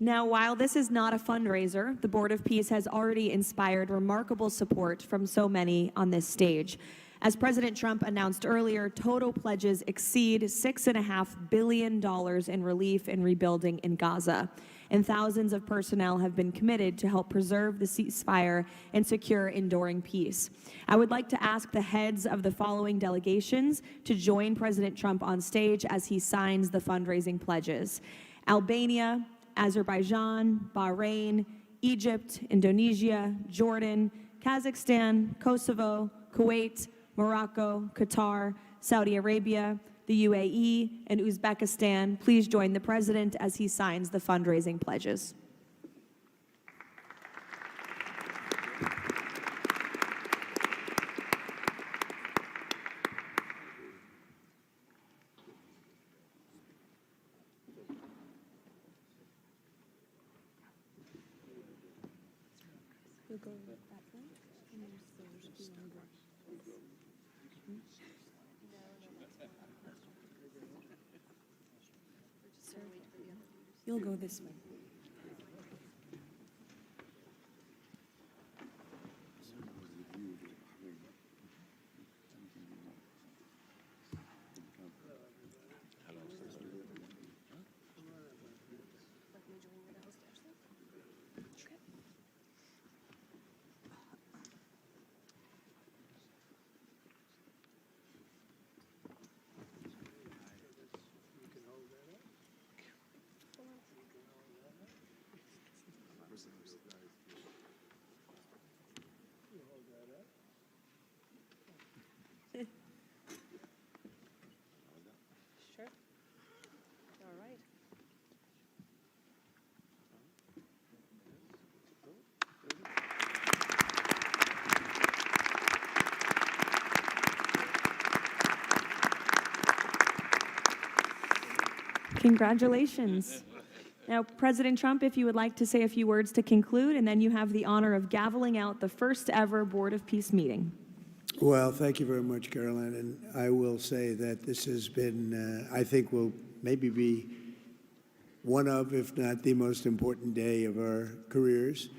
Now, while this is not a fundraiser, the Board of Peace has already inspired remarkable support from so many on this stage. As President Trump announced earlier, total pledges exceed $6.5 billion in relief and rebuilding in Gaza, and thousands of personnel have been committed to help preserve the ceasefire and secure enduring peace. I would like to ask the heads of the following delegations to join President Trump on stage as he signs the fundraising pledges: Albania, Azerbaijan, Bahrain, Egypt, Indonesia, Jordan, Kazakhstan, Kosovo, Kuwait, Morocco, Qatar, Saudi Arabia, the UAE, and Uzbekistan. Please join the President as he signs the fundraising pledges. You'll go this way. Sure. All right. Congratulations. Now, President Trump, if you would like to say a few words to conclude, and then you have the honor of gaveling out the first ever Board of Peace meeting. Well, thank you very much, Caroline. And I will say that this has been, I think, will maybe be one of, if not the most important day of our careers.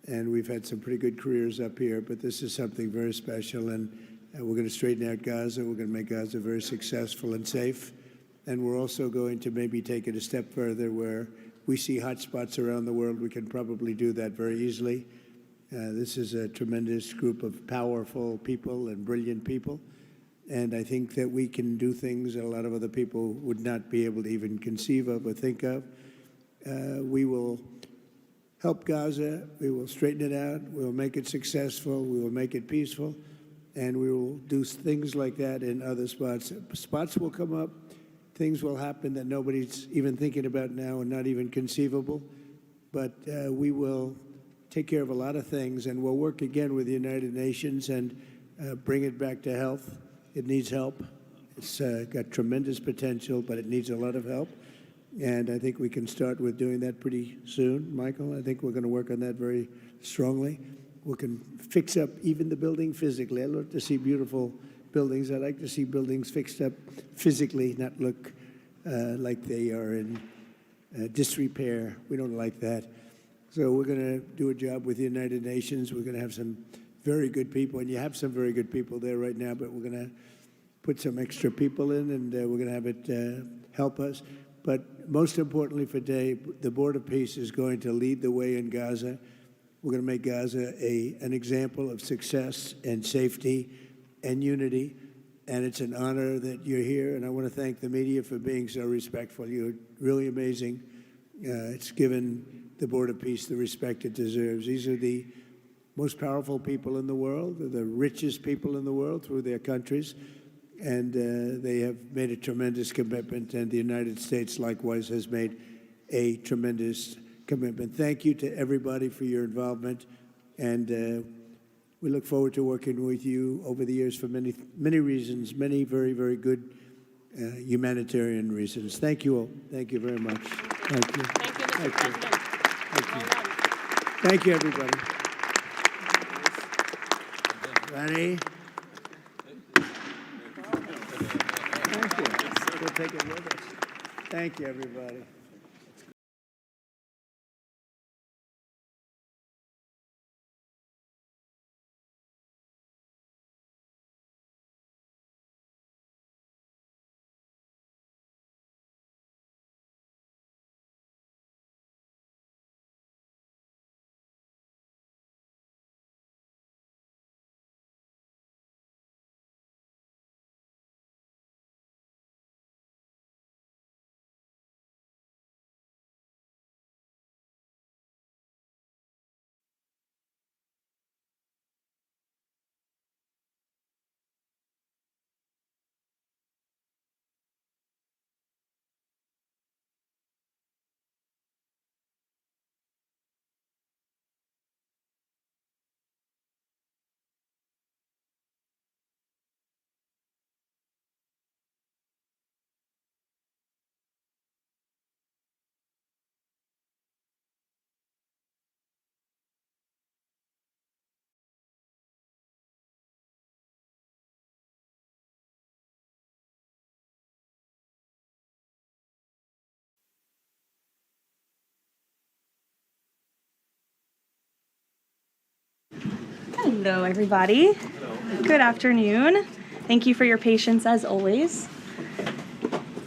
And we've had some pretty good careers up here, but this is something very special. And we're going to straighten out Gaza. We're going to make Gaza very successful and safe. And we're also going to maybe take it a step further where we see hot spots around the world. We can probably do that very easily. This is a tremendous group of powerful people and brilliant people. And I think that we can do things that a lot of other people would not be able to even conceive of or think of. We will help Gaza. We will straighten it out. We will make it successful. We will make it peaceful. And we will do things like that in other spots. Spots will come up. Things will happen that nobody's even thinking about now and not even conceivable. But we will take care of a lot of things, and we'll work again with the United Nations and bring it back to health. It needs help. It's got tremendous potential, but it needs a lot of help. And I think we can start with doing that pretty soon, Michael. I think we're going to work on that very strongly. We can fix up even the building physically. I love to see beautiful buildings. I like to see buildings fixed up physically, not look like they are in disrepair. We don't like that. So we're going to do a job with the United Nations. We're going to have some very good people, and you have some very good people there right now, but we're going to put some extra people in, and we're going to have it help us. But most importantly for today, the Board of Peace is going to lead the way in Gaza. We're going to make Gaza an example of success and safety and unity, and it's an honor that you're here, and I want to thank the media for being so respectful. You're really amazing. It's given the Board of Peace the respect it deserves. These are the most powerful people in the world, the richest people in the world through their countries, and they have made a tremendous commitment, and the United States likewise has made a tremendous commitment. Thank you to everybody for your involvement, and we look forward to working with you over the years for many, many reasons, many very, very good humanitarian reasons. Thank you all. Thank you very much. Thank you. Thank you, Mr. Thank you. President. Thank you, everybody. Ready? Thank you. We'll take it with us. Thank you, everybody. Hello, everybody. Good afternoon. Thank you for your patience as always.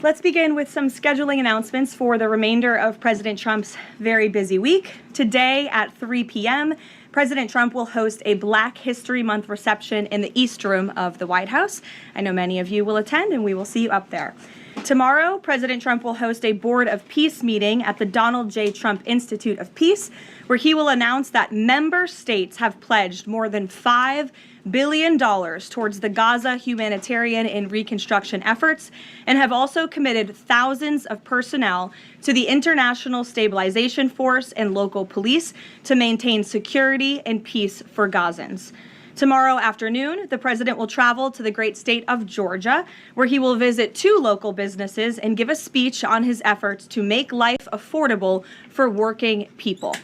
Let's begin with some scheduling announcements for the remainder of President Trump's very busy week. Today at 3 p.m., President Trump will host a Black History Month reception in the East Room of the White House. I know many of you will attend, and we will see you up there. Tomorrow, President Trump will host a Board of Peace meeting at the Donald J. Trump Institute of Peace, where he will announce that member states have pledged more than $5 billion towards the Gaza humanitarian and reconstruction efforts, and have also committed thousands of personnel to the International Stabilization Force and local police to maintain security and peace for Gazans. Tomorrow afternoon, the president will travel to the great state of Georgia, where he will visit 2 local businesses and give a speech on his efforts to make life affordable for working people.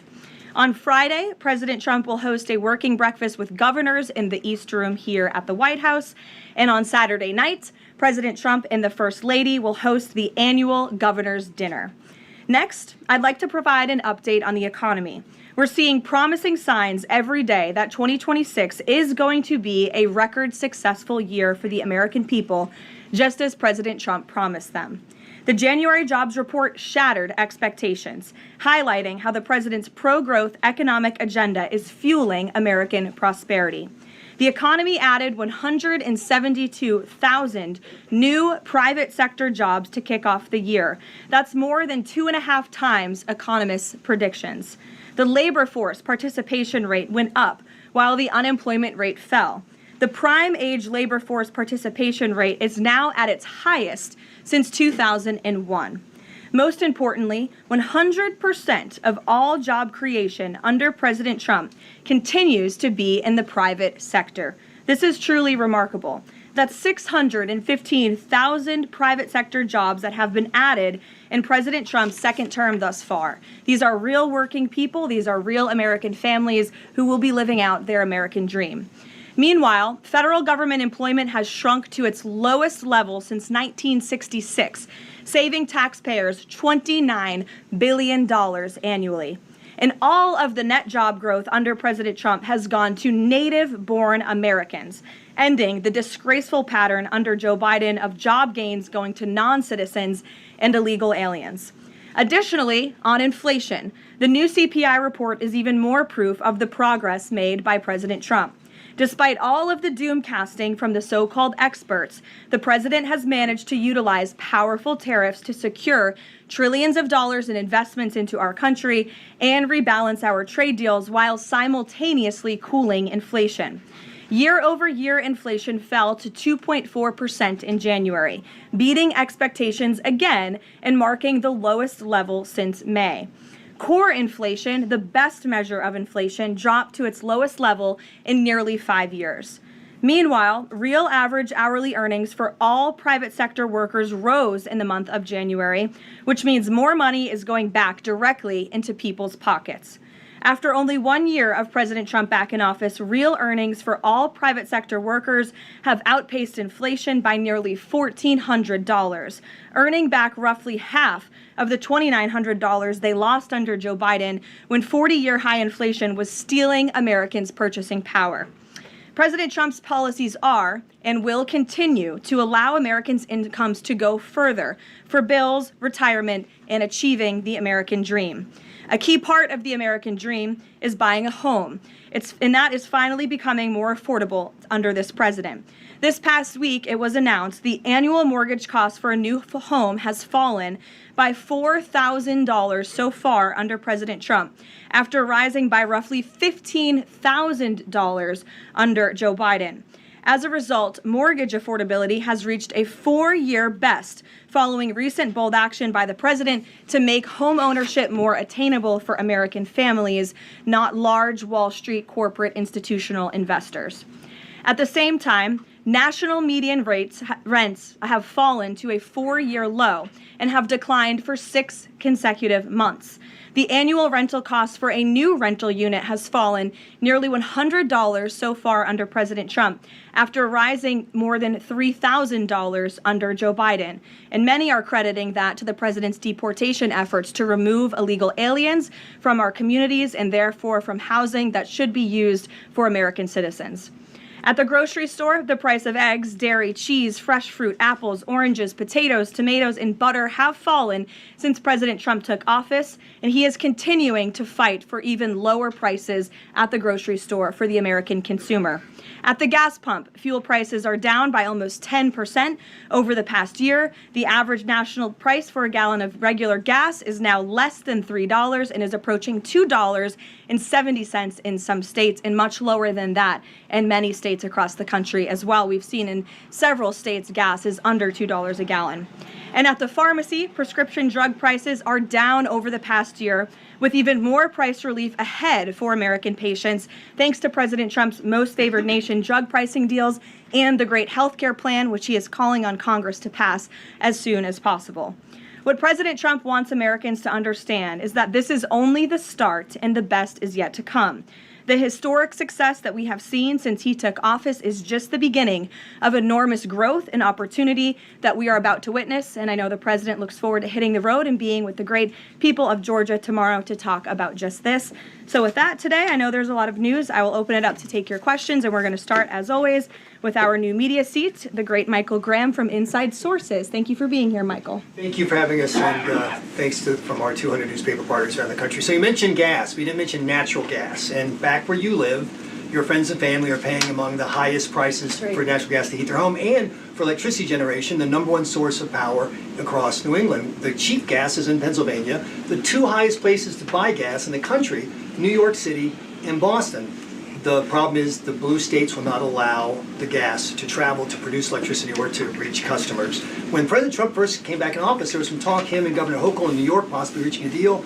On Friday, President Trump will host a working breakfast with governors in the East Room here at the White House. And on Saturday night, President Trump and the First Lady will host the annual Governor's Dinner. Next, I'd like to provide an update on the economy. We're seeing promising signs every day that 2026 is going to be a record successful year for the American people, just as President Trump promised them. The January jobs report shattered expectations, highlighting how the president's pro-growth economic agenda is fueling American prosperity. The economy added 172,000 new private sector jobs to kick off the year. That's more than 2.5 times economists' predictions. The labor force participation rate went up while the unemployment rate fell. The prime age labor force participation rate is now at its highest since 2001. Most importantly, 100% of all job creation under President Trump continues to be in the private sector. This is truly remarkable. That's 615,000 private sector jobs that have been added in President Trump's second term thus far. These are real working people. These are real American families who will be living out their American dream. Meanwhile, federal government employment has shrunk to its lowest level since 1966, saving taxpayers $29 billion annually. And all of the net job growth under President Trump has gone to native-born Americans, ending the disgraceful pattern under Joe Biden of job gains going to non-citizens and illegal aliens. Additionally, on inflation, the new CPI report is even more proof of the progress made by President Trump. Despite all of the doom casting from the so-called experts, the president has managed to utilize powerful tariffs to secure trillions of dollars in investments into our country and rebalance our trade deals while simultaneously cooling inflation. Year-over-year inflation fell to 2.4% in January, beating expectations again and marking the lowest level since May. Core inflation, the best measure of inflation, dropped to its lowest level in nearly 5 years. Meanwhile, real average hourly earnings for all private sector workers rose in the month of January, which means more money is going back directly into people's pockets. After only 1 year of President Trump back in office, real earnings for all private sector workers have outpaced inflation by nearly $1,400, earning back roughly half of the $2,900 they lost under Joe Biden when 40-year high inflation was stealing Americans' purchasing power. President Trump's policies are and will continue to allow Americans' incomes to go further for bills, retirement, and achieving the American dream. A key part of the American dream is buying a home, and that is finally becoming more affordable under this president. This past week, it was announced the annual mortgage cost for a new home has fallen by $4,000 so far under President Trump, after rising by roughly $15,000 under Joe Biden. As a result, mortgage affordability has reached a 4-year best following recent bold action by the president to make home ownership more attainable for American families, not large Wall Street corporate institutional investors. At the same time, national median rents have fallen to a 4-year low and have declined for 6 consecutive months. The annual rental cost for a new rental unit has fallen nearly $100 so far under President Trump, after rising more than $3,000 under Joe Biden. And many are crediting that to the president's deportation efforts to remove illegal aliens from our communities and therefore from housing that should be used for American citizens. At the grocery store, the price of eggs, dairy, cheese, fresh fruit, apples, oranges, potatoes, tomatoes, and butter have fallen since President Trump took office, and he is continuing to fight for even lower prices at the grocery store for the American consumer. At the gas pump, fuel prices are down by almost 10% over the past year. The average national price for a gallon of regular gas is now less than $3 and is approaching $2.70 in some states, and much lower than that in many states across the country as well. We've seen in several states gas is under $2 a gallon. And at the pharmacy, prescription drug prices are down over the past year, with even more price relief ahead for American patients, thanks to President Trump's most favored nation drug pricing deals and the great health care plan, which he is calling on Congress to pass as soon as possible. What President Trump wants Americans to understand is that this is only the start and the best is yet to come. The historic success that we have seen since he took office is just the beginning of enormous growth and opportunity that we are about to witness. And I know the president looks forward to hitting the road and being with the great people of Georgia tomorrow to talk about just this. So with that today, I know there's a lot of news. I will open it up to take your questions, and we're going to start, as always, with our new media seat, the great Michael Graham from Inside Sources. Thank you for being here, Michael. Thank you for having us, and thanks from our 200 newspaper partners around the country. So you mentioned gas. We didn't mention natural gas. And back where you live, your friends and family are paying among the highest prices for natural gas to heat their home and for electricity generation, the #1 source of power across New England. The cheap gas is in Pennsylvania. The two highest places to buy gas in the country, New York City and Boston. The problem is the blue states will not allow the gas to travel to produce electricity or to reach customers. When President Trump first came back in office, there was some talk, him and Governor Hochul in New York possibly reaching a deal.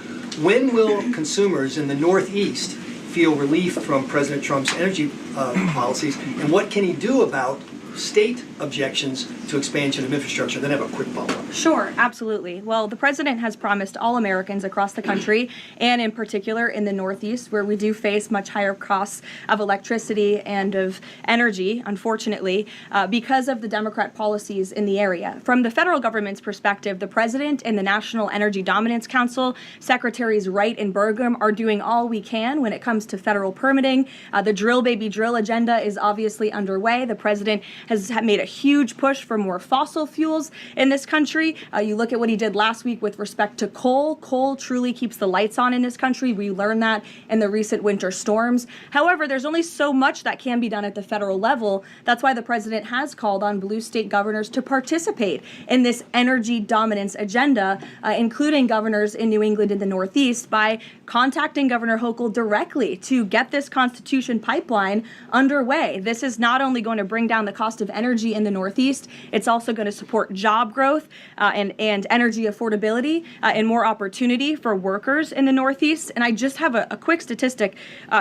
When will consumers in the Northeast feel relief from President Trump's energy policies, and what can he do about state objections to expansion of infrastructure? Then I have a quick follow-up. Sure, absolutely. Well, the president has promised all Americans across the country, and in particular in the Northeast, where we do face much higher costs of electricity and of energy, unfortunately, because of the Democrat policies in the area. From the federal government's perspective, the president and the National Energy Dominance Council, Secretaries Wright and Burgum, are doing all we can when it comes to federal permitting. The drill, baby, drill agenda is obviously underway. The president has made a huge push for more fossil fuels in this country. You look at what he did last week with respect to coal. Coal truly keeps the lights on in this country. We learned that in the recent winter storms. However, there's only so much that can be done at the federal level. That's why the president has called on blue state governors to participate in this energy dominance agenda, including governors in New England and the Northeast, by contacting Governor Hochul directly to get this Constitution pipeline underway. This is not only going to bring down the cost of energy in the Northeast, it's also going to support job growth and energy affordability and more opportunity for workers in the Northeast. And I just have a quick statistic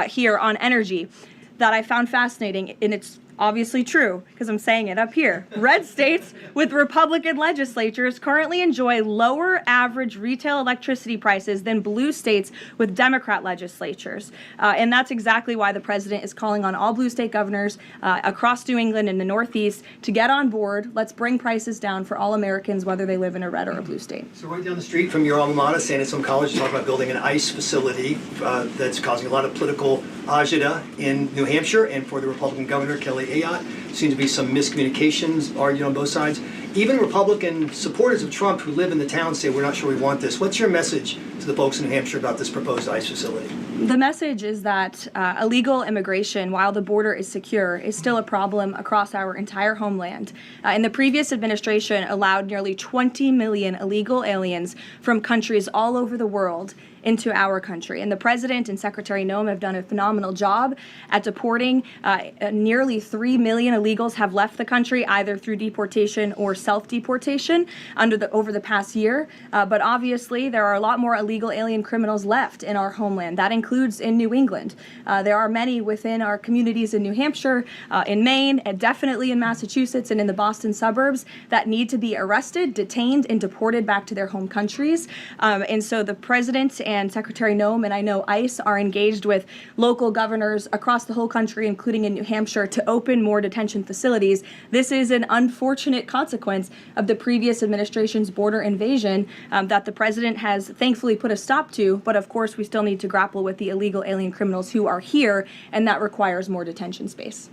here on energy that I found fascinating, and it's obviously true because I'm saying it up here. Red states with Republican legislatures currently enjoy lower average retail electricity prices than blue states with Democrat legislatures. And that's exactly why the president is calling on all blue state governors across New England and the Northeast to get on board. Let's bring prices down for all Americans, whether they live in a red or a blue state. So right down the street from your alma mater, San Antonio College, is talking about building an ICE facility that's causing a lot of political agita in New Hampshire, and for the Republican governor, Kelly Ayotte. Seems to be some miscommunications argued on both sides. Even Republican supporters of Trump who live in the town say, we're not sure we want this. What's your message to the folks in New Hampshire about this proposed ICE facility? The message is that illegal immigration, while the border is secure, is still a problem across our entire homeland. And the previous administration allowed nearly 20 million illegal aliens from countries all over the world into our country. And the president and Secretary Noem have done a phenomenal job at deporting. Nearly 3 million illegals have left the country either through deportation or self-deportation over the past year. But obviously, there are a lot more illegal alien criminals left in our homeland. That includes in New England. There are many within our communities in New Hampshire, in Maine, and definitely in Massachusetts and in the Boston suburbs that need to be arrested, detained, and deported back to their home countries. And so the President and Secretary Noem, and I know ICE, are engaged with local governors across the whole country, including in New Hampshire, to open more detention facilities. This is an unfortunate consequence of the previous administration's border invasion that the President has thankfully put a stop to, but of course we still need to grapple with the illegal alien criminals who are here, and that requires more detention space.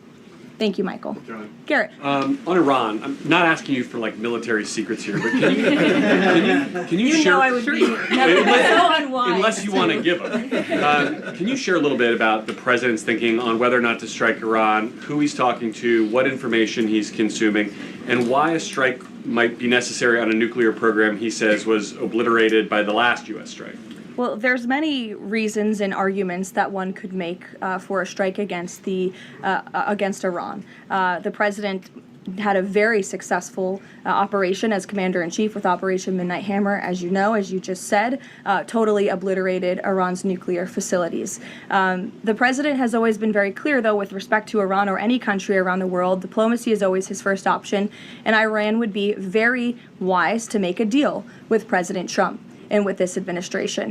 Thank you, Michael. Garrett. On Iran, I'm not asking you for like military secrets here, but can you share? Know I would be so unwise. Unless you want to give them. Can you share a little bit about the president's thinking on whether or not to strike Iran, who he's talking to, what information he's consuming, and why a strike might be necessary on a nuclear program he says was obliterated by the last U.S. strike? Well, there's many reasons and arguments that one could make for a strike against Iran. The president had a very successful operation as commander-in-chief with Operation Midnight Hammer, as you know, as you just said, totally obliterated Iran's nuclear facilities. The president has always been very clear, though, with respect to Iran or any country around the world, diplomacy is always his first option, and Iran would be very wise to make a deal with President Trump and with this administration.